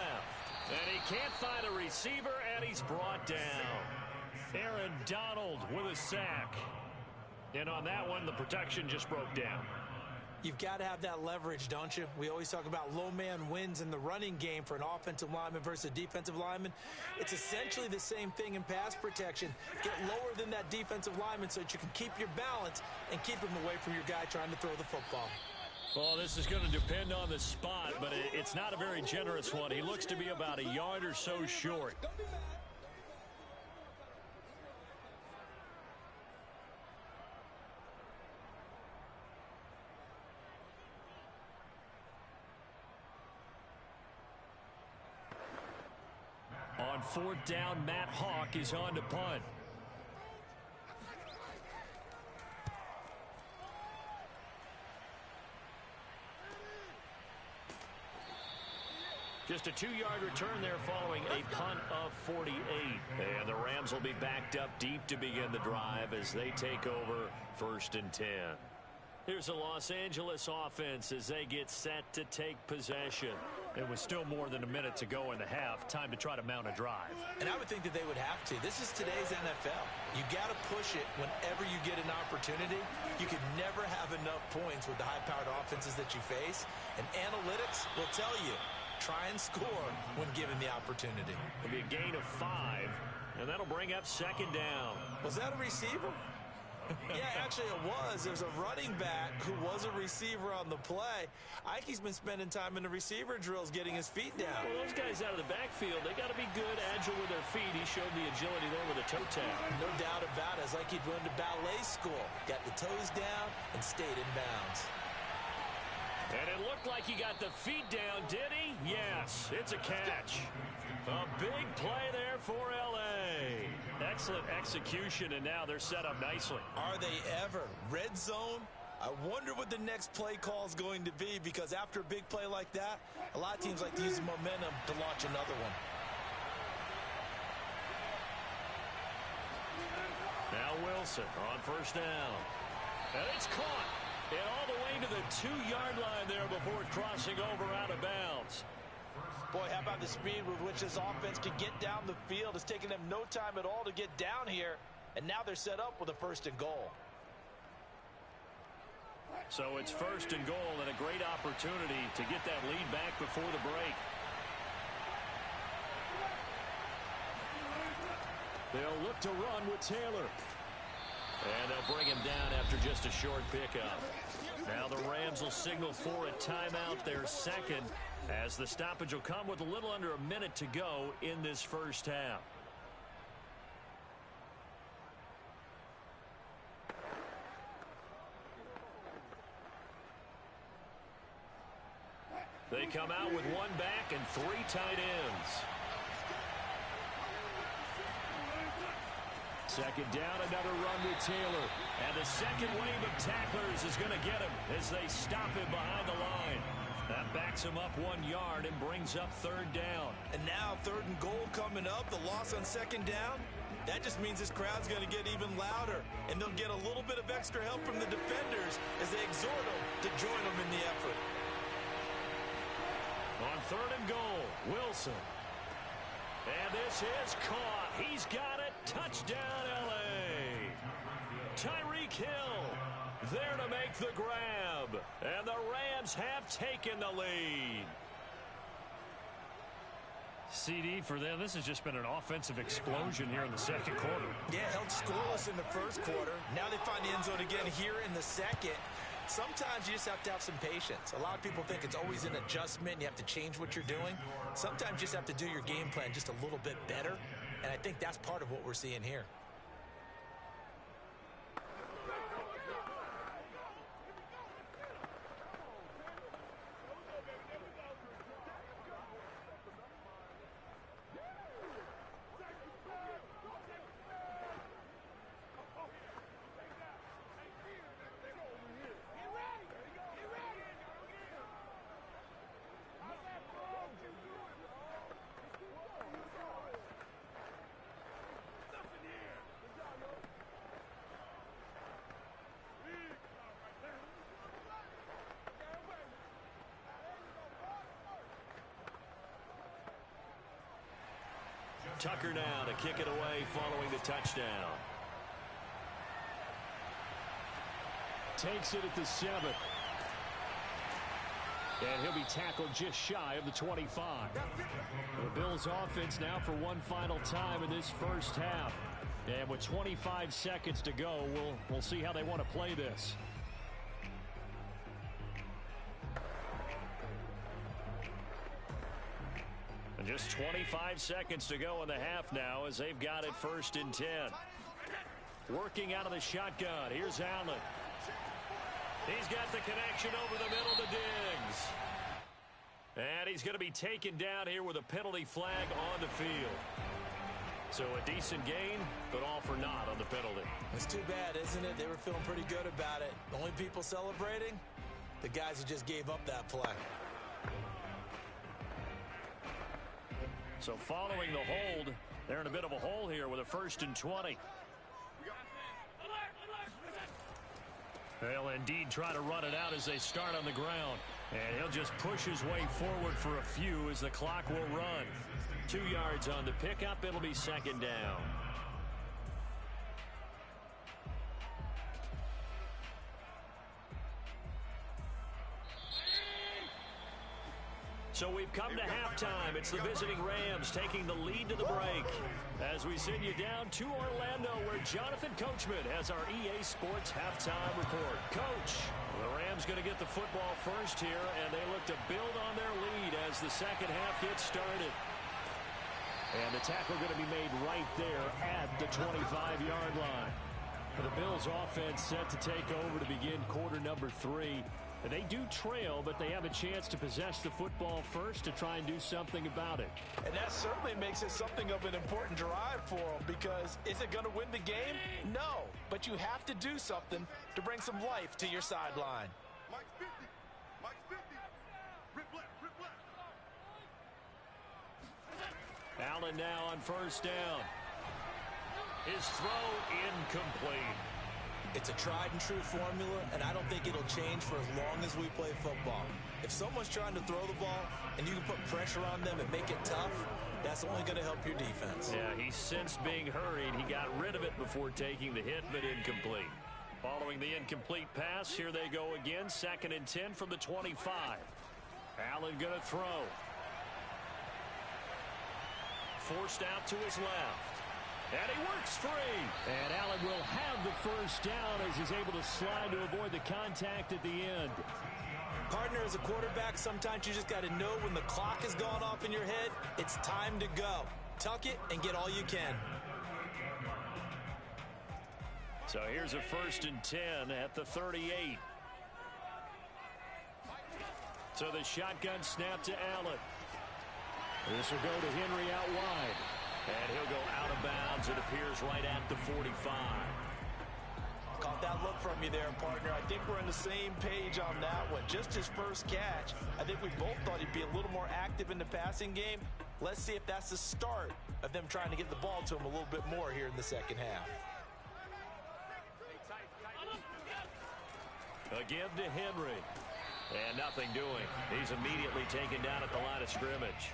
And he can't find a receiver, and he's brought down. Aaron Donald with a sack. And on that one, the protection just broke down. You've got to have that leverage, don't you? We always talk about low man wins in the running game for an offensive lineman versus a defensive lineman. It's essentially the same thing in pass protection. Get lower than that defensive lineman so that you can keep your balance and keep him away from your guy trying to throw the football. Well, this is going to depend on the spot, but it's not a very generous one. He looks to be about a yard or so short. On fourth down, Matt Hawk is on to punt. Just a 2-yard return there following a punt of 48. And the Rams will be backed up deep to begin the drive as they take over 1st and 10. Here's the Los Angeles offense as they get set to take possession. It was still more than a minute to go in the half. Time to try to mount a drive. And I would think that they would have to. This is today's NFL. You got to push it whenever you get an opportunity. You can never have enough points with the high-powered offenses that you face. And analytics will tell you, try and score when given the opportunity. It'll be a gain of 5, and that'll bring up second down. Was that a receiver? Yeah, actually it was. There's a running back who was a receiver on the play. Ike's been spending time in the receiver drills getting his feet down. Well, those guys out of the backfield, they got to be good, agile with their feet. He showed the agility there with a toe tap. No doubt about it. It's like he'd run to ballet school. Got the toes down and stayed in bounds. And it looked like he got the feet down, did he? Yes, it's a catch. A big play there for L.A. Excellent execution, and now they're set up nicely. Are they ever? Red zone? I wonder what the next play call is going to be, because after a big play like that, a lot of teams like to use momentum to launch another one. Now Wilson on first down. And it's caught. And all the way to the 2-yard line there before crossing over out of bounds. Boy, how about the speed with which this offense can get down the field? It's taken them no time at all to get down here, and now they're set up with a 1st and goal. So it's 1st and goal and a great opportunity to get that lead back before the break. They'll look to run with Taylor. And they'll bring him down after just a short pickup. Now the Rams will signal for a timeout, their second, as the stoppage will come with a little under a minute to go in this first half. They come out with 1 back and 3 tight ends. Second down, another run with Taylor. And the second wave of tacklers is going to get him as they stop him behind the line. That backs him up 1 yard and brings up 3rd down. And now 3rd and goal coming up. The loss on 2nd down. That just means this crowd's going to get even louder, and they'll get a little bit of extra help from the defenders as they exhort them to join them in the effort. On 3rd and goal, Wilson. And this is caught. He's got it. Touchdown, L.A. Tyreek Hill there to make the grab. And the Rams have taken the lead. CD for them. This has just been an offensive explosion here in the second quarter. Yeah, held scoreless in the first quarter. Now they find the end zone again here in the second. Sometimes you just have to have some patience. A lot of people think it's always an adjustment. You have to change what you're doing. Sometimes you just have to do your game plan just a little bit better. And I think that's part of what we're seeing here. Tucker now to kick it away following the touchdown. Takes it at the 7. And he'll be tackled just shy of the 25. The Bills offense now for one final time in this first half. And with 25 seconds to go, we'll see how they want to play this. And just 25 seconds to go in the half now as they've got it 1st and 10. Working out of the shotgun. Here's Allen. He's got the connection over the middle to Diggs. And he's going to be taken down here with a penalty flag on the field. So a decent gain, but all for naught on the penalty. It's too bad, isn't it? They were feeling pretty good about it. The only people celebrating, the guys who just gave up that play. So following the hold, they're in a bit of a hole here with a 1st and 20. They'll indeed try to run it out as they start on the ground. And he'll just push his way forward for a few as the clock will run. 2 yards on the pickup. It'll be 2nd down. So we've come to halftime. It's the visiting Rams taking the lead to the break. As we send you down to Orlando, where Jonathan Coachman has our EA Sports halftime report. Coach, the Rams going to get the football first here, and they look to build on their lead as the second half gets started. And the tackle going to be made right there at the 25-yard line. The Bills offense set to take over to begin quarter number 3. They do trail, but they have a chance to possess the football first to try and do something about it. And that certainly makes it something of an important drive for them, because is it going to win the game? No, but you have to do something to bring some life to your sideline. Mike's 50. Mike's 50. Rip left. Rip left. Allen now on 1st down. His throw incomplete. It's a tried-and-true formula, and I don't think it'll change for as long as we play football. If someone's trying to throw the ball and you can put pressure on them and make it tough, that's only going to help your defense. Yeah, he sensed being hurried. He got rid of it before taking the hit, but incomplete. Following the incomplete pass, here they go again. 2nd and 10 from the 25. Allen going to throw. Forced out to his left. And he works free. And Allen will have the 1st down as he's able to slide to avoid the contact at the end. Partner, as a quarterback, sometimes you just got to know when the clock has gone off in your head, it's time to go. Tuck it and get all you can. So here's a 1st and 10 at the 38. So the shotgun snap to Allen. This will go to Henry out wide. And he'll go out of bounds, it appears, right at the 45. Caught that look from you there, partner. I think we're on the same page on that one. Just his first catch. I think we both thought he'd be a little more active in the passing game. Let's see if that's the start of them trying to get the ball to him a little bit more here in the second half. A give to Henry. And nothing doing. He's immediately taken down at the line of scrimmage.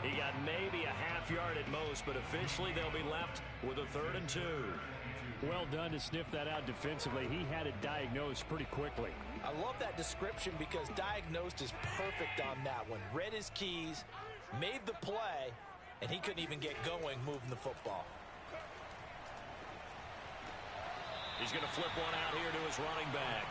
He got maybe a half yard at most, but officially they'll be left with a 3rd and 2. Well done to sniff that out defensively. He had it diagnosed pretty quickly. I love that description because diagnosed is perfect on that one. Read his keys, made the play, and he couldn't even get going moving the football. He's going to flip one out here to his running back.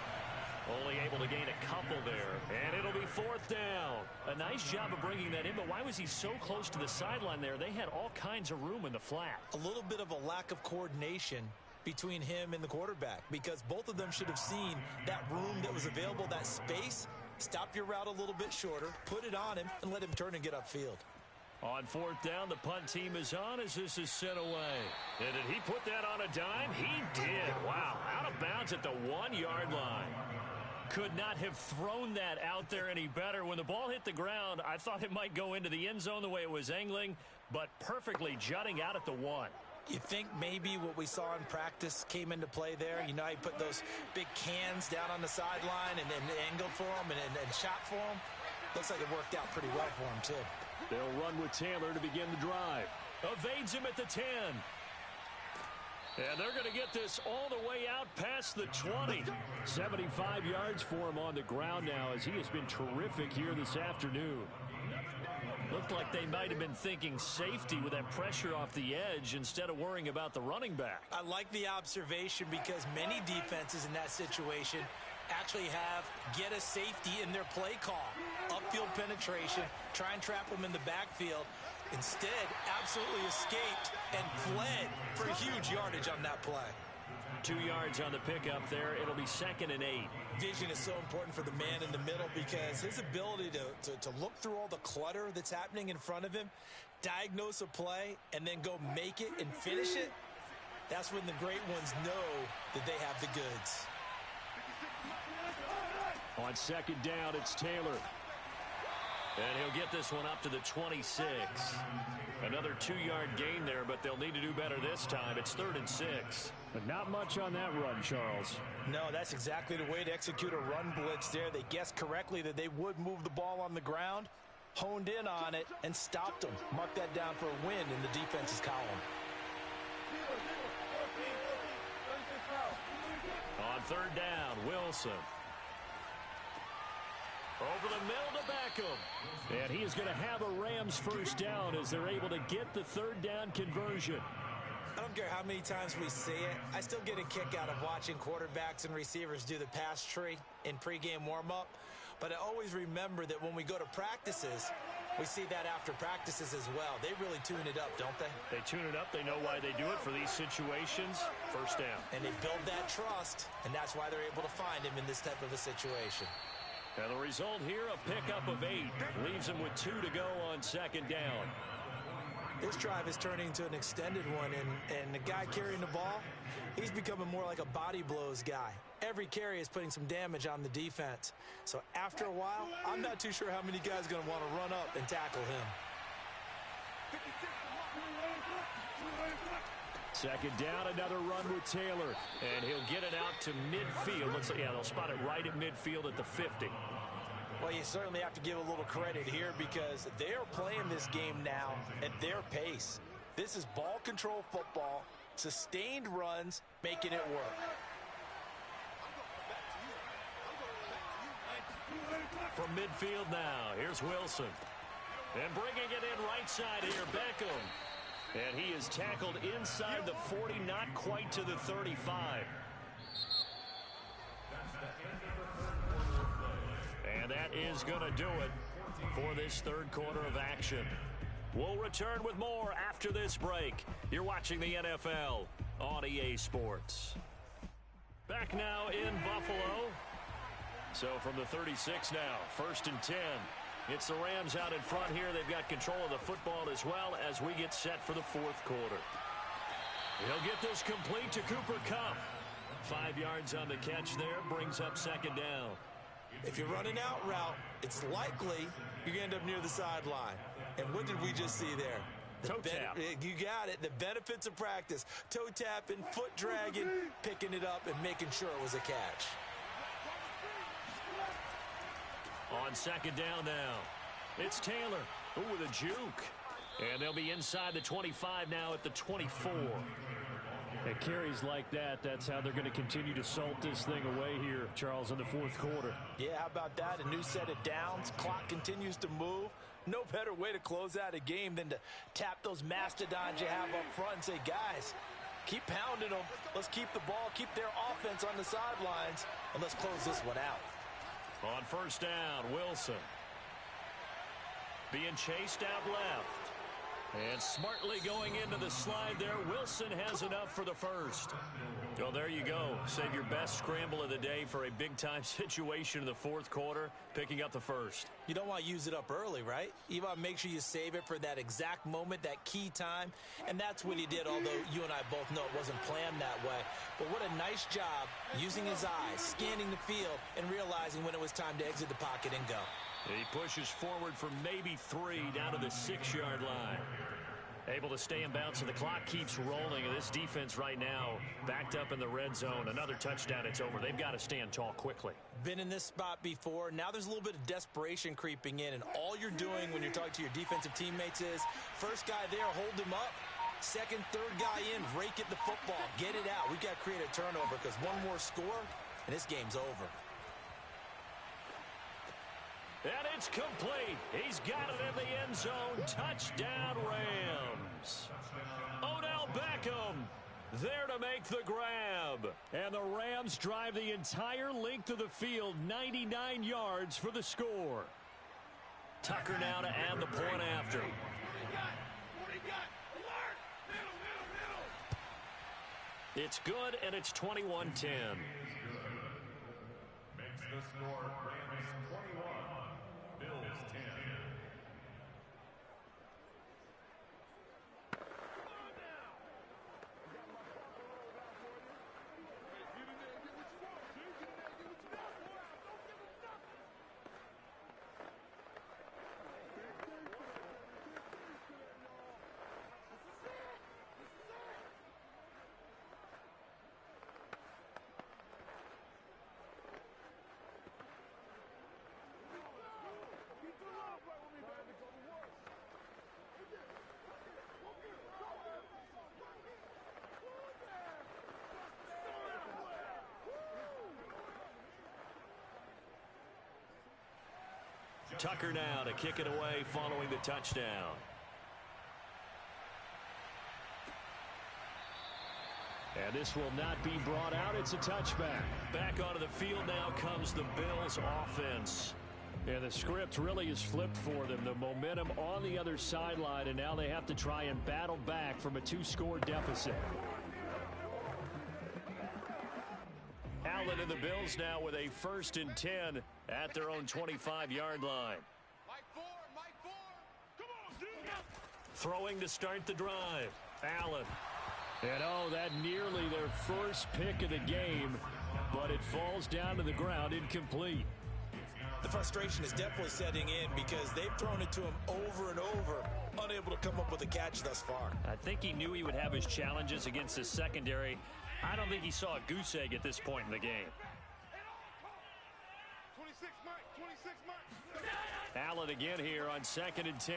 Only able to gain a couple there, and it'll be 4th down. A nice job of bringing that in, but why was he so close to the sideline there? They had all kinds of room in the flat. A little bit of a lack of coordination between him and the quarterback, because both of them should have seen that room that was available, that space. Stop your route a little bit shorter, put it on him, and let him turn and get upfield. On 4th down, the punt team is on as this is sent away. And did he put that on a dime? He did. Wow, out of bounds at the 1-yard line. Could not have thrown that out there any better. When the ball hit the ground, I thought it might go into the end zone the way it was angling, but perfectly jutting out at the 1. You think maybe what we saw in practice came into play there? You know, he put those big cans down on the sideline and angled for him and shot for him. Looks like it worked out pretty well for him, too. They'll run with Taylor to begin the drive. Evades him at the 10. And they're going to get this all the way out past the 20. 75 yards for him on the ground now as he has been terrific here this afternoon. Looked like they might have been thinking safety with that pressure off the edge instead of worrying about the running back. I like the observation because many defenses in that situation actually have get a safety in their play call. Upfield penetration, try and trap them in the backfield. Instead, absolutely escaped and fled for huge yardage on that play. 2 yards on the pickup there. It'll be 2nd and 8. Vision is so important for the man in the middle because his ability to look through all the clutter that's happening in front of him, diagnose a play, and then go make it and finish it, that's when the great ones know that they have the goods. On 2nd down, it's Taylor. And he'll get this one up to the 26. Another 2-yard gain there, but they'll need to do better this time. It's 3rd and 6. But not much on that run, Charles. No, that's exactly the way to execute a run blitz there. They guessed correctly that they would move the ball on the ground, honed in on it, and stopped them. Mark that down for a win in the defense's column. On 3rd down, Wilson. Over the middle to Beckham. And he is going to have a Rams 1st down as they're able to get the 3rd down conversion. I don't care how many times we see it. I still get a kick out of watching quarterbacks and receivers do the pass tree in pregame warm-up. But I always remember that when we go to practices, we see that after practices as well. They really tune it up, don't they? They tune it up. They know why they do it for these situations. 1st down. And they build that trust, and that's why they're able to find him in this type of a situation. And the result here, a pickup of 8. Leaves him with 2 to go on 2nd down. This drive is turning into an extended one, and the guy carrying the ball, he's becoming more like a body blows guy. Every carry is putting some damage on the defense. So after a while, I'm not too sure how many guys are going to want to run up and tackle him. 2nd down, another run with Taylor. And he'll get it out to midfield. Looks like, yeah, they'll spot it right at midfield at the 50. Well, you certainly have to give a little credit here because they are playing this game now at their pace. This is ball control football, sustained runs, making it work. From midfield now, here's Wilson. And bringing it in right side here, Beckham. And he is tackled inside the 40, not quite to the 35. And that is going to do it for this 3rd quarter of action. We'll return with more after this break. You're watching the NFL on EA Sports. Back now in Buffalo. So from the 36 now, 1st and 10. It's the Rams out in front here. They've got control of the football as well as we get set for the 4th quarter. He'll get this complete to Cooper Kupp. 5 yards on the catch there, brings up 2nd down. If you're running out route, it's likely you're going to end up near the sideline. And what did we just see there? Toe tap. You got it. The benefits of practice. Toe tapping, foot dragging, picking it up, and making sure it was a catch. On second down now, it's Taylor. Ooh, with a juke. And they'll be inside the 25 now at the 24. And carries like that, that's how they're going to continue to salt this thing away here, Charles, in the fourth quarter. Yeah, how about that? A new set of downs. Clock continues to move. No better way to close out a game than to tap those mastodons you have up front and say, guys, keep pounding them. Let's keep the ball, keep their offense on the sidelines, and let's close this one out. On first down, Wilson. Being chased out left. And smartly going into the slide there, Wilson has enough for the first. Well, there you go. Save your best scramble of the day for a big-time situation in the fourth quarter, picking up the first. You don't want to use it up early, right? You want to make sure you save it for that exact moment, that key time. And that's what he did, although you and I both know it wasn't planned that way. But what a nice job using his eyes, scanning the field, and realizing when it was time to exit the pocket and go. He pushes forward for maybe 3 down to the 6-yard line. Able to stay in bounds, so the clock keeps rolling. And this defense right now backed up in the red zone. Another touchdown, it's over. They've got to stand tall quickly. Been in this spot before. Now there's a little bit of desperation creeping in. And all you're doing when you're talking to your defensive teammates is, first guy there, hold him up. Second, third guy in, rake at the football. Get it out. We've got to create a turnover because one more score, and this game's over. And it's complete. He's got it in the end zone. Touchdown, Rams. Odell Beckham there to make the grab. And the Rams drive the entire length of the field, 99 yards for the score. Tucker now to add the point after. It's good, and it's 21-10. Makes the score Rams 21, Bills 10. Tucker now to kick it away following the touchdown. And this will not be brought out. It's a touchback. Back onto the field now comes the Bills offense. And the script really is flipped for them. The momentum on the other sideline, and now they have to try and battle back from a 2-score deficit. Allen and the Bills now with a 1st and 10 at their own 25-yard line. Throwing to start the drive. Allen. And oh, that nearly their first pick of the game, but it falls down to the ground incomplete. The frustration is definitely setting in because they've thrown it to him over and over, unable to come up with a catch thus far. I think he knew he would have his challenges against his secondary. I don't think he saw a goose egg at this point in the game. 26 Mike. Allen again here on 2nd and 10.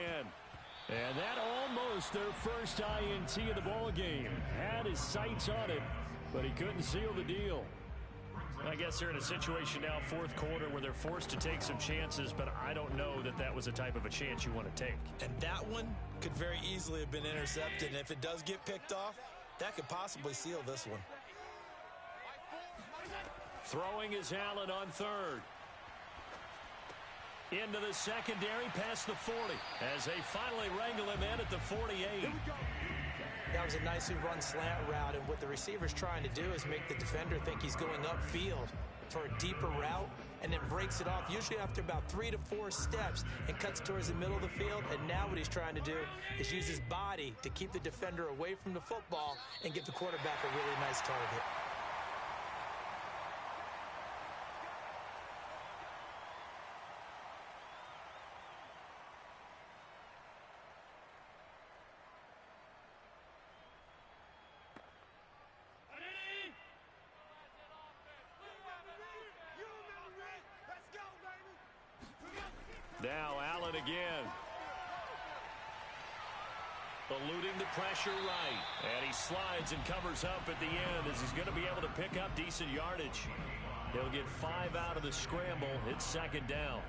And that almost their first INT of the ball game. Had his sights on it, but he couldn't seal the deal. I guess they're in a situation now, fourth quarter, where they're forced to take some chances, but I don't know that that was the type of a chance you want to take. And that one could very easily have been intercepted, and if it does get picked off, that could possibly seal this one. Throwing is Allen on 3rd. Into the secondary past the 40 as they finally wrangle him in at the 48. That was a nicely run slant route, and what the receiver's trying to do is make the defender think he's going upfield for a deeper route and then breaks it off, usually after about 3 to 4 steps, and cuts towards the middle of the field. And now what he's trying to do is use his body to keep the defender away from the football and give the quarterback a really nice target. Now Allen again. Eluding the pressure right. And he slides and covers up at the end as he's going to be able to pick up decent yardage. He'll get 5 out of the scramble. It's second down.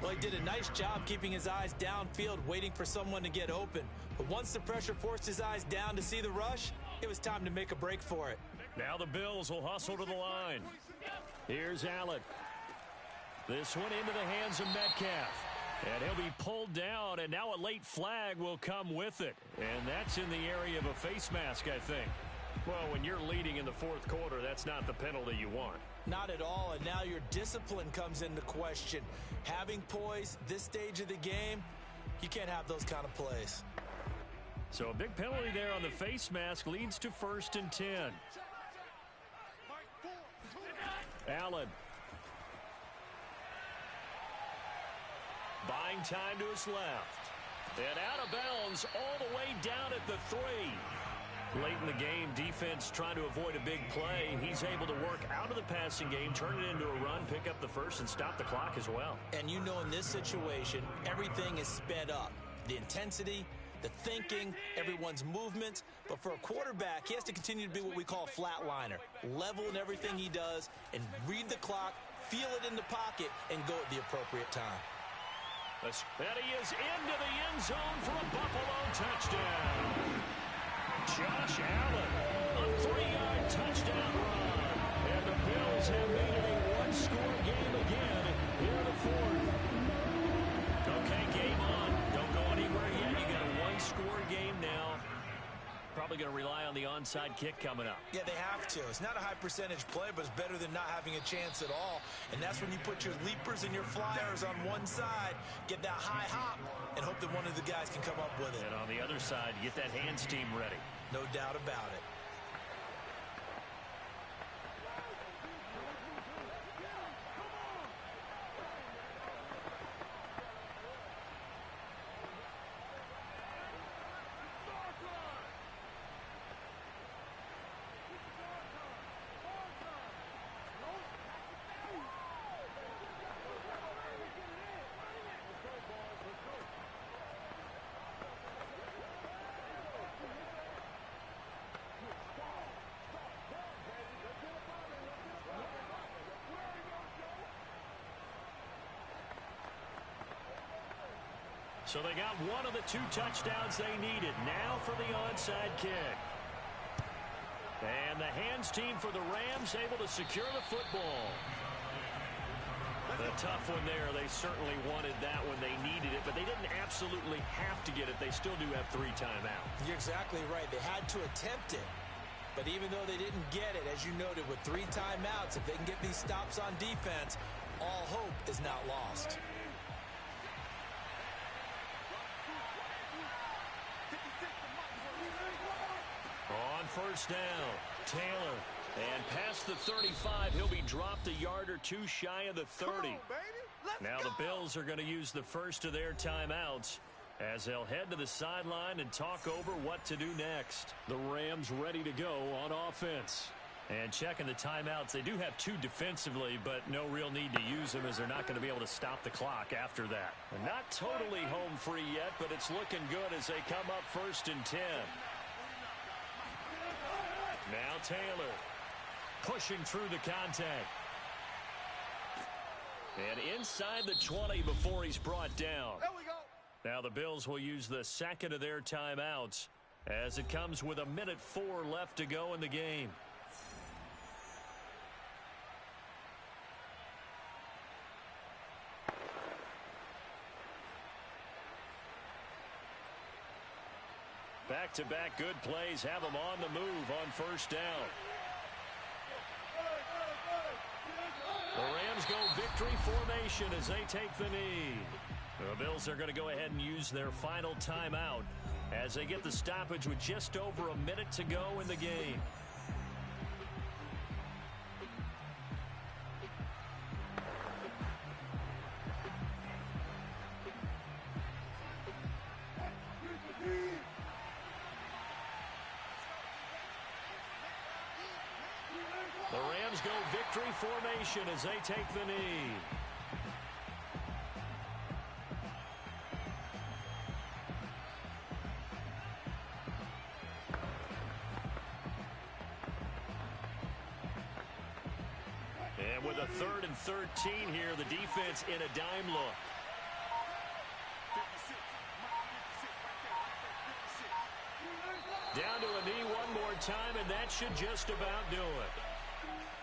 Well, he did a nice job keeping his eyes downfield, waiting for someone to get open. But once the pressure forced his eyes down to see the rush, it was time to make a break for it. Now the Bills will hustle to the line. Here's Allen. This one into the hands of Metcalf. And he'll be pulled down, and now a late flag will come with it. And that's in the area of a face mask, I think. Well, when you're leading in the fourth quarter, that's not the penalty you want. Not at all, and now your discipline comes into question. Having poise this stage of the game, you can't have those kind of plays. So a big penalty there on the face mask leads to 1st and 10. Allen. Buying time to his left. And out of bounds all the way down at the 3. Late in the game, defense trying to avoid a big play. He's able to work out of the passing game, turn it into a run, pick up the first, and stop the clock as well. And you know in this situation, everything is sped up. The intensity, the thinking, everyone's movement. But for a quarterback, he has to continue to be what we call a flatliner. Level in everything he does and read the clock, feel it in the pocket, and go at the appropriate time. And he is into the end zone for a Buffalo touchdown. Josh Allen, a 3-yard touchdown run. And the Bills have made it a one-score game again here in the fourth. Okay, game on. Don't go anywhere yet. You got a one-score game now. Probably going to rely on the onside kick coming up. Yeah, they have to. It's not a high percentage play, but it's better than not having a chance at all. And that's when you put your leapers and your flyers on one side, get that high hop, and hope that one of the guys can come up with it. And on the other side, get that hands team ready. No doubt about it. So they got one of the 2 touchdowns they needed. Now for the onside kick. And the hands team for the Rams able to secure the football. The tough one there. They certainly wanted that when they needed it, but they didn't absolutely have to get it. They still do have 3 timeouts. You're exactly right. They had to attempt it. But even though they didn't get it, as you noted, with 3 timeouts, if they can get these stops on defense, all hope is not lost. On first down, Taylor. And past the 35, he'll be dropped a yard or 2 shy of the 30. Now the Bills are going to use the first of their timeouts as they'll head to the sideline and talk over what to do next. The Rams ready to go on offense. And checking the timeouts, they do have 2 defensively, but no real need to use them as they're not going to be able to stop the clock after that. And not totally home free yet, but it's looking good as they come up 1st and 10. Now Taylor pushing through the contact. And inside the 20 before he's brought down. There we go. Now the Bills will use the second of their timeouts as it comes with 1:04 left to go in the game. Back-to-back good plays have them on the move on first down. The Rams go victory formation as they take the knee. The Bills are going to go ahead and use their final timeout as they get the stoppage with just over 1 minute to go in the game. The Rams go victory formation as they take the knee. with a 3rd and 13 here. The defense in a dime look. Down to a knee one more time, and that should just about do it.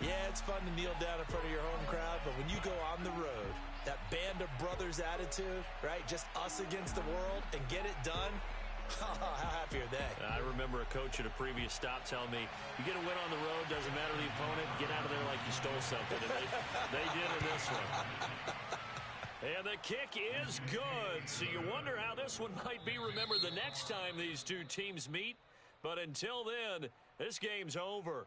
Yeah, it's fun to kneel down in front of your home crowd, but when you go on the road, that band of brothers attitude, right, just us against the world, and get it done, how happy are they? I remember a coach at a previous stop telling me, you get a win on the road, doesn't matter the opponent, get out of there like you stole something. And they did in this one. And the kick is good. So you wonder how this one might be remembered the next time these two teams meet. But until then, this game's over.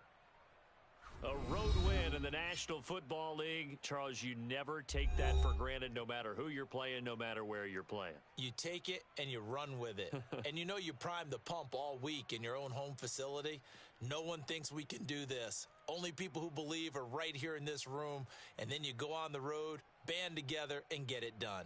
A road win in the National Football League. Charles, you never take that for granted no matter who you're playing, no matter where you're playing. You take it and you run with it. And you know you primed the pump all week in your own home facility. No one thinks we can do this. Only people who believe are right here in this room. And then you go on the road, band together, and get it done.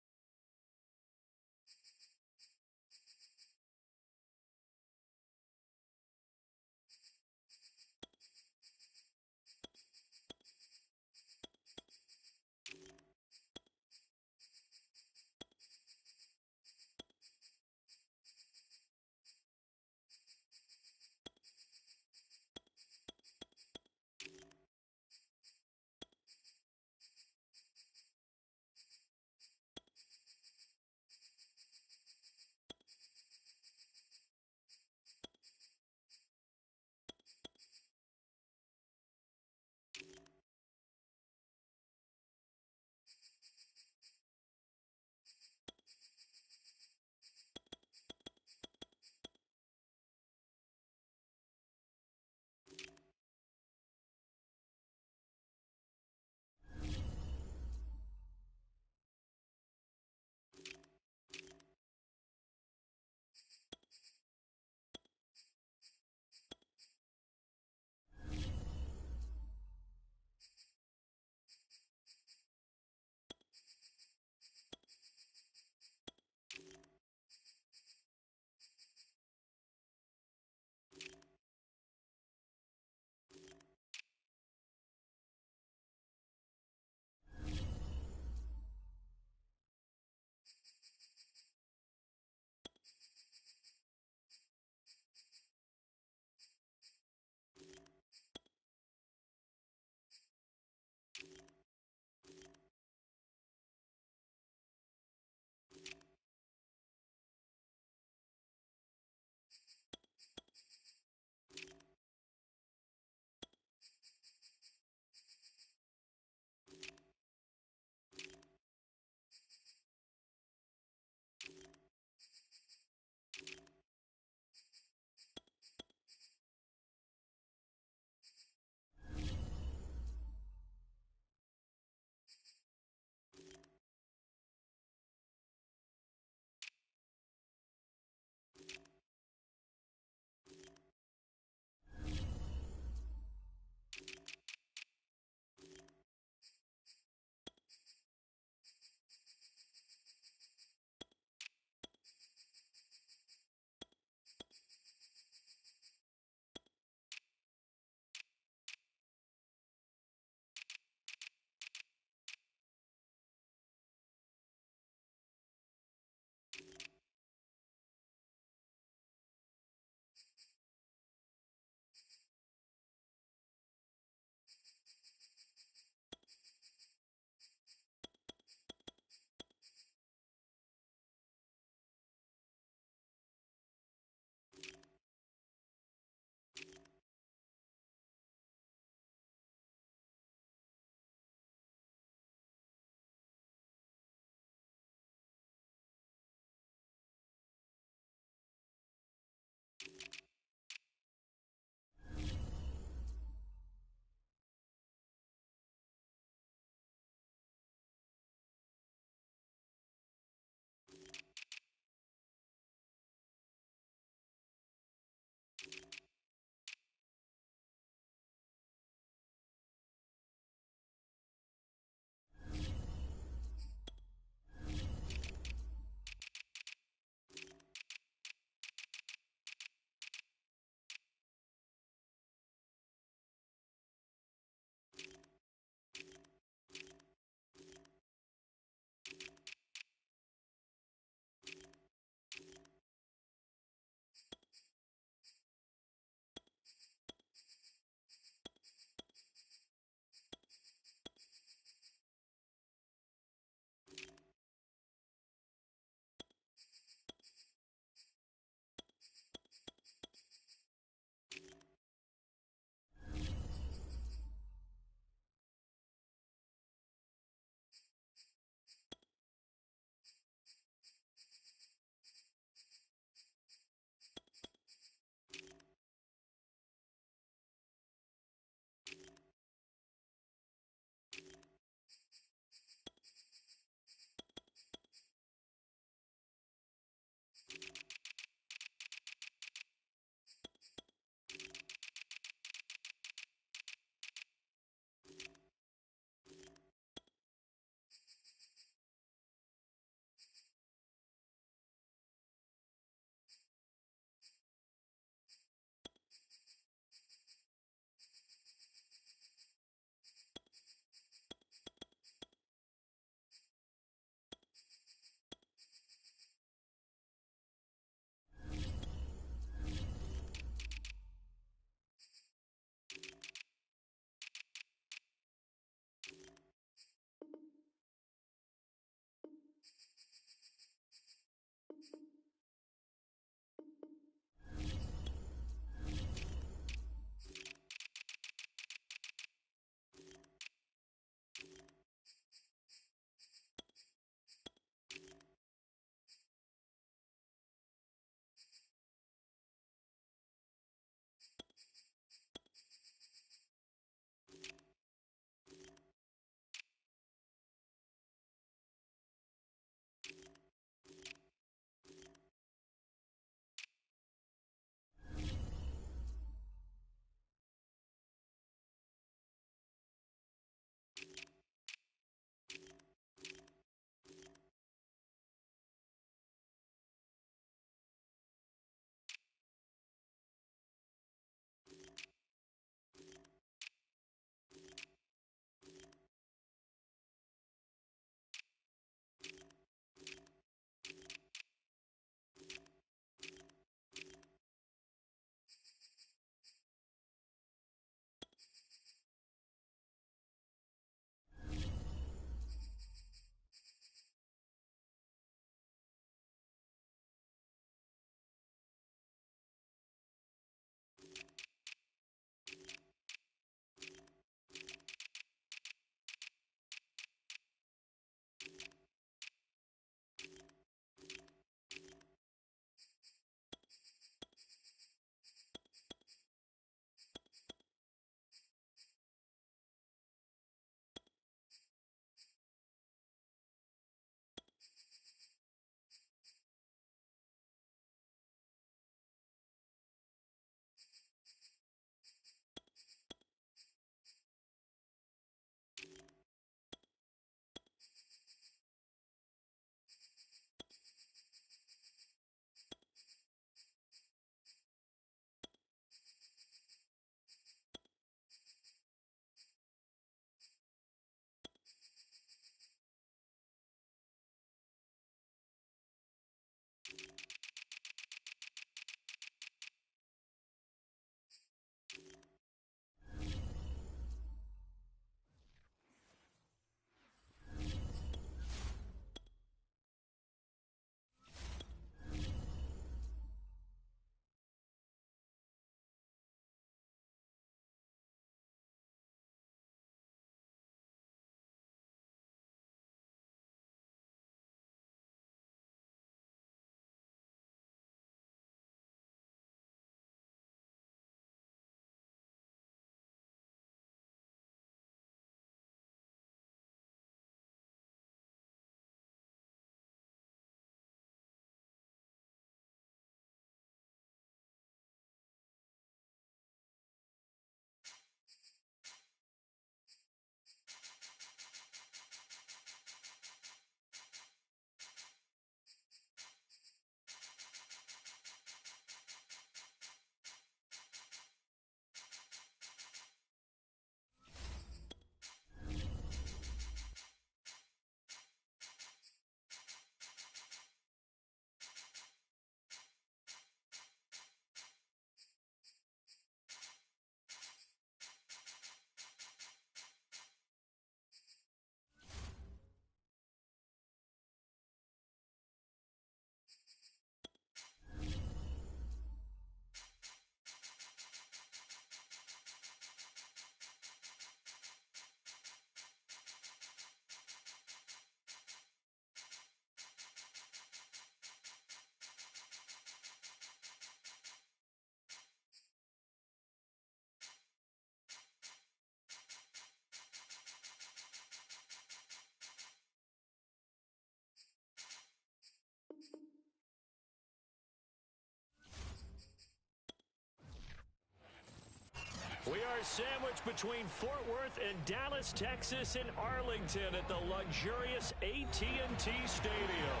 We are sandwiched between Fort Worth and Dallas, Texas, and Arlington at the luxurious AT&T Stadium.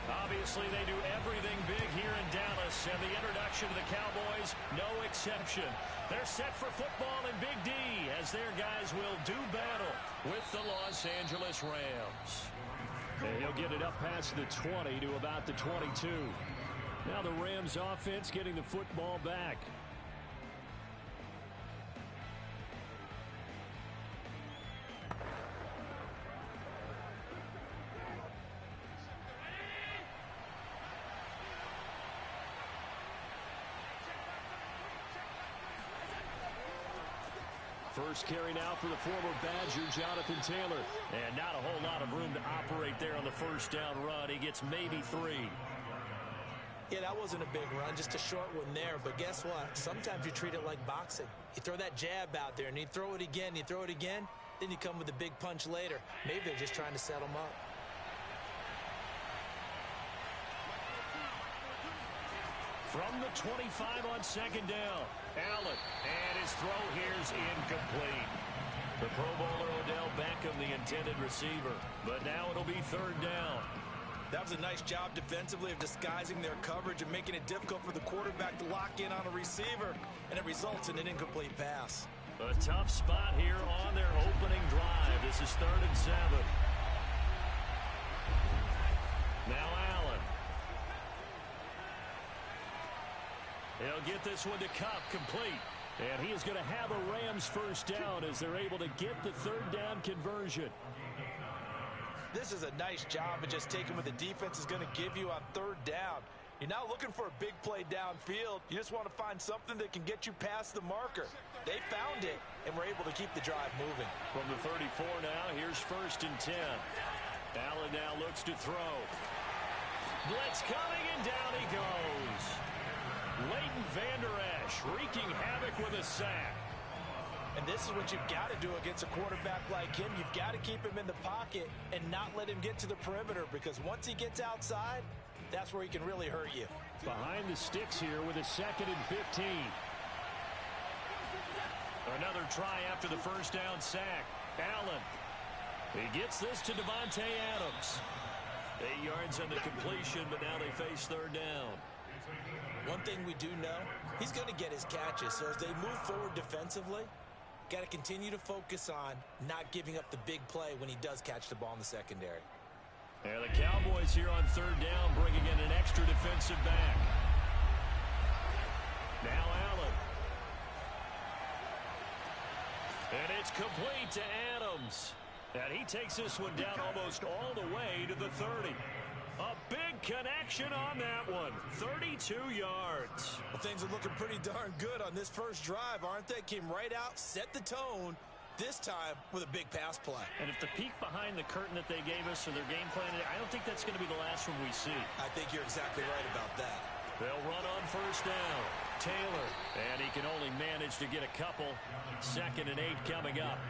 Obviously, they do everything big here in Dallas, and the introduction to the Cowboys, no exception. They're set for football in Big D as their guys will do battle with the Los Angeles Rams. And he'll get it up past the 20 to about the 22. Now the Rams offense getting the football back. First carry now for the former Badger, Jonathan Taylor. And not a whole lot of room to operate there on the first down run. He gets maybe 3. Yeah, that wasn't a big run, just a short one there. But guess what? Sometimes you treat it like boxing. You throw that jab out there, and you throw it again, you throw it again, then you come with a big punch later. Maybe they're just trying to set him up. From the 25 on second down, Allen, and his throw here's incomplete. The Pro Bowler Odell Beckham, the intended receiver, but now it'll be third down. That was a nice job defensively of disguising their coverage and making it difficult for the quarterback to lock in on a receiver, and it results in an incomplete pass. A tough spot here on their opening drive. This is 3rd and 7. Now Allen. He'll get this one to Kupp, complete. And he is going to have a Rams first down as they're able to get the third down conversion. This is a nice job of just taking what the defense is going to give you on third down. You're not looking for a big play downfield. You just want to find something that can get you past the marker. They found it, and were able to keep the drive moving. From the 34 now, here's 1st and 10. Allen now looks to throw. Blitz coming, and down he goes. Leighton Vander Esch wreaking havoc with a sack. And this is what you've got to do against a quarterback like him. You've got to keep him in the pocket and not let him get to the perimeter, because once he gets outside, that's where he can really hurt you. Behind the sticks here with a 2nd and 15. Another try after the first down sack. Allen. He gets this to Devontae Adams. 8 yards on the completion, but now they face third down. One thing we do know, he's going to get his catches. So as they move forward defensively, got to continue to focus on not giving up the big play when he does catch the ball in the secondary. And the Cowboys here on third down, bringing in an extra defensive back. Now Allen. And it's complete to Adams. And he takes this one down almost all the way to the 30. A big connection on that one. 32 yards. Well, things are looking pretty darn good on this first drive, aren't they? Came right out, set the tone, this time with a big pass play. And if the peek behind the curtain that they gave us or their game plan, I don't think that's going to be the last one we see. I think you're exactly right about that. They'll run on first down. Taylor. And he can only manage to get a couple. 2nd and 8 coming up.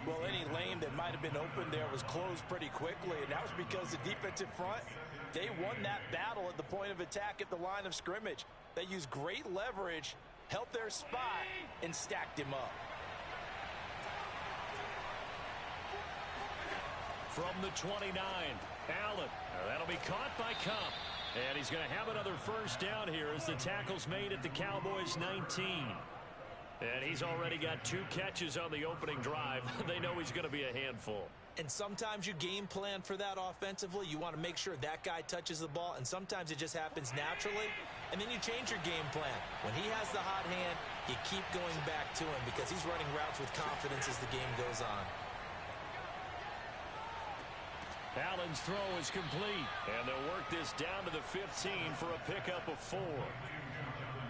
Well, any lane that might have been open there was closed pretty quickly, and that was because the defensive front, they won that battle at the point of attack at the line of scrimmage. They used great leverage, held their spot, and stacked him up. From the 29, Allen. That'll be caught by Kupp. And he's going to have another first down here as the tackle's made at the Cowboys' 19. And he's already got 2 catches on the opening drive. They know he's going to be a handful. And sometimes you game plan for that offensively. You want to make sure that guy touches the ball, and sometimes it just happens naturally. And then you change your game plan. When he has the hot hand, you keep going back to him because he's running routes with confidence as the game goes on. Allen's throw is complete. And they'll work this down to the 15 for a pickup of 4.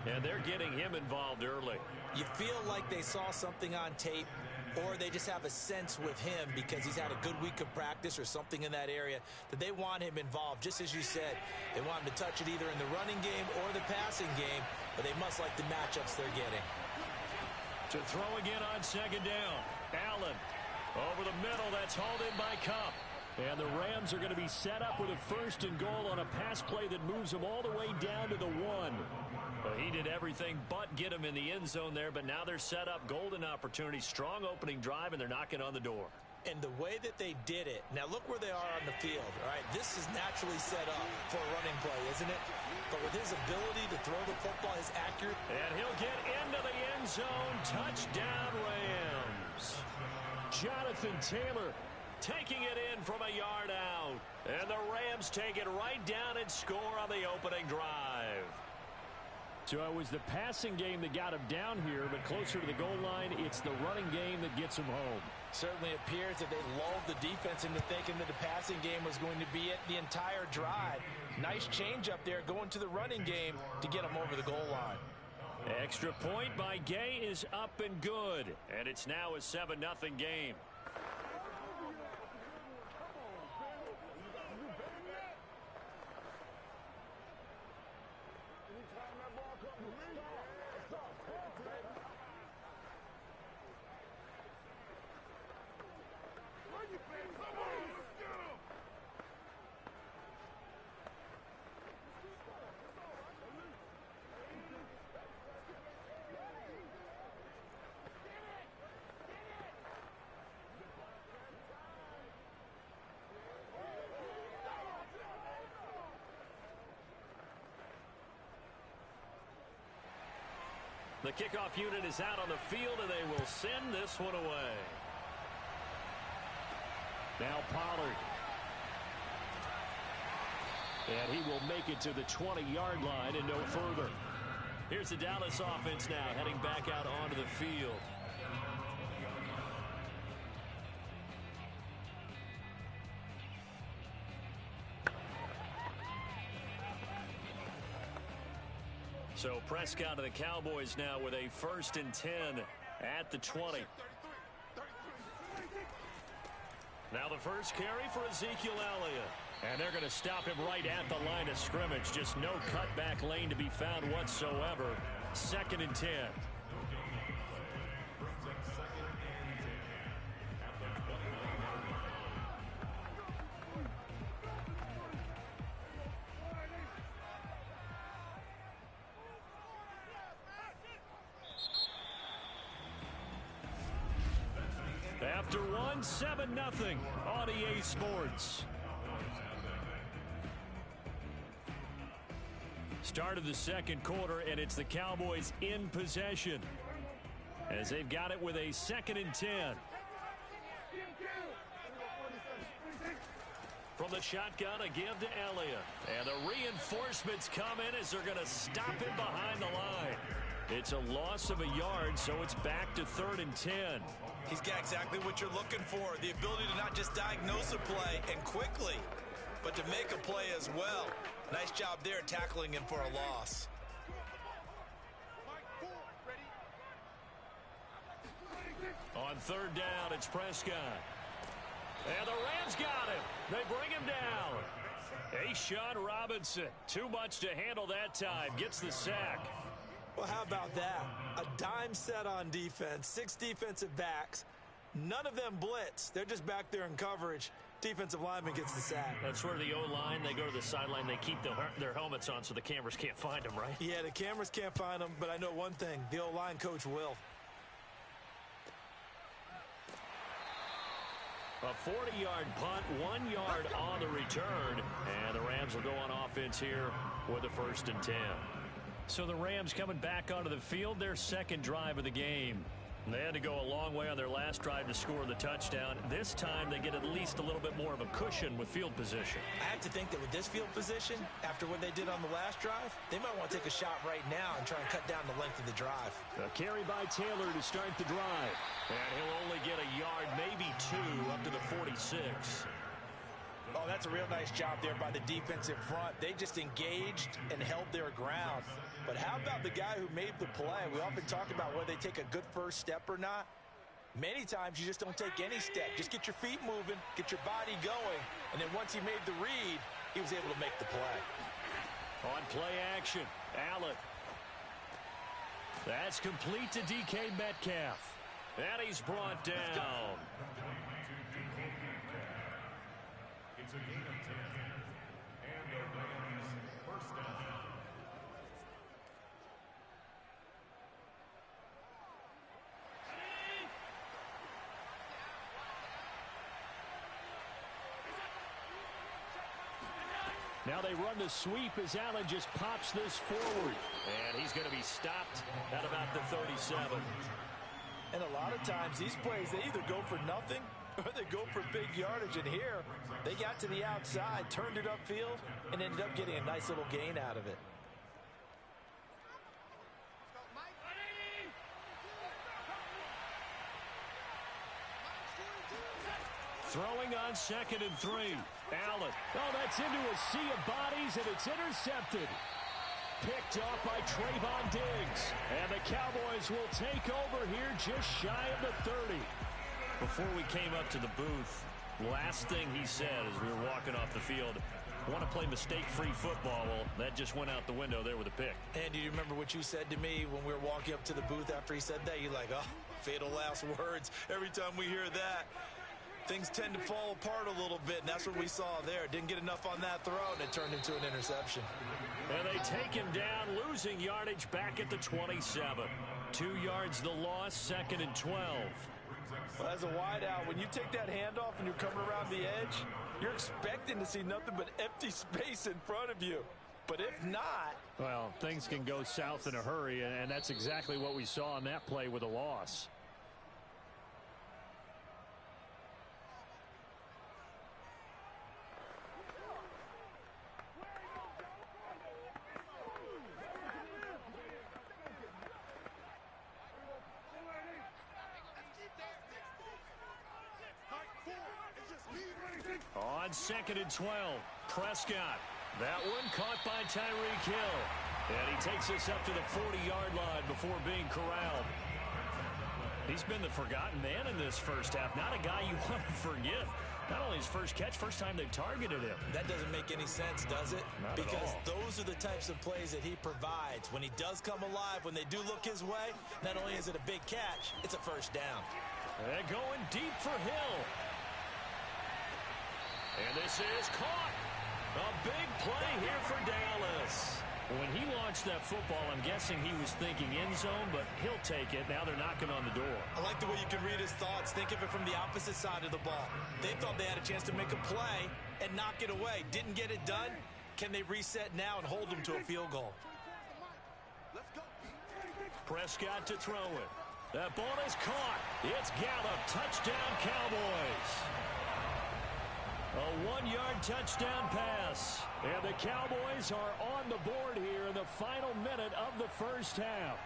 And they're getting him involved early. You feel like they saw something on tape, or they just have a sense with him because he's had a good week of practice or something in that area that they want him involved. Just as you said, they want him to touch it either in the running game or the passing game, but they must like the matchups they're getting. To throw again on second down. Allen over the middle. That's hauled in by Kupp. And the Rams are going to be set up with a 1st and goal on a pass play that moves them all the way down to the 1. Well, he did everything but get him in the end zone there, but now they're set up. Golden opportunity, strong opening drive, and they're knocking on the door. And the way that they did it, now look where they are on the field, all right? This is naturally set up for a running play, isn't it? But with his ability to throw the football, his accurate. And he'll get into the end zone. Touchdown, Rams. Jonathan Taylor taking it in from a yard out. And the Rams take it right down and score on the opening drive. So it was the passing game that got him down here, but closer to the goal line, it's the running game that gets him home. Certainly appears that they lulled the defense into thinking that the passing game was going to be it the entire drive. Nice change up there going to the running game to get him over the goal line. Extra point by Gay is up and good. And it's now a 7-0 game. The kickoff unit is out on the field, and they will send this one away. Now Pollard. And he will make it to the 20-yard line and no further. Here's the Dallas offense now heading back out onto the field. So Prescott of the Cowboys now with a 1st and 10 at the 20. Now the first carry for Ezekiel Elliott. And they're going to stop him right at the line of scrimmage. Just no cutback lane to be found whatsoever. 2nd and 10. After 7-0 on EA Sports. Start of the second quarter, and it's the Cowboys in possession as they've got it with a 2nd and 10. From the shotgun, a give to Elliott. And the reinforcements come in as they're going to stop him behind the line. It's a loss of a yard, so it's back to 3rd and 10. He's got exactly what you're looking for, the ability to not just diagnose a play and quickly, but to make a play as well. Nice job there tackling him for a loss. On 3rd down, it's Prescott. And the Rams got him. They bring him down. A'Shawn Robinson, too much to handle that time, gets the sack. Well, how about that? A dime set on defense, 6 defensive backs. None of them blitz. They're just back there in coverage. Defensive lineman gets the sack. That's where the O-line, they go to the sideline, they keep their helmets on so the cameras can't find them, right? Yeah, the cameras can't find them, but I know one thing. The O-line coach will. A 40-yard punt, 1 yard on the return. And the Rams will go on offense here with a 1st and 10. So the Rams coming back onto the field, their 2nd drive of the game. They had to go a long way on their last drive to score the touchdown. This time they get at least a little bit more of a cushion with field position. I have to think that with this field position, after what they did on the last drive, they might want to take a shot right now and try and cut down the length of the drive. A carry by Taylor to start the drive. And he'll only get a yard, maybe 2, up to the 46. Oh, that's a real nice job there by the defensive front. They just engaged and held their ground. But how about the guy who made the play? We often talk about whether they take a good first step or not. Many times you just don't take any step. Just get your feet moving, get your body going, and then once he made the read, he was able to make the play. On play action, Allen. That's complete to DK Metcalf. And he's brought down. Now they run the sweep as Allen just pops this forward. And he's going to be stopped at about the 37. And a lot of times these plays, they either go for nothing or they go for big yardage. And here, they got to the outside, turned it upfield, and ended up getting a nice little gain out of it. Throwing on 2nd and 3. Allen. Oh, that's into a sea of bodies, and it's intercepted. Picked off by Trayvon Diggs. And the Cowboys will take over here just shy of the 30. Before we came up to the booth, last thing he said as we were walking off the field, want to play mistake-free football. Well, that just went out the window there with a pick. And do you remember what you said to me when we were walking up to the booth after he said that? You're like, oh, fatal last words. Every time we hear that, things tend to fall apart a little bit, and that's what we saw there. Didn't get enough on that throw, and it turned into an interception. And they take him down, losing yardage back at the 27. 2 yards the loss, 2nd and 12. Well, as a wideout, when you take that handoff and you're coming around the edge, you're expecting to see nothing but empty space in front of you. But if not... Well, things can go south in a hurry, and that's exactly what we saw on that play with a loss. On 2nd and 12, Prescott. That one caught by Tyreek Hill. And he takes us up to the 40-yard line before being corralled. He's been the forgotten man in this first half. Not a guy you want to forget. Not only his first catch, first time they've targeted him. That doesn't make any sense, does it? Not because at all. Those are the types of plays that he provides. When he does come alive, when they do look his way, not only is it a big catch, it's a first down. And going deep for Hill. And this is caught. A big play here for Dallas. When he launched that football, I'm guessing he was thinking end zone, but he'll take it. Now they're knocking on the door. I like the way you can read his thoughts. Think of it from the opposite side of the ball. They thought they had a chance to make a play and knock it away. Didn't get it done. Can they reset now and hold them to a field goal? Prescott to throw it. That ball is caught. It's Gallup. Touchdown, Cowboys. A 1-yard touchdown pass. And the Cowboys are on the board here in the final minute of the first half.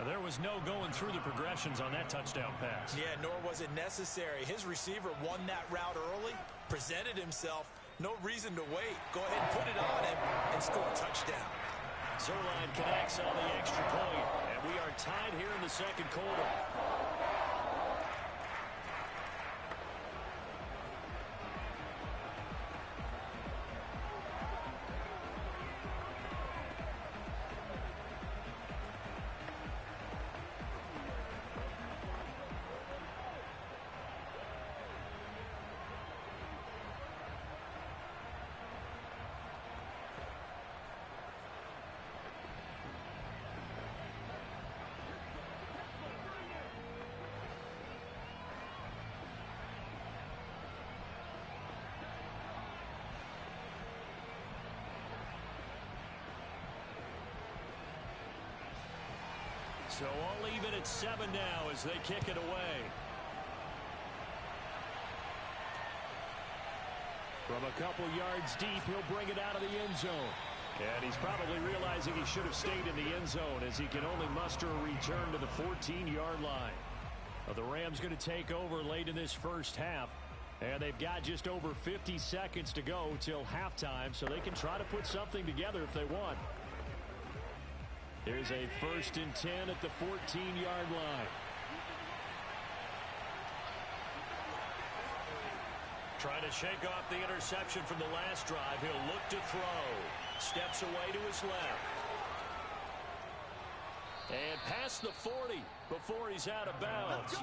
There was no going through the progressions on that touchdown pass. Yeah, nor was it necessary. His receiver won that route early, presented himself. No reason to wait. Go ahead and put it on him and score a touchdown. Zerline connects on the extra point. And we are tied here in the second quarter. So all even at 7 now as they kick it away. From a couple yards deep, he'll bring it out of the end zone. And he's probably realizing he should have stayed in the end zone as he can only muster a return to the 14-yard line. Well, the Rams going to take over late in this first half. And they've got just over 50 seconds to go till halftime, so they can try to put something together if they want. There's a 1st and 10 at the 14-yard line. Trying to shake off the interception from the last drive. He'll look to throw. Steps away to his left. And past the 40 before he's out of bounds.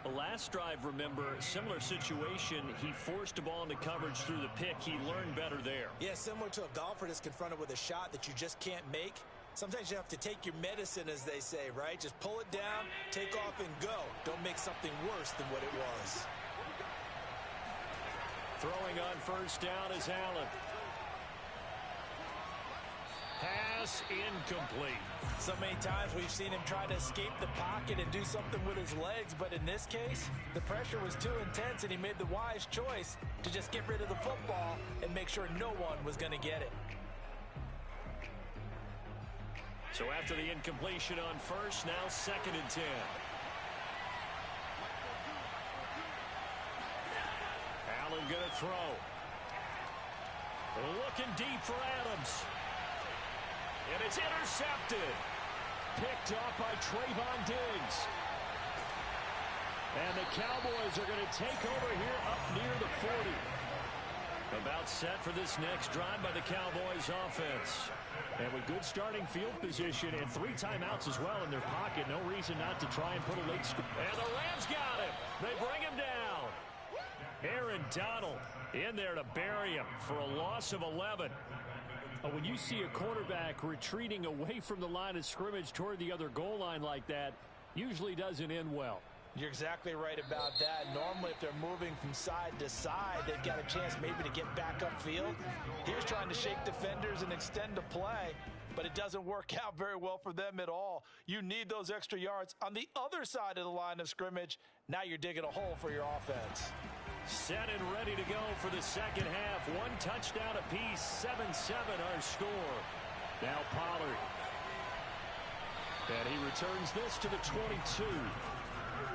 The last drive, remember, similar situation. He forced a ball into coverage through the pick. He learned better there. Yeah, similar to a golfer that's confronted with a shot that you just can't make. Sometimes you have to take your medicine, as they say, right? Just pull it down, take off, and go. Don't make something worse than what it was. Throwing on first down is Allen. Pass incomplete. So many times we've seen him try to escape the pocket and do something with his legs, but in this case, the pressure was too intense and he made the wise choice to just get rid of the football and make sure no one was going to get it. So after the incompletion on first, now 2nd and 10. Allen going to throw. Looking deep for Adams. And it's intercepted. Picked off by Trayvon Diggs. And the Cowboys are going to take over here up near the 40. About set for this next drive by the Cowboys offense. And with good starting field position and 3 timeouts as well in their pocket, no reason not to try and put a late score. And the Rams got him. They bring him down. Aaron Donald in there to bury him for a loss of 11. When you see a quarterback retreating away from the line of scrimmage toward the other goal line like that, usually doesn't end well. You're exactly right about that. Normally, if they're moving from side to side, they've got a chance maybe to get back upfield. He was trying to shake defenders and extend the play, but it doesn't work out very well for them at all. You need those extra yards on the other side of the line of scrimmage. Now you're digging a hole for your offense. Set and ready to go for the second half. 1 touchdown apiece, 7-7 our score. Now Pollard. And he returns this to the 22.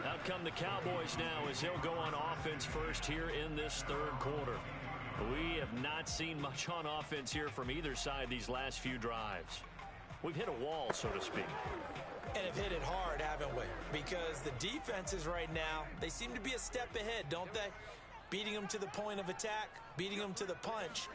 Out come the Cowboys now as they'll go on offense first here in this 3rd quarter. We have not seen much on offense here from either side these last few drives. We've hit a wall, so to speak. And have hit it hard, haven't we? Because the defenses right now, they seem to be a step ahead, don't they? Beating them to the point of attack, beating them to the punch.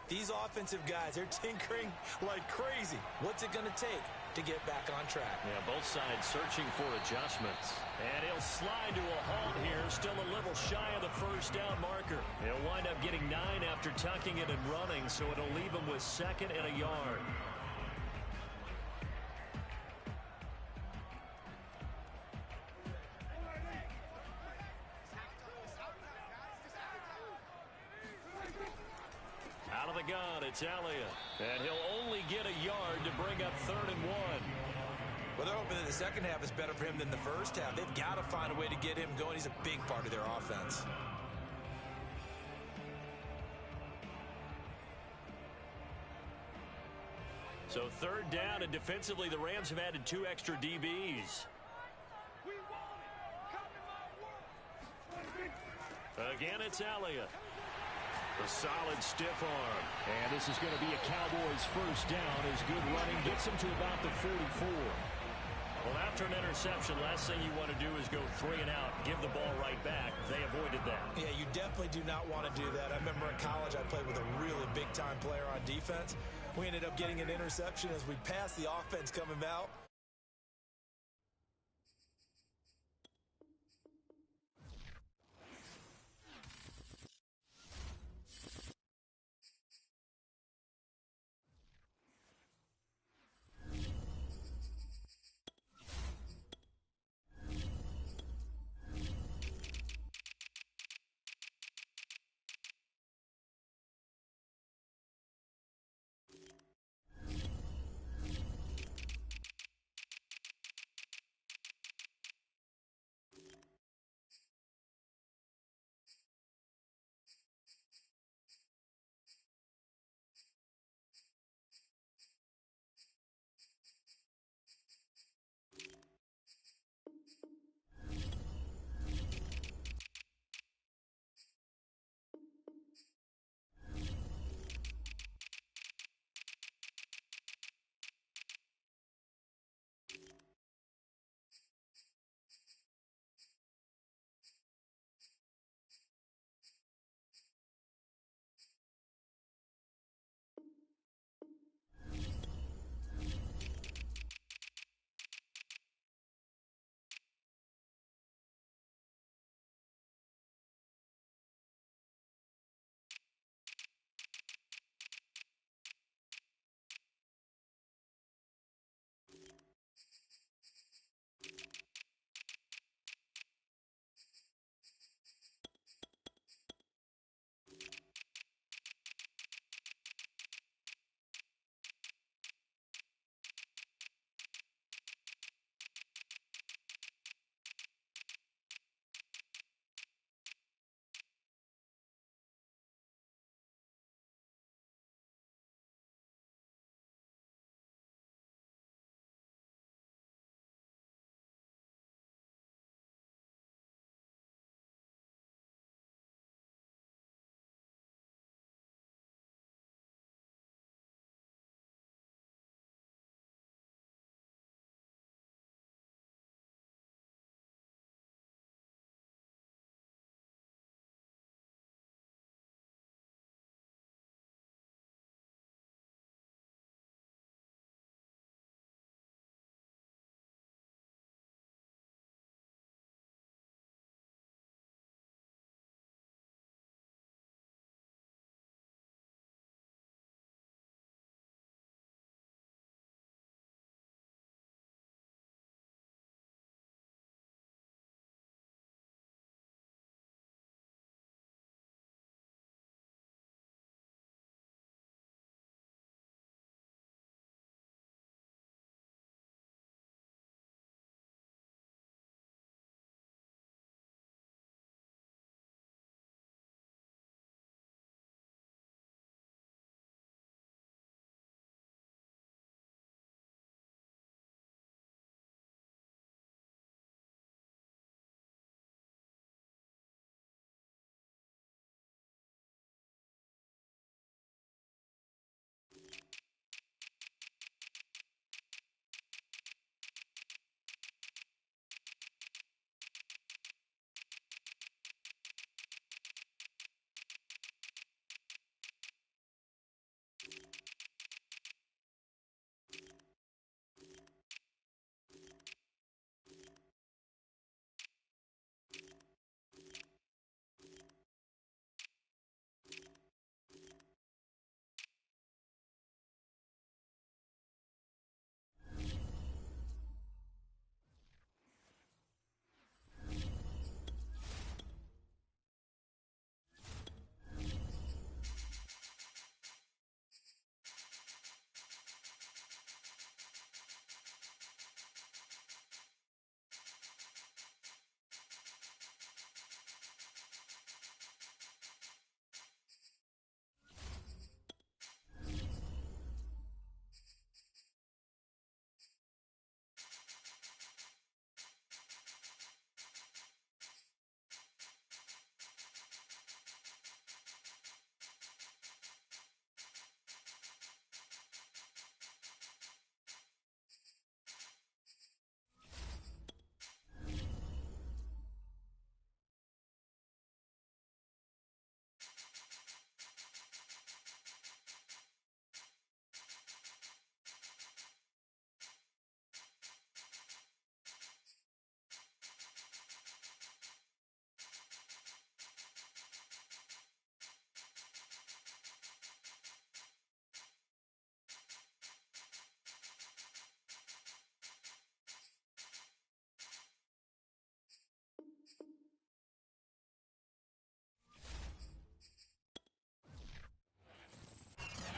These offensive guys, they're tinkering like crazy. What's it going to take to get back on track? Yeah, both sides searching for adjustments. And he'll slide to a halt here, still a little shy of the first down marker. He'll wind up getting 9 after tucking it and running, so it'll leave him with 2nd and a yard. Out of the gun, it's Elliott. And he'll only get a yard to bring up 3rd and 1. Well, they're hoping that the second half is better for him than the first half. They've got to find a way to get him going. He's a big part of their offense. So 3rd down, and defensively, the Rams have added 2 extra DBs. Again, it's Elliott. A solid stiff arm. And this is going to be a Cowboys first down as good running gets them to about the 44. Well, after an interception, last thing you want to do is go 3 and out, give the ball right back. They avoided that. Yeah, you definitely do not want to do that. I remember in college I played with a really big-time player on defense. We ended up getting an interception as we passed the offense coming out.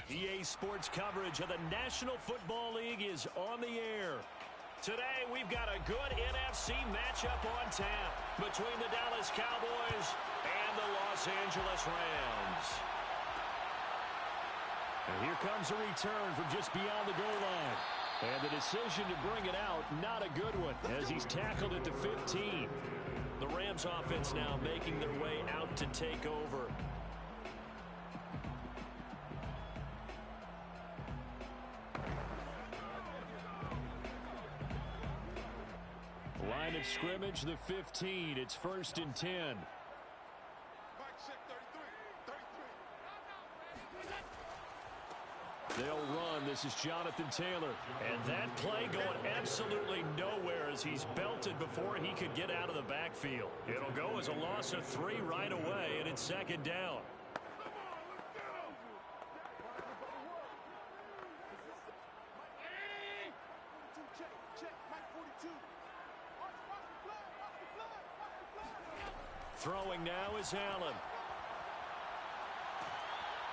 EA Sports coverage of the National Football League is on the air. Today, we've got a good NFC matchup on tap between the Dallas Cowboys and the Los Angeles Rams. And here comes a return from just beyond the goal line. And the decision to bring it out, not a good one, as he's tackled at the 15. The Rams offense now making their way out to take over. Line of scrimmage, the 15. It's 1st and 10. They'll run. This is Jonathan Taylor. And that play going absolutely nowhere as he's belted before he could get out of the backfield. It'll go as a loss of 3 right away, and it's 2nd down. Throwing now is Allen.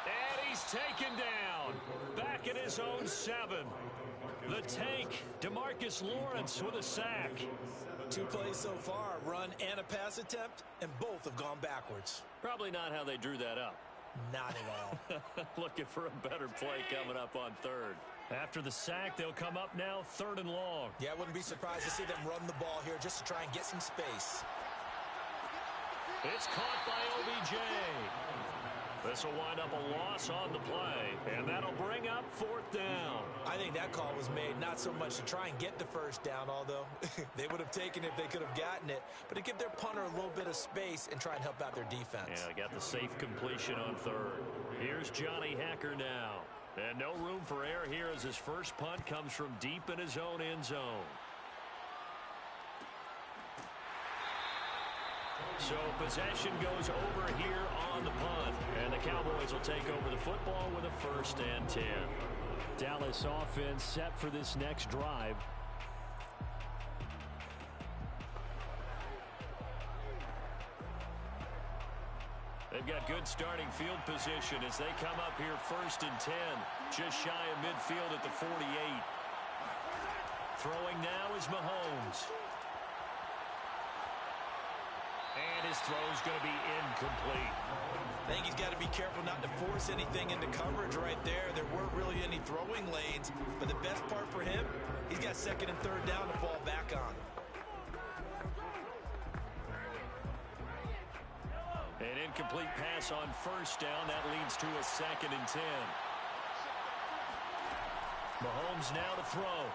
And he's taken down. Back at his own 7. The tank, DeMarcus Lawrence with a sack. 2 plays so far, run and a pass attempt, and both have gone backwards. Probably not how they drew that up. Not at all. Looking for a better play coming up on 3rd. After the sack, they'll come up now 3rd and long. Yeah, I wouldn't be surprised to see them run the ball here just to try and get some space. It's caught by OBJ. This will wind up a loss on the play, and that'll bring up 4th down. I think that call was made not so much to try and get the 1st down, although they would have taken it if they could have gotten it, but to give their punter a little bit of space and try and help out their defense. Yeah, they got the safe completion on 3rd. Here's Johnny Hacker now. And no room for error here as his first punt comes from deep in his own end zone. So possession goes over here on the punt. And the Cowboys will take over the football with a 1st and 10. Dallas offense set for this next drive. They've got good starting field position as they come up here 1st and 10. Just shy of midfield at the 48. Throwing now is Mahomes. And his throw's going to be incomplete. I think he's got to be careful not to force anything into coverage right there. There weren't really any throwing lanes, but the best part for him, he's got 2nd and 3rd down to fall back on. An incomplete pass on 1st down. That leads to a 2nd and 10. Mahomes now to throw.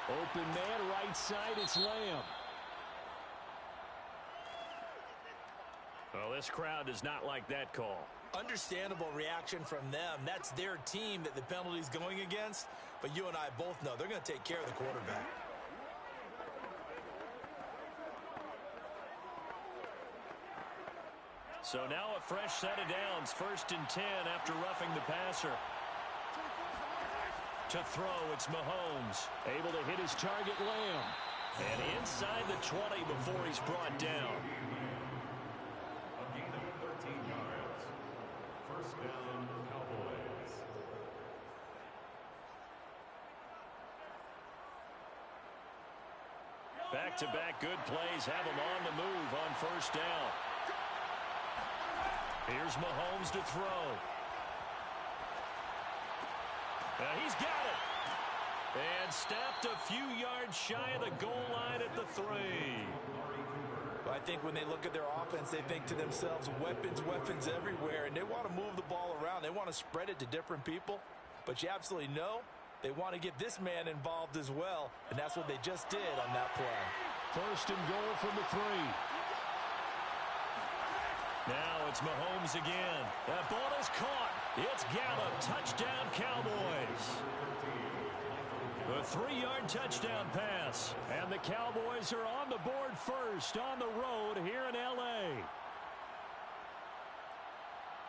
Open man right side, it's Lamb. Well, this crowd does not like that call. Understandable reaction from them. That's their team that the penalty's going against. But you and I both know they're going to take care of the quarterback. So now a fresh set of downs. 1st and 10 after roughing the passer. To throw, it's Mahomes. Able to hit his target, Lamb. And inside the 20 before he's brought down. A gain of 13 yards. 1st down, Cowboys. Back-to-back good plays have him on the move on 1st down. Here's Mahomes to throw. He's got it. And stopped a few yards shy of the goal line at the 3. Well, I think when they look at their offense, they think to themselves, weapons, weapons everywhere, and they want to move the ball around. They want to spread it to different people, but you absolutely know they want to get this man involved as well, and that's what they just did on that play. 1st and goal from the 3. Now it's Mahomes again. That ball is caught. It's Gallup. Touchdown, Cowboys. A 3-yard touchdown pass. And the Cowboys are on the board first on the road here in L.A.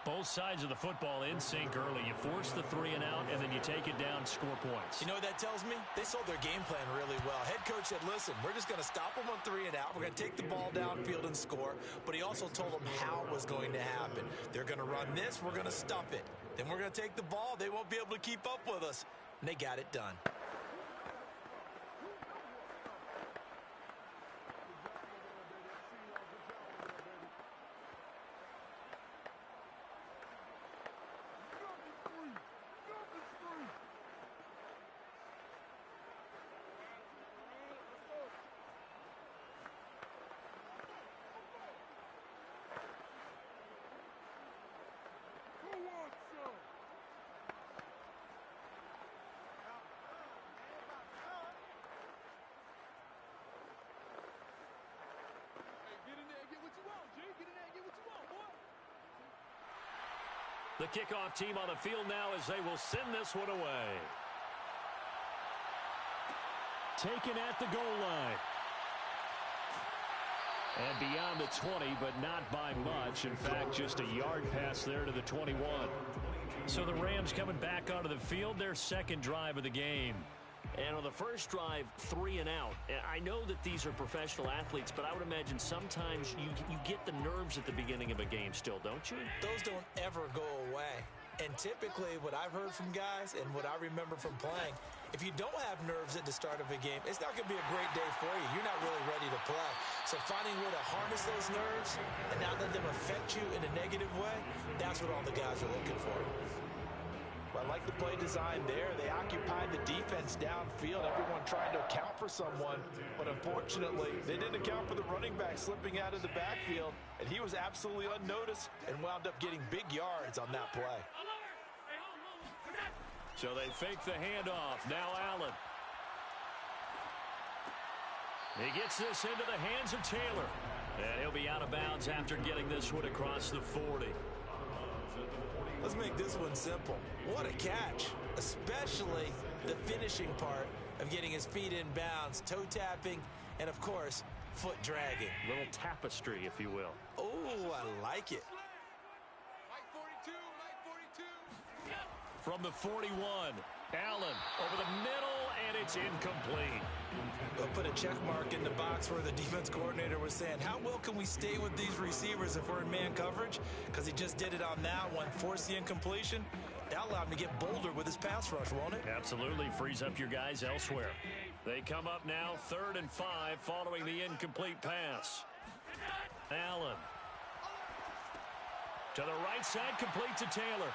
Both sides of the football in sync early. You force the 3 and out, and then you take it down, score points. You know what that tells me? They sold their game plan really well. Head coach said, listen, we're just going to stop them on 3 and out. We're going to take the ball downfield and score. But he also told them how it was going to happen. They're going to run this. We're going to stuff it. Then we're going to take the ball. They won't be able to keep up with us. And they got it done. The kickoff team on the field now as they will send this one away. Taken at the goal line. And beyond the 20, but not by much. In fact, just a yard pass there to the 21. So the Rams coming back onto the field, their second drive of the game. And on the first drive, 3 and out. I know that these are professional athletes, but I would imagine sometimes you get the nerves at the beginning of a game still, don't you? Those don't ever go away. And typically what I've heard from guys and what I remember from playing, if you don't have nerves at the start of a game, it's not going to be a great day for you. You're not really ready to play. So finding a way to harness those nerves and not let them affect you in a negative way, that's what all the guys are looking for. I like the play design there. They occupied the defense downfield. Everyone trying to account for someone. But unfortunately, they didn't account for the running back slipping out of the backfield. And he was absolutely unnoticed and wound up getting big yards on that play. So they fake the handoff. Now Allen. He gets this into the hands of Taylor. And he'll be out of bounds after getting this one across the 40. Let's make this one simple. What a catch, especially the finishing part of getting his feet in bounds, toe tapping, and of course, foot dragging. Little tapestry, if you will. Oh, I like it. From the 41, Allen over the middle, and it's incomplete. They'll put a check mark in the box where the defense coordinator was saying, how well can we stay with these receivers if we're in man coverage? Because he just did it on that one, forced the incompletion. That'll allow him to get bolder with his pass rush, won't it? Absolutely, frees up your guys elsewhere. They come up now 3rd and 5 following the incomplete pass. Allen. To the right side, complete to Taylor.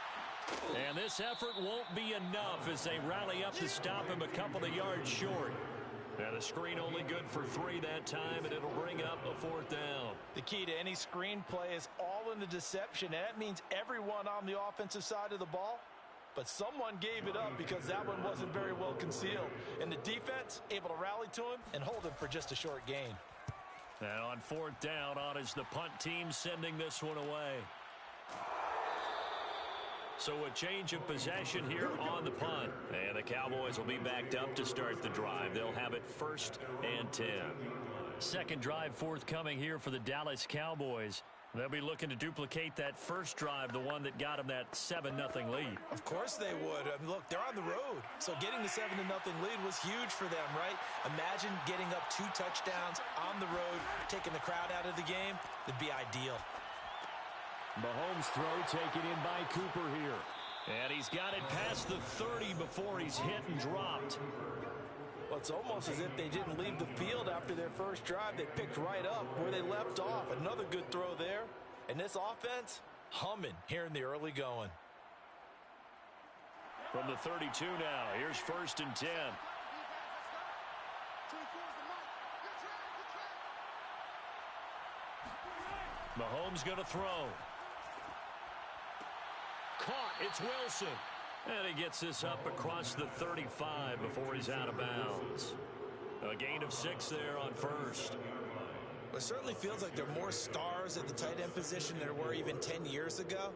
And this effort won't be enough as they rally up to stop him a couple of yards short. And the screen only good for 3 that time, and it'll bring up a 4th down. The key to any screen play is all in the deception, and that means everyone on the offensive side of the ball. But someone gave it up because that one wasn't very well concealed. And the defense able to rally to him and hold him for just a short gain. And on 4th down, on is the punt team sending this one away. So a change of possession here on the punt. And the Cowboys will be backed up to start the drive. They'll have it 1st and 10. Second drive forthcoming here for the Dallas Cowboys. They'll be looking to duplicate that first drive, the one that got them that 7-0 lead. Of course they would. I mean, look, they're on the road. So getting the 7-0 lead was huge for them, right? Imagine getting up 2 touchdowns on the road, taking the crowd out of the game. It'd be ideal. Mahomes' throw taken in by Cooper here. And he's got it past the 30 before he's hit and dropped. Well, it's almost as if they didn't leave the field after their first drive. They picked right up where they left off. Another good throw there. And this offense, humming here in the early going. From the 32 now, here's 1st and 10. Mahomes going to throw. Caught. It's Wilson. And he gets this up across the 35 before he's out of bounds. A gain of 6 there on 1st. Well, it certainly feels like there are more stars at the tight end position than there were even 10 years ago.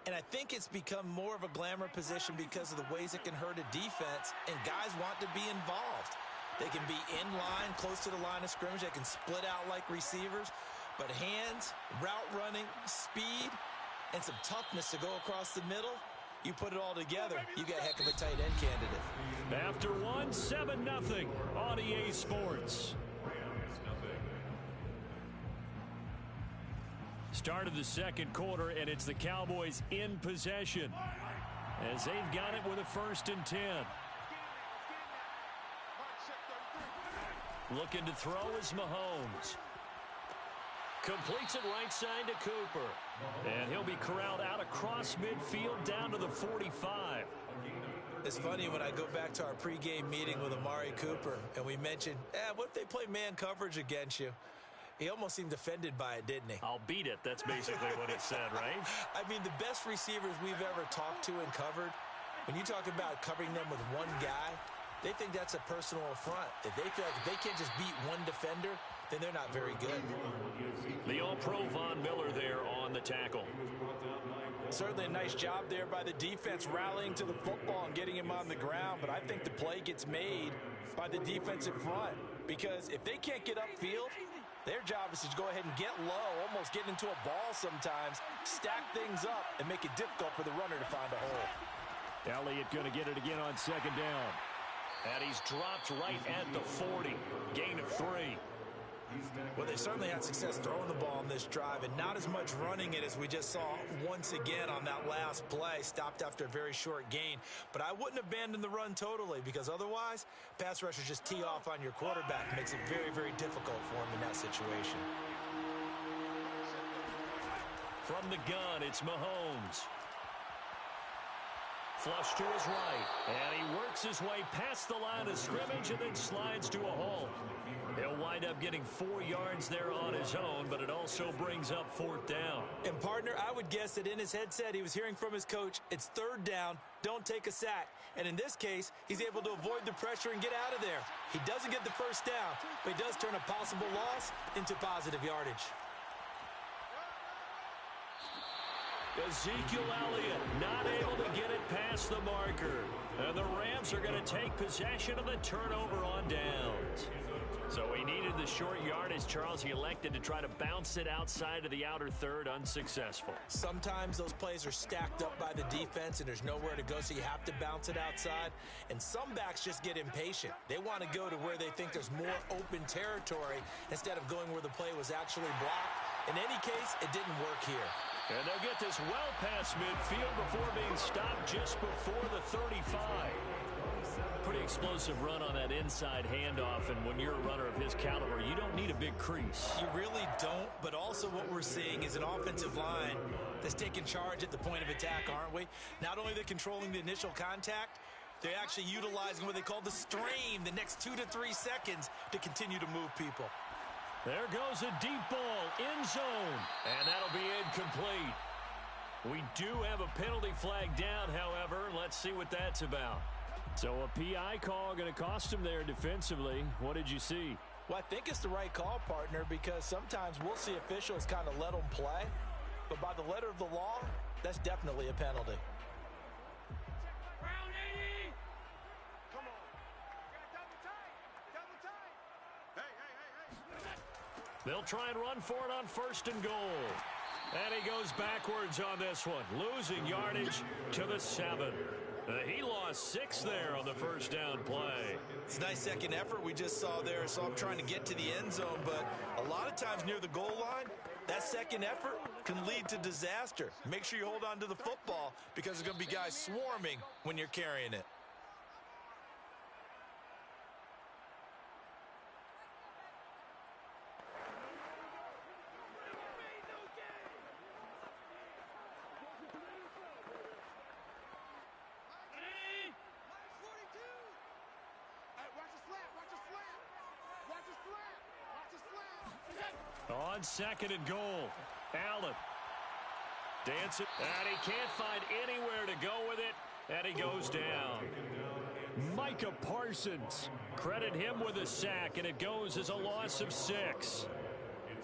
And I think it's become more of a glamour position because of the ways it can hurt a defense, and guys want to be involved. They can be in line, close to the line of scrimmage. They can split out like receivers. But hands, route running, speed, and some toughness to go across the middle. You put it all together, you got a heck of a tight end candidate. After 7-0 on EA Sports. Start of the second quarter, and it's the Cowboys in possession as they've got it with a 1st and 10. Looking to throw is Mahomes. Completes it right side to Cooper. And he'll be corralled out across midfield down to the 45. It's funny when I go back to our pregame meeting with Amari Cooper, and we mentioned, what if they play man coverage against you? He almost seemed offended by it, didn't he? I'll beat it. That's basically what he said, right? I mean, the best receivers we've ever talked to and covered, when you talk about covering them with one guy, they think that's a personal affront. If they feel like if they can't just beat one defender, then they're not very good. The All-Pro Von Miller there on the tackle. Certainly a nice job there by the defense rallying to the football and getting him on the ground, but I think the play gets made by the defensive front because if they can't get upfield, their job is to go ahead and get low, almost get into a ball sometimes, stack things up, and make it difficult for the runner to find a hole. Elliott going to get it again on 2nd down. And he's dropped right at the 40. Gain of 3. Well, they certainly had success throwing the ball on this drive and not as much running it as we just saw once again on that last play. Stopped after a very short gain. But I wouldn't abandon the run totally because otherwise, pass rushers just tee off on your quarterback. Makes it very, very difficult for him in that situation. From the gun, it's Mahomes. Flush to his right, and he works his way past the line of scrimmage and then slides to a halt. He'll wind up getting 4 yards there on his own, but it also brings up 4th down. And, partner, I would guess that in his headset he was hearing from his coach, it's 3rd down, don't take a sack. And in this case, he's able to avoid the pressure and get out of there. He doesn't get the 1st down, but he does turn a possible loss into positive yardage. Ezekiel Elliott not able to get it past the marker. And the Rams are going to take possession of the turnover on downs. So he needed the short yardage, Charles. He elected to try to bounce it outside of the outer third, unsuccessful. Sometimes those plays are stacked up by the defense and there's nowhere to go, so you have to bounce it outside. And some backs just get impatient. They want to go to where they think there's more open territory instead of going where the play was actually blocked. In any case, it didn't work here. And they'll get this well past midfield before being stopped just before the 35. Pretty explosive run on that inside handoff, and when you're a runner of his caliber, you don't need a big crease. You really don't, but also what we're seeing is an offensive line that's taking charge at the point of attack, aren't we? Not only are they controlling the initial contact, they're actually utilizing what they call the strain the next 2 to 3 seconds to continue to move people. There goes a deep ball, end zone, and that'll be incomplete. We do have a penalty flag down, however. Let's see what that's about. So a PI call going to cost him there defensively. What did you see? Well, I think it's the right call, partner, because sometimes we'll see officials kind of let them play. But by the letter of the law, that's definitely a penalty. Come on. Double tight. Hey. They'll try and run for it on 1st and goal. And he goes backwards on this one, losing yardage to the 7. He lost 6 there on the 1st down play. It's a nice second effort we just saw there, so I'm trying to get to the end zone, but a lot of times near the goal line, that second effort can lead to disaster. Make sure you hold on to the football because there's going to be guys swarming when you're carrying it. On 2nd and goal, Allen dancing, and he can't find anywhere to go with it, and he goes down. Micah Parsons, credit him with a sack, and it goes as a loss of 6.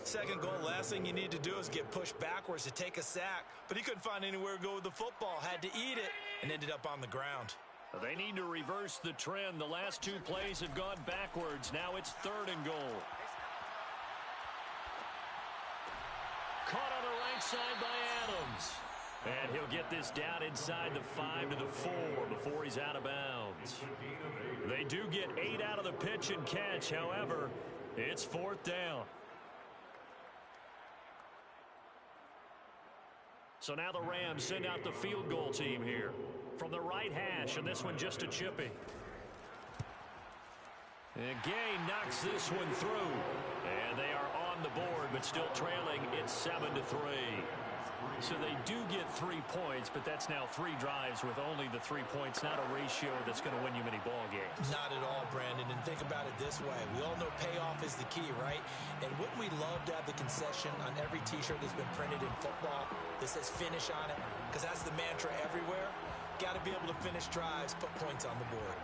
Second goal, last thing you need to do is get pushed backwards to take a sack, but he couldn't find anywhere to go with the football, had to eat it, and ended up on the ground. They need to reverse the trend. The last 2 plays have gone backwards. Now it's 3rd and goal. Caught on the right side by Adams. And he'll get this down inside the 5 to the 4 before he's out of bounds. They do get 8 out of the pitch and catch. However, it's 4th down. So now the Rams send out the field goal team here from the right hash, and this one just a chipping. And Gay knocks this one through, and they are on the board, but still trailing. It's 7 to 3. So they do get 3 points, but that's now 3 drives with only the 3 points, not a ratio that's going to win you many ball games. Not at all, Brandon. And think about it this way. We all know payoff is the key, right? And wouldn't we love to have the concession on every T-shirt that's been printed in football that says finish on it? Because that's the mantra everywhere. Got to be able to finish drives, put points on the board.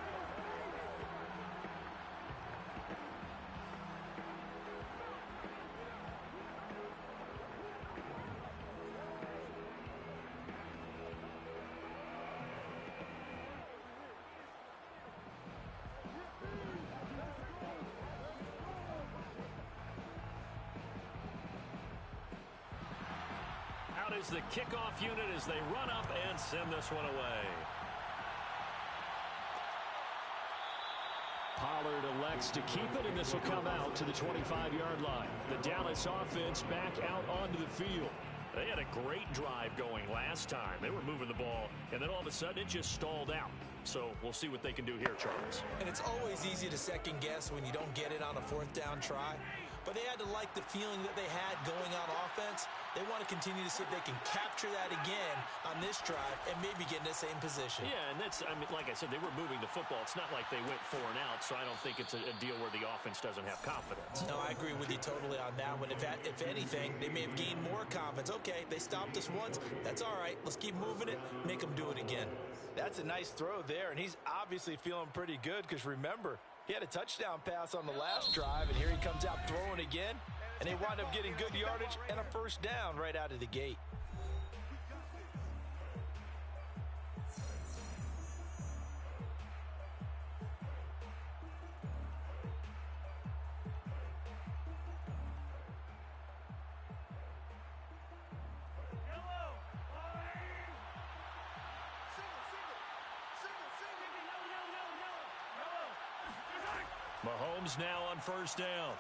Is the kickoff unit as they run up and send this one away. Pollard elects to keep it, and this will come out to the 25-yard line. The Dallas offense back out onto the field. They had a great drive going last time. They were moving the ball, and then all of a sudden it just stalled out. So we'll see what they can do here, Charles. And it's always easy to second guess when you don't get it on a 4th down try. But they had to like the feeling that they had going on offense. They want to continue to see if they can capture that again on this drive and maybe get in the same position. Yeah, and that's, I mean, like I said, they were moving the football. It's not like they went 4 and out, so I don't think it's a deal where the offense doesn't have confidence. No, I agree with you totally on that one. If anything, they may have gained more confidence. Okay, they stopped us once. That's all right. Let's keep moving it, make them do it again. That's a nice throw there, and he's obviously feeling pretty good because, remember, he had a touchdown pass on the last drive, and here he comes out throwing again, and they wind up getting good yardage and a 1st down right out of the gate. Mahomes now on 1st down.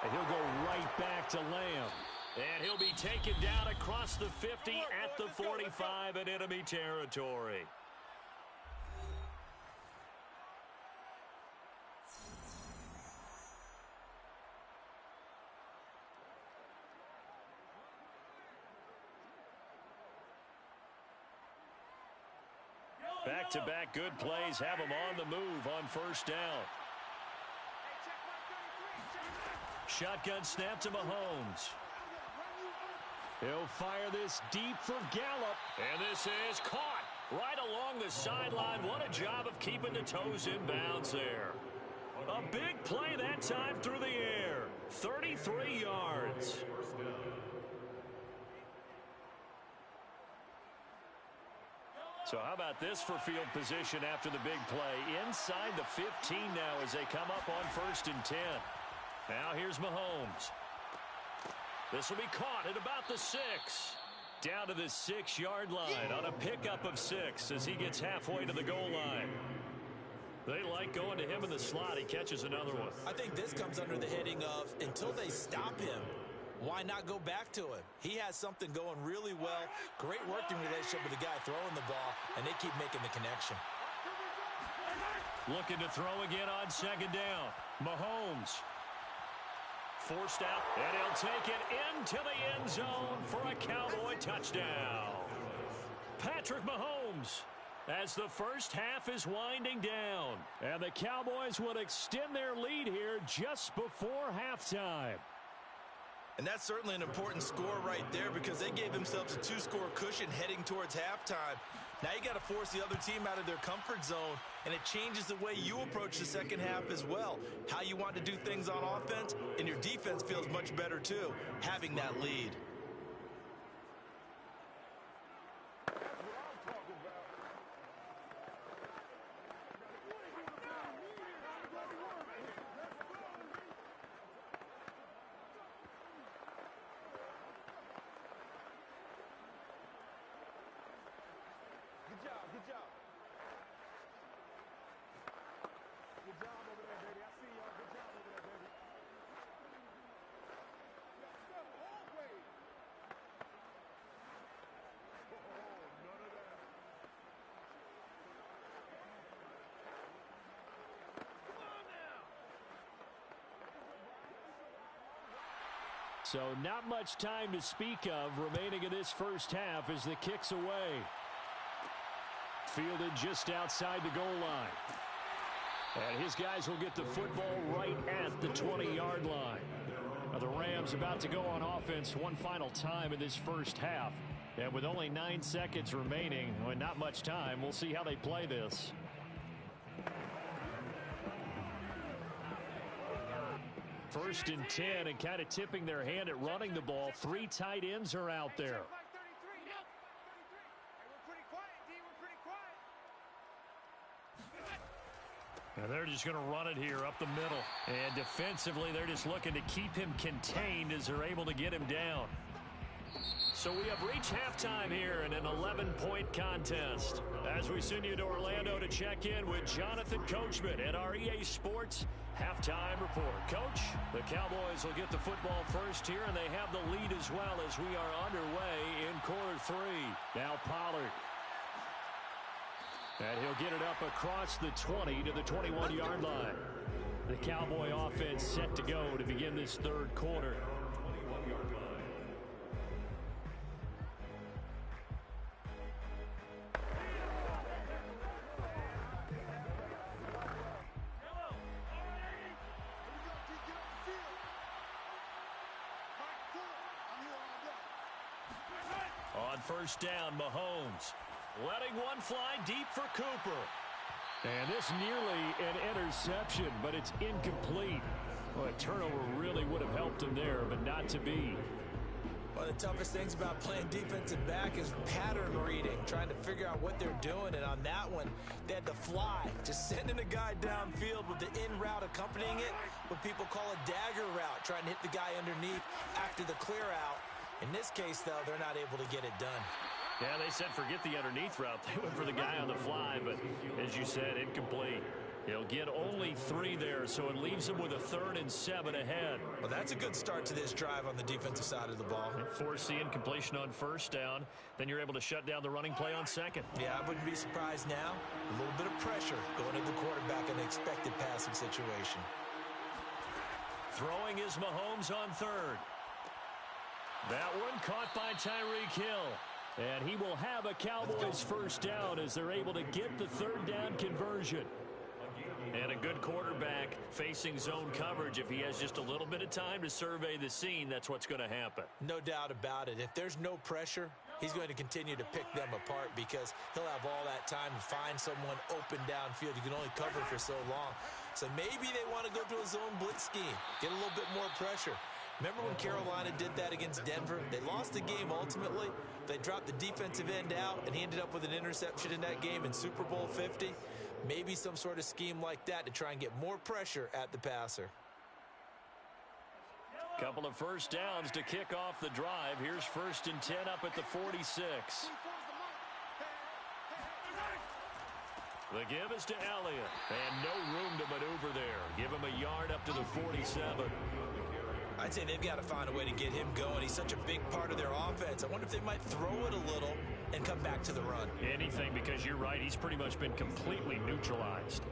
And he'll go right back to Lamb. And he'll be taken down across the 50 at the 45 in enemy territory. Back-to-back good plays have him on the move on 1st down. Shotgun snap to Mahomes. He'll fire this deep for Gallup. And this is caught right along the sideline. What a job of keeping the toes in bounds there. A big play that time through the air. 33 yards. So how about this for field position after the big play? Inside the 15 now as they come up on 1st and 10. Now here's Mahomes. This will be caught at about the 6. Down to the 6-yard line on a pickup of 6 as he gets halfway to the goal line. They like going to him in the slot. He catches another one. I think this comes under the heading of until they stop him, why not go back to him? He has something going really well. Great working relationship with the guy throwing the ball, and they keep making the connection. Looking to throw again on 2nd down. Mahomes. Forced out, and he'll take it into the end zone for a Cowboy touchdown. Patrick Mahomes, as the first half is winding down. And the Cowboys will extend their lead here just before halftime. And that's certainly an important score right there because they gave themselves a 2-score cushion heading towards halftime. Now you got to force the other team out of their comfort zone, and it changes the way you approach the second half as well. How you want to do things on offense, and your defense feels much better too, having that lead. So not much time to speak of remaining in this first half as the kick's away. Fielded just outside the goal line. And his guys will get the football right at the 20-yard line. Now the Rams about to go on offense one final time in this first half. And with only 9 seconds remaining, and not much time, we'll see how they play this. First and 10, and kind of tipping their hand at running the ball. 3 tight ends are out there. And they're just going to run it here up the middle. And defensively, they're just looking to keep him contained as they're able to get him down. So we have reached halftime here in an 11-point contest. As we send you to Orlando to check in with Jonathan Coachman at our EA Sports Halftime Report. Coach, the Cowboys will get the football first here, and they have the lead as well as we are underway in quarter 3. Now Pollard. And he'll get it up across the 20 to the 21-yard line. The Cowboy offense set to go to begin this third quarter. On first down, Mahomes letting one fly deep for Cooper. And this nearly an interception, but it's incomplete. Well, a turnover really would have helped him there, but not to be. One of the toughest things about playing defensive back is pattern reading, trying to figure out what they're doing. And on that one, they had to fly, just sending a guy downfield with the in route accompanying it, what people call a dagger route, trying to hit the guy underneath after the clear out. In this case, though, they're not able to get it done. Yeah, they said forget the underneath route. They went for the guy on the fly, but as you said, incomplete. He'll get only 3 there, so it leaves him with a 3rd and 7 ahead. Well, that's a good start to this drive on the defensive side of the ball. Force the incompletion on first down. Then you're able to shut down the running play on second. Yeah, I wouldn't be surprised now. A little bit of pressure going to the quarterback in an expected passing situation. Throwing is Mahomes on 3rd. That one caught by Tyreek Hill. And he will have a Cowboys first down as they're able to get the 3rd down conversion. And a good quarterback facing zone coverage. If he has just a little bit of time to survey the scene, that's what's going to happen. No doubt about it. If there's no pressure, he's going to continue to pick them apart because he'll have all that time to find someone open downfield. You can only cover for so long. So maybe they want to go to a zone blitz scheme, get a little bit more pressure. Remember when Carolina did that against Denver? They lost the game ultimately. They dropped the defensive end out, and he ended up with an interception in that game in Super Bowl 50. Maybe some sort of scheme like that to try and get more pressure at the passer. Couple of first downs to kick off the drive. Here's 1st and 10 up at the 46. The give is to Elliott, and no room to maneuver there. Give him a yard up to the 47. I'd say they've got to find a way to get him going. He's such a big part of their offense. I wonder if they might throw it a little and come back to the run. Anything, because you're right. He's pretty much been completely neutralized.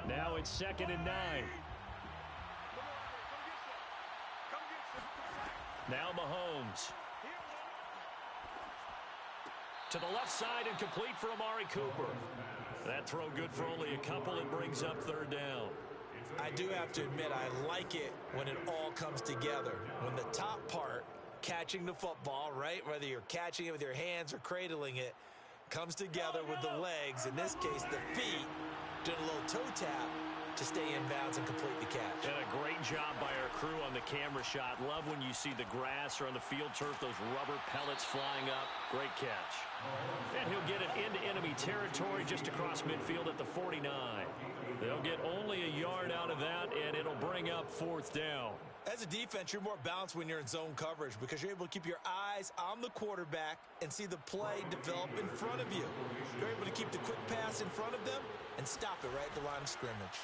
Now it's 2nd and 9. Now Mahomes. To the left side and complete for Amari Cooper. That throw good for only a couple. It brings up 3rd down. I do have to admit, I like it when it all comes together. When the top part, catching the football, right, whether you're catching it with your hands or cradling it, comes together with the legs, in this case the feet, doing a little toe tap to stay in bounds and complete the catch. And a great job by our crew on the camera shot. Love when you see the grass or on the field turf, those rubber pellets flying up. Great catch. And he'll get it into enemy territory just across midfield at the 49. They'll get only a yard out of that, and it'll bring up 4th down. As a defense, you're more balanced when you're in zone coverage because you're able to keep your eyes on the quarterback and see the play develop in front of you. You're able to keep the quick pass in front of them and stop it right at the line of scrimmage.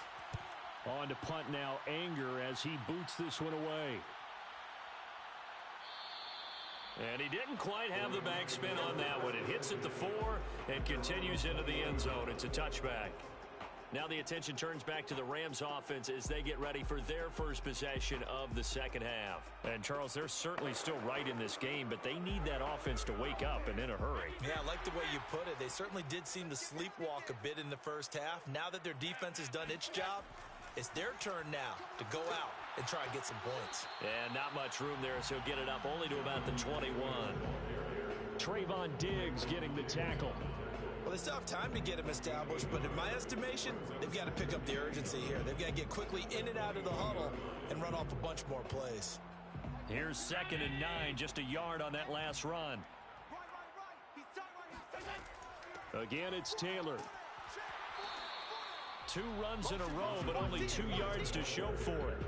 On to punt now, Anger, as he boots this one away. And he didn't quite have the backspin on that one. It hits at the 4 and continues into the end zone. It's a touchback. Now the attention turns back to the Rams offense as they get ready for their first possession of the second half. And, Charles, they're certainly still right in this game, but they need that offense to wake up and in a hurry. Yeah, I like the way you put it. They certainly did seem to sleepwalk a bit in the first half. Now that their defense has done its job, it's their turn now to go out and try and get some points. And not much room there, so he'll get it up only to about the 21. Trayvon Diggs getting the tackle. Well, they still have time to get him established, but in my estimation, they've got to pick up the urgency here. They've got to get quickly in and out of the huddle and run off a bunch more plays. Here's 2nd and 9, just a yard on that last run. Again, it's Taylor. 2 runs in a row, but only 2 yards to show for it.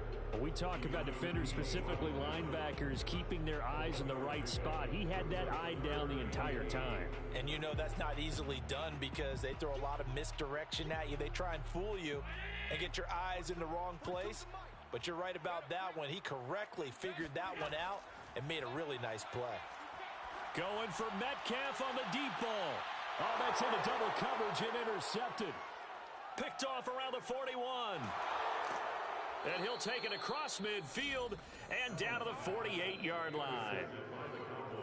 We talk about defenders, specifically linebackers, keeping their eyes in the right spot. He had that eye down the entire time. And you know that's not easily done because they throw a lot of misdirection at you. They try and fool you and get your eyes in the wrong place. But you're right about that one. He correctly figured that one out and made a really nice play. Going for Metcalf on the deep ball. Oh, that's into double coverage and intercepted. Picked off around the 41. And he'll take it across midfield and down to the 48-yard line.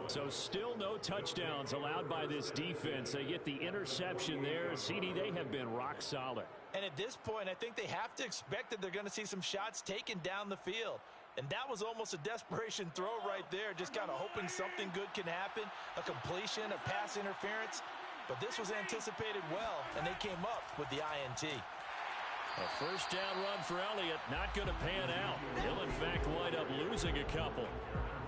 So still no touchdowns allowed by this defense. They get the interception there. CD, they have been rock solid. And at this point, I think they have to expect that they're going to see some shots taken down the field. And that was almost a desperation throw right there, just kind of hoping something good can happen, a completion, a pass interference. But this was anticipated well, and they came up with the INT. A first down run for Elliott, not going to pan out. He'll, in fact, wind up losing a couple.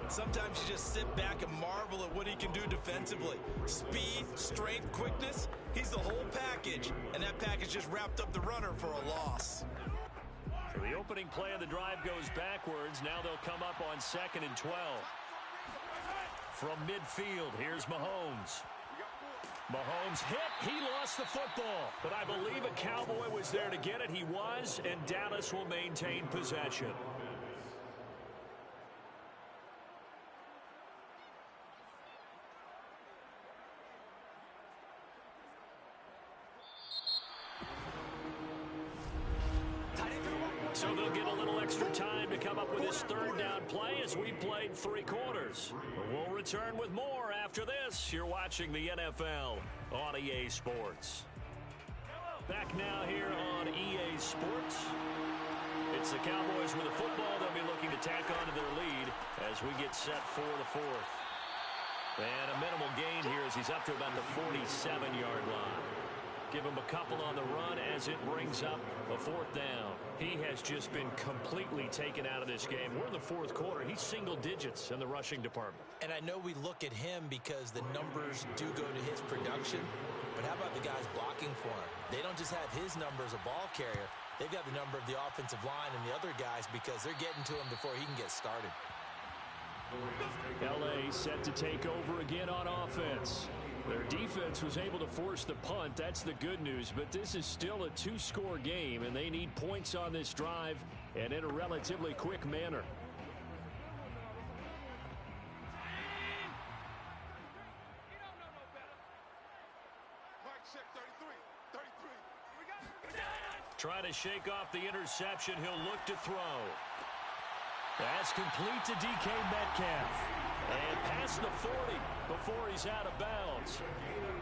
Sometimes you just sit back and marvel at what he can do defensively. Speed, strength, quickness, he's the whole package. And that package just wrapped up the runner for a loss. So the opening play of the drive goes backwards. Now they'll come up on 2nd and 12. From midfield, here's Mahomes. Mahomes hit. He lost the football. But I believe a Cowboy was there to get it. He was, and Dallas will maintain possession. So they'll get a little extra time to come up with his 3rd down play as we've played 3 quarters. We'll return with more after this. You're watching the NFL on EA Sports. Back now here on EA Sports. It's the Cowboys with the football. They'll be looking to tack on to their lead as we get set for the 4th. And a minimal gain here as he's up to about the 47-yard line. Give him a couple on the run as it brings up a 4th down. He has just been completely taken out of this game. We're in the 4th quarter. He's single digits in the rushing department. And I know we look at him because the numbers do go to his production. But how about the guys blocking for him? They don't just have his number as a ball carrier. They've got the number of the offensive line and the other guys because they're getting to him before he can get started. L.A. set to take over again on offense. Their defense was able to force the punt. That's the good news. But this is still a 2-score game, and they need points on this drive and in a relatively quick manner. Trying to shake off the interception. He'll look to throw. That's complete to DK Metcalf. And past the 40 before he's out of bounds.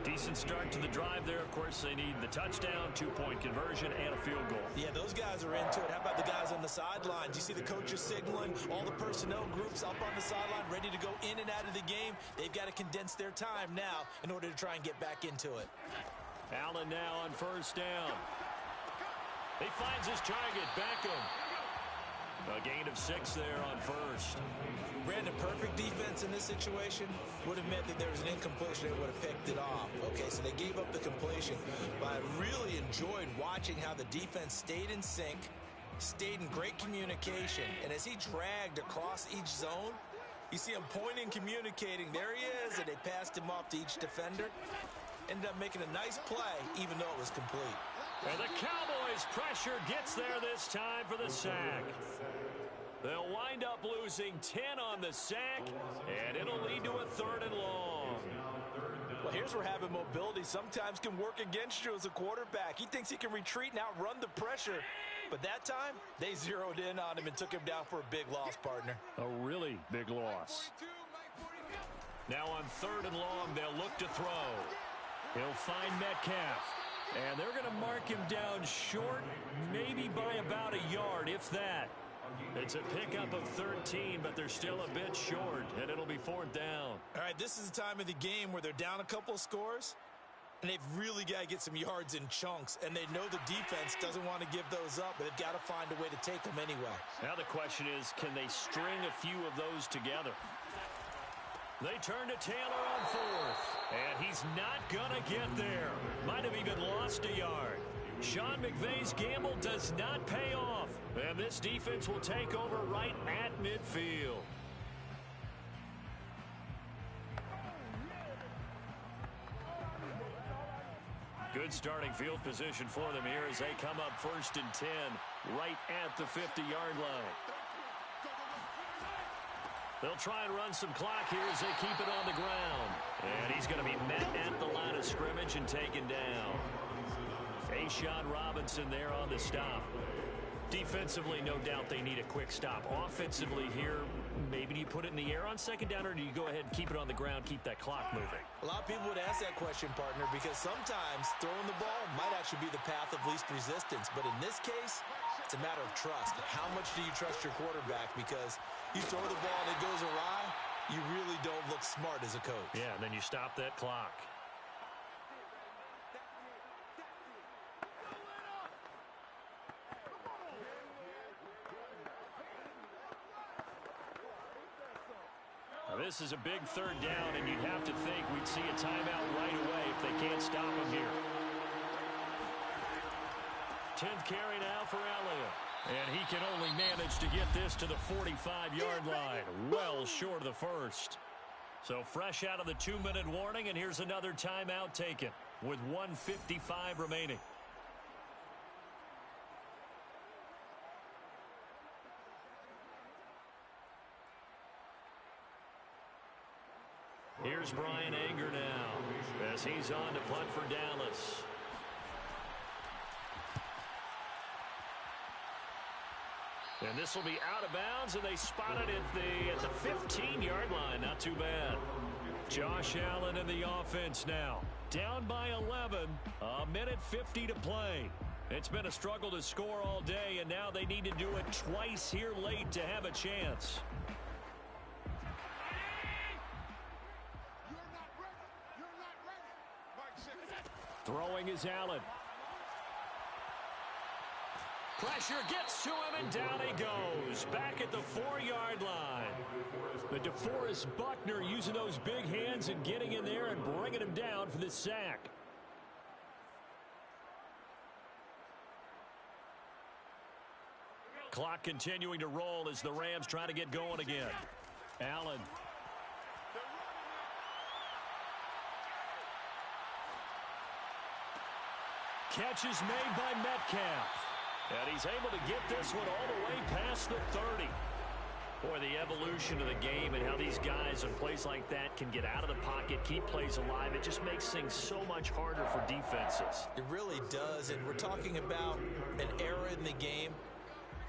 Decent start to the drive there. Of course, they need the touchdown, 2-point conversion, and a field goal. Yeah, those guys are into it. How about the guys on the sidelines? You see the coaches signaling, all the personnel groups up on the sideline ready to go in and out of the game. They've got to condense their time now in order to try and get back into it. Allen now on 1st down. He finds his target, Beckham. A gain of 6 there on 1st. Brandon, perfect defense in this situation would have meant that there was an incompletion. They would have picked it off. Okay, so they gave up the completion. But I really enjoyed watching how the defense stayed in sync, stayed in great communication. And as he dragged across each zone, you see him pointing, communicating. There he is, and they passed him off to each defender. Ended up making a nice play, even though it was complete. And the Cowboys' pressure gets there this time for the sack. They'll wind up losing 10 on the sack, and it'll lead to a 3rd and long. Well, here's where having mobility sometimes can work against you as a quarterback. He thinks he can retreat and outrun the pressure. But that time, they zeroed in on him and took him down for a big loss, partner. A really big loss. Now on 3rd and long, they'll look to throw. He'll find Metcalf. And they're going to mark him down short, maybe by about a yard, if that. It's a pickup of 13, but they're still a bit short, and it'll be 4th down. All right, this is the time of the game where they're down a couple of scores, and they've really got to get some yards in chunks, and they know the defense doesn't want to give those up, but they've got to find a way to take them anyway. Now the question is, can they string a few of those together? They turn to Taylor on 4th, and he's not going to get there. Might have even lost a yard. Sean McVay's gamble does not pay off, and this defense will take over right at midfield. Good starting field position for them here as they come up 1st and 10 right at the 50-yard line. They'll try and run some clock here as they keep it on the ground. And he's going to be met at the line of scrimmage and taken down. A'Shawn Robinson there on the stop. Defensively, no doubt they need a quick stop. Offensively here, maybe do you put it in the air on 2nd down, or do you go ahead and keep it on the ground, keep that clock moving? A lot of people would ask that question, partner, because sometimes throwing the ball might actually be the path of least resistance. But in this case, it's a matter of trust. How much do you trust your quarterback? Because you throw the ball and it goes awry, you really don't look smart as a coach. Yeah, and then you stop that clock. This is a big 3rd down, and you'd have to think we'd see a timeout right away if they can't stop him here. 10th carry now for Elliott. And he can only manage to get this to the 45-yard line. Well short of the first. So fresh out of the 2-minute warning, and here's another timeout taken with 1:55 remaining. Here's Brian Anger now as he's on to punt for Dallas. And this will be out of bounds, and they spot it at the 15-yard line. Not too bad. Josh Allen in the offense now. Down by 11, a minute 50 to play. It's been a struggle to score all day, and now they need to do it twice here late to have a chance. Throwing is Allen. Pressure gets to him, and down he goes. Back at the 4-yard line. But DeForest Buckner using those big hands and getting in there and bringing him down for the sack. Clock continuing to roll as the Rams try to get going again. Allen. Catch is made by Metcalf. And he's able to get this one all the way past the 30. Boy, the evolution of the game and how these guys in plays like that can get out of the pocket, keep plays alive, it just makes things so much harder for defenses. It really does, and we're talking about an era in the game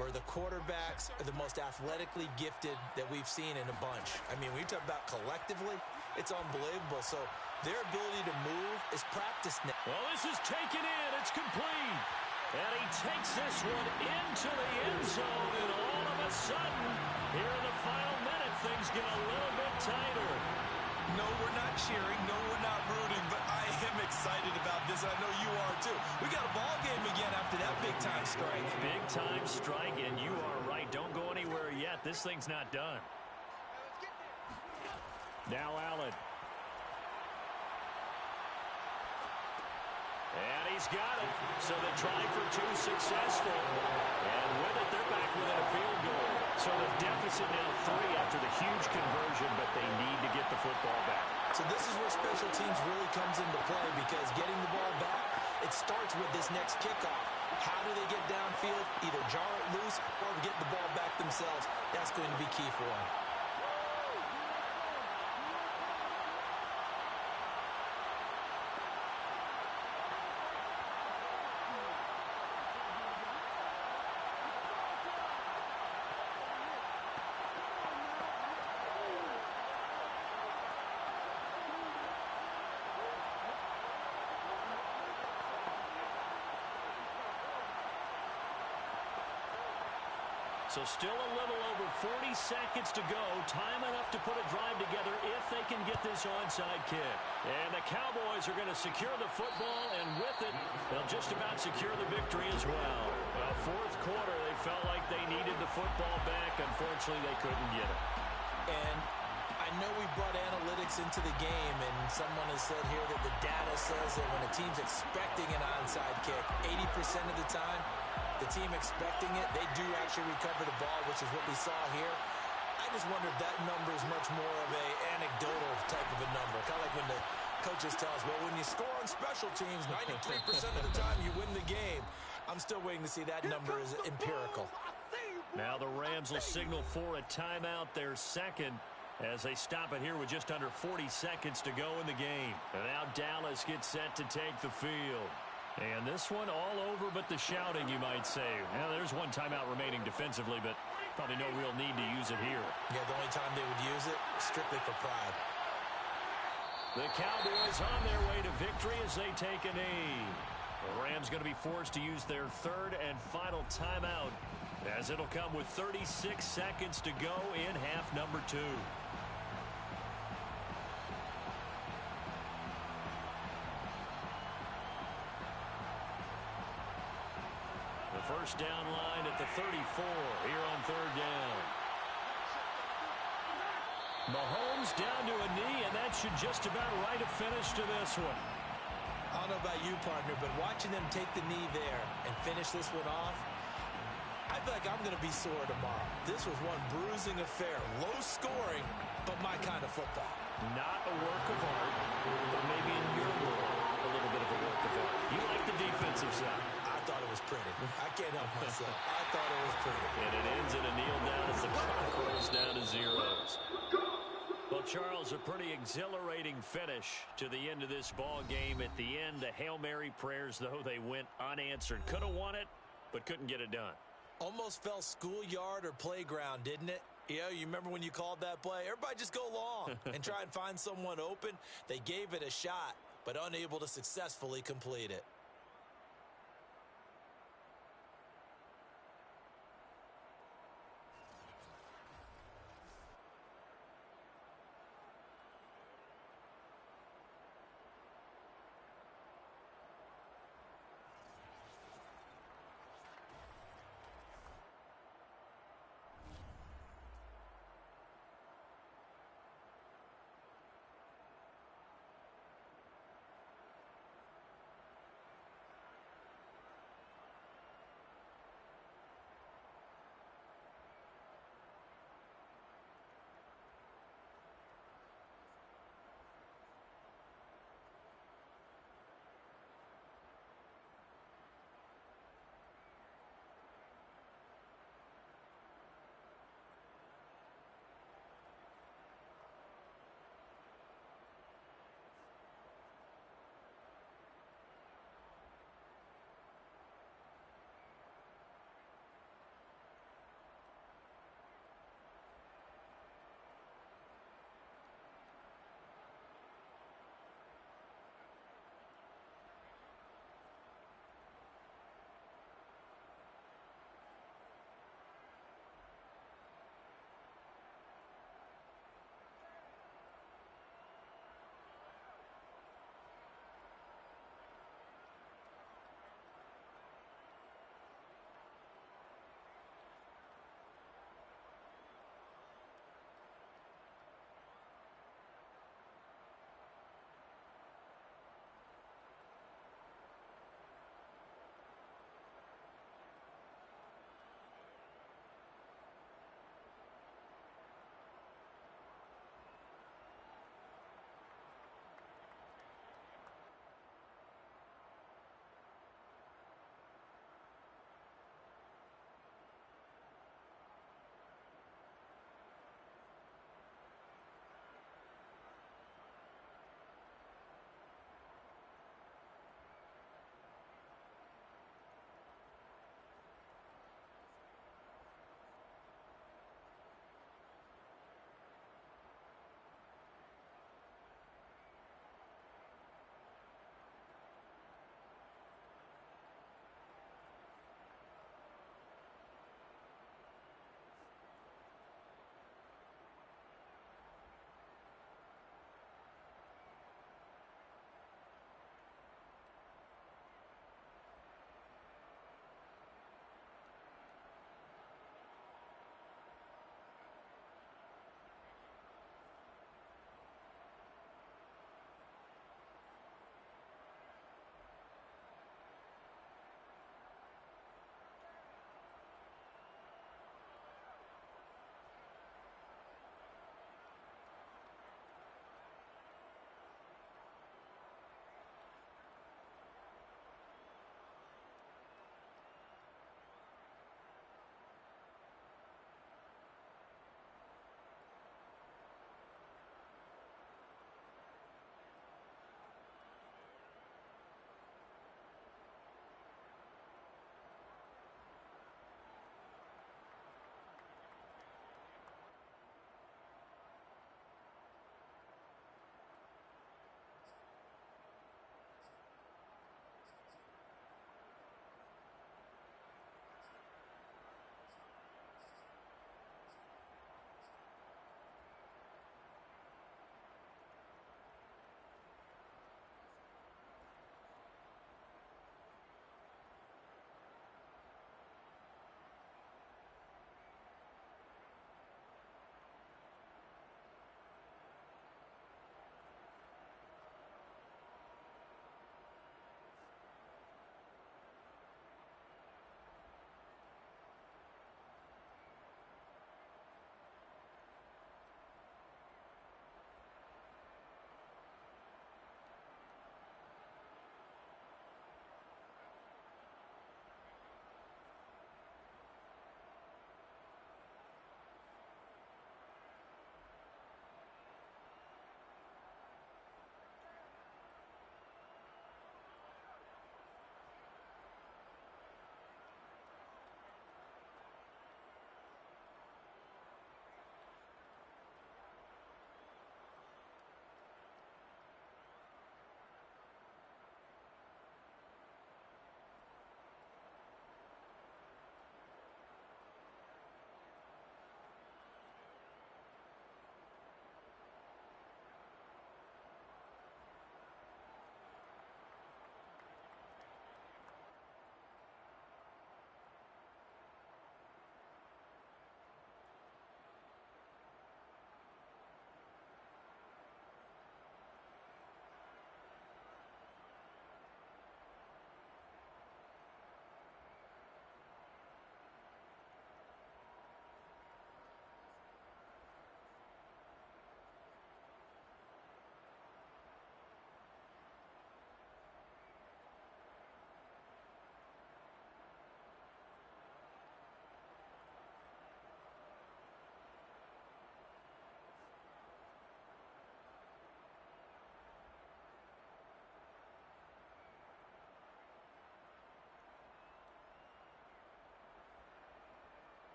where the quarterbacks are the most athletically gifted that we've seen in a bunch. I mean, when you talk about collectively, it's unbelievable. So their ability to move is practiced now. Well, this is taken in. It's complete. And he takes this one into the end zone, and all of a sudden, here in the final minute, things get a little bit tighter. No, we're not cheering. No, we're not rooting, but I am excited about this. I know you are, too. We got a ball game again after that big-time strike. Big-time strike, and you are right. Don't go anywhere yet. This thing's not done. Now Allen. And he's got it. So they try for two, successful. And with it, they're back within a field goal. So the deficit now 3 after the huge conversion, but they need to get the football back. So this is where special teams really comes into play, because getting the ball back, it starts with this next kickoff. How do they get downfield? Either jar it loose or get the ball back themselves. That's going to be key for them. So still a little over 40 seconds to go. Time enough to put a drive together if they can get this onside kick. And the Cowboys are going to secure the football, and with it, they'll just about secure the victory as well. Well, fourth quarter, they felt like they needed the football back. Unfortunately, they couldn't get it. And I know we brought analytics into the game, and someone has said here that the data says that when a team's expecting an onside kick, 80% of the time, the team expecting it, they do actually recover the ball, which is what we saw here. I just wonder if that number is much more of a anecdotal type of a number. Kind of like when the coaches tell us, well, when you score on special teams, 93% of the time you win the game. I'm still waiting to see that number is empirical. Now the Rams will signal for a timeout, their second, as they stop it here with just under 40 seconds to go in the game. And now Dallas gets set to take the field. And this one all over but the shouting, you might say. Now, there's one timeout remaining defensively, but probably no real need to use it here. Yeah, the only time they would use it, strictly for pride. The Cowboys on their way to victory as they take a knee. The Rams going to be forced to use their third and final timeout, as it'll come with 36 seconds to go in half number 2. First down line at the 34 here on third down. Mahomes down to a knee, and that should just about write a finish to this one. I don't know about you, partner, but watching them take the knee there and finish this one off, I feel like I'm going to be sore tomorrow. This was one bruising affair. Low scoring, but my kind of football. Not a work of art, but maybe in your world, a little bit of a work of art. You like the defensive side. I thought it was pretty. I can't help myself. I thought it was pretty. And it ends in a kneel down as the clock rolls down to zeros. Well, Charles, a pretty exhilarating finish to the end of this ball game. At the end, the Hail Mary prayers, though, they went unanswered. Could have won it, but couldn't get it done. Almost felt schoolyard or playground, didn't it? Yeah, you remember when you called that play? Everybody just go long and try and find someone open. They gave it a shot, but unable to successfully complete it.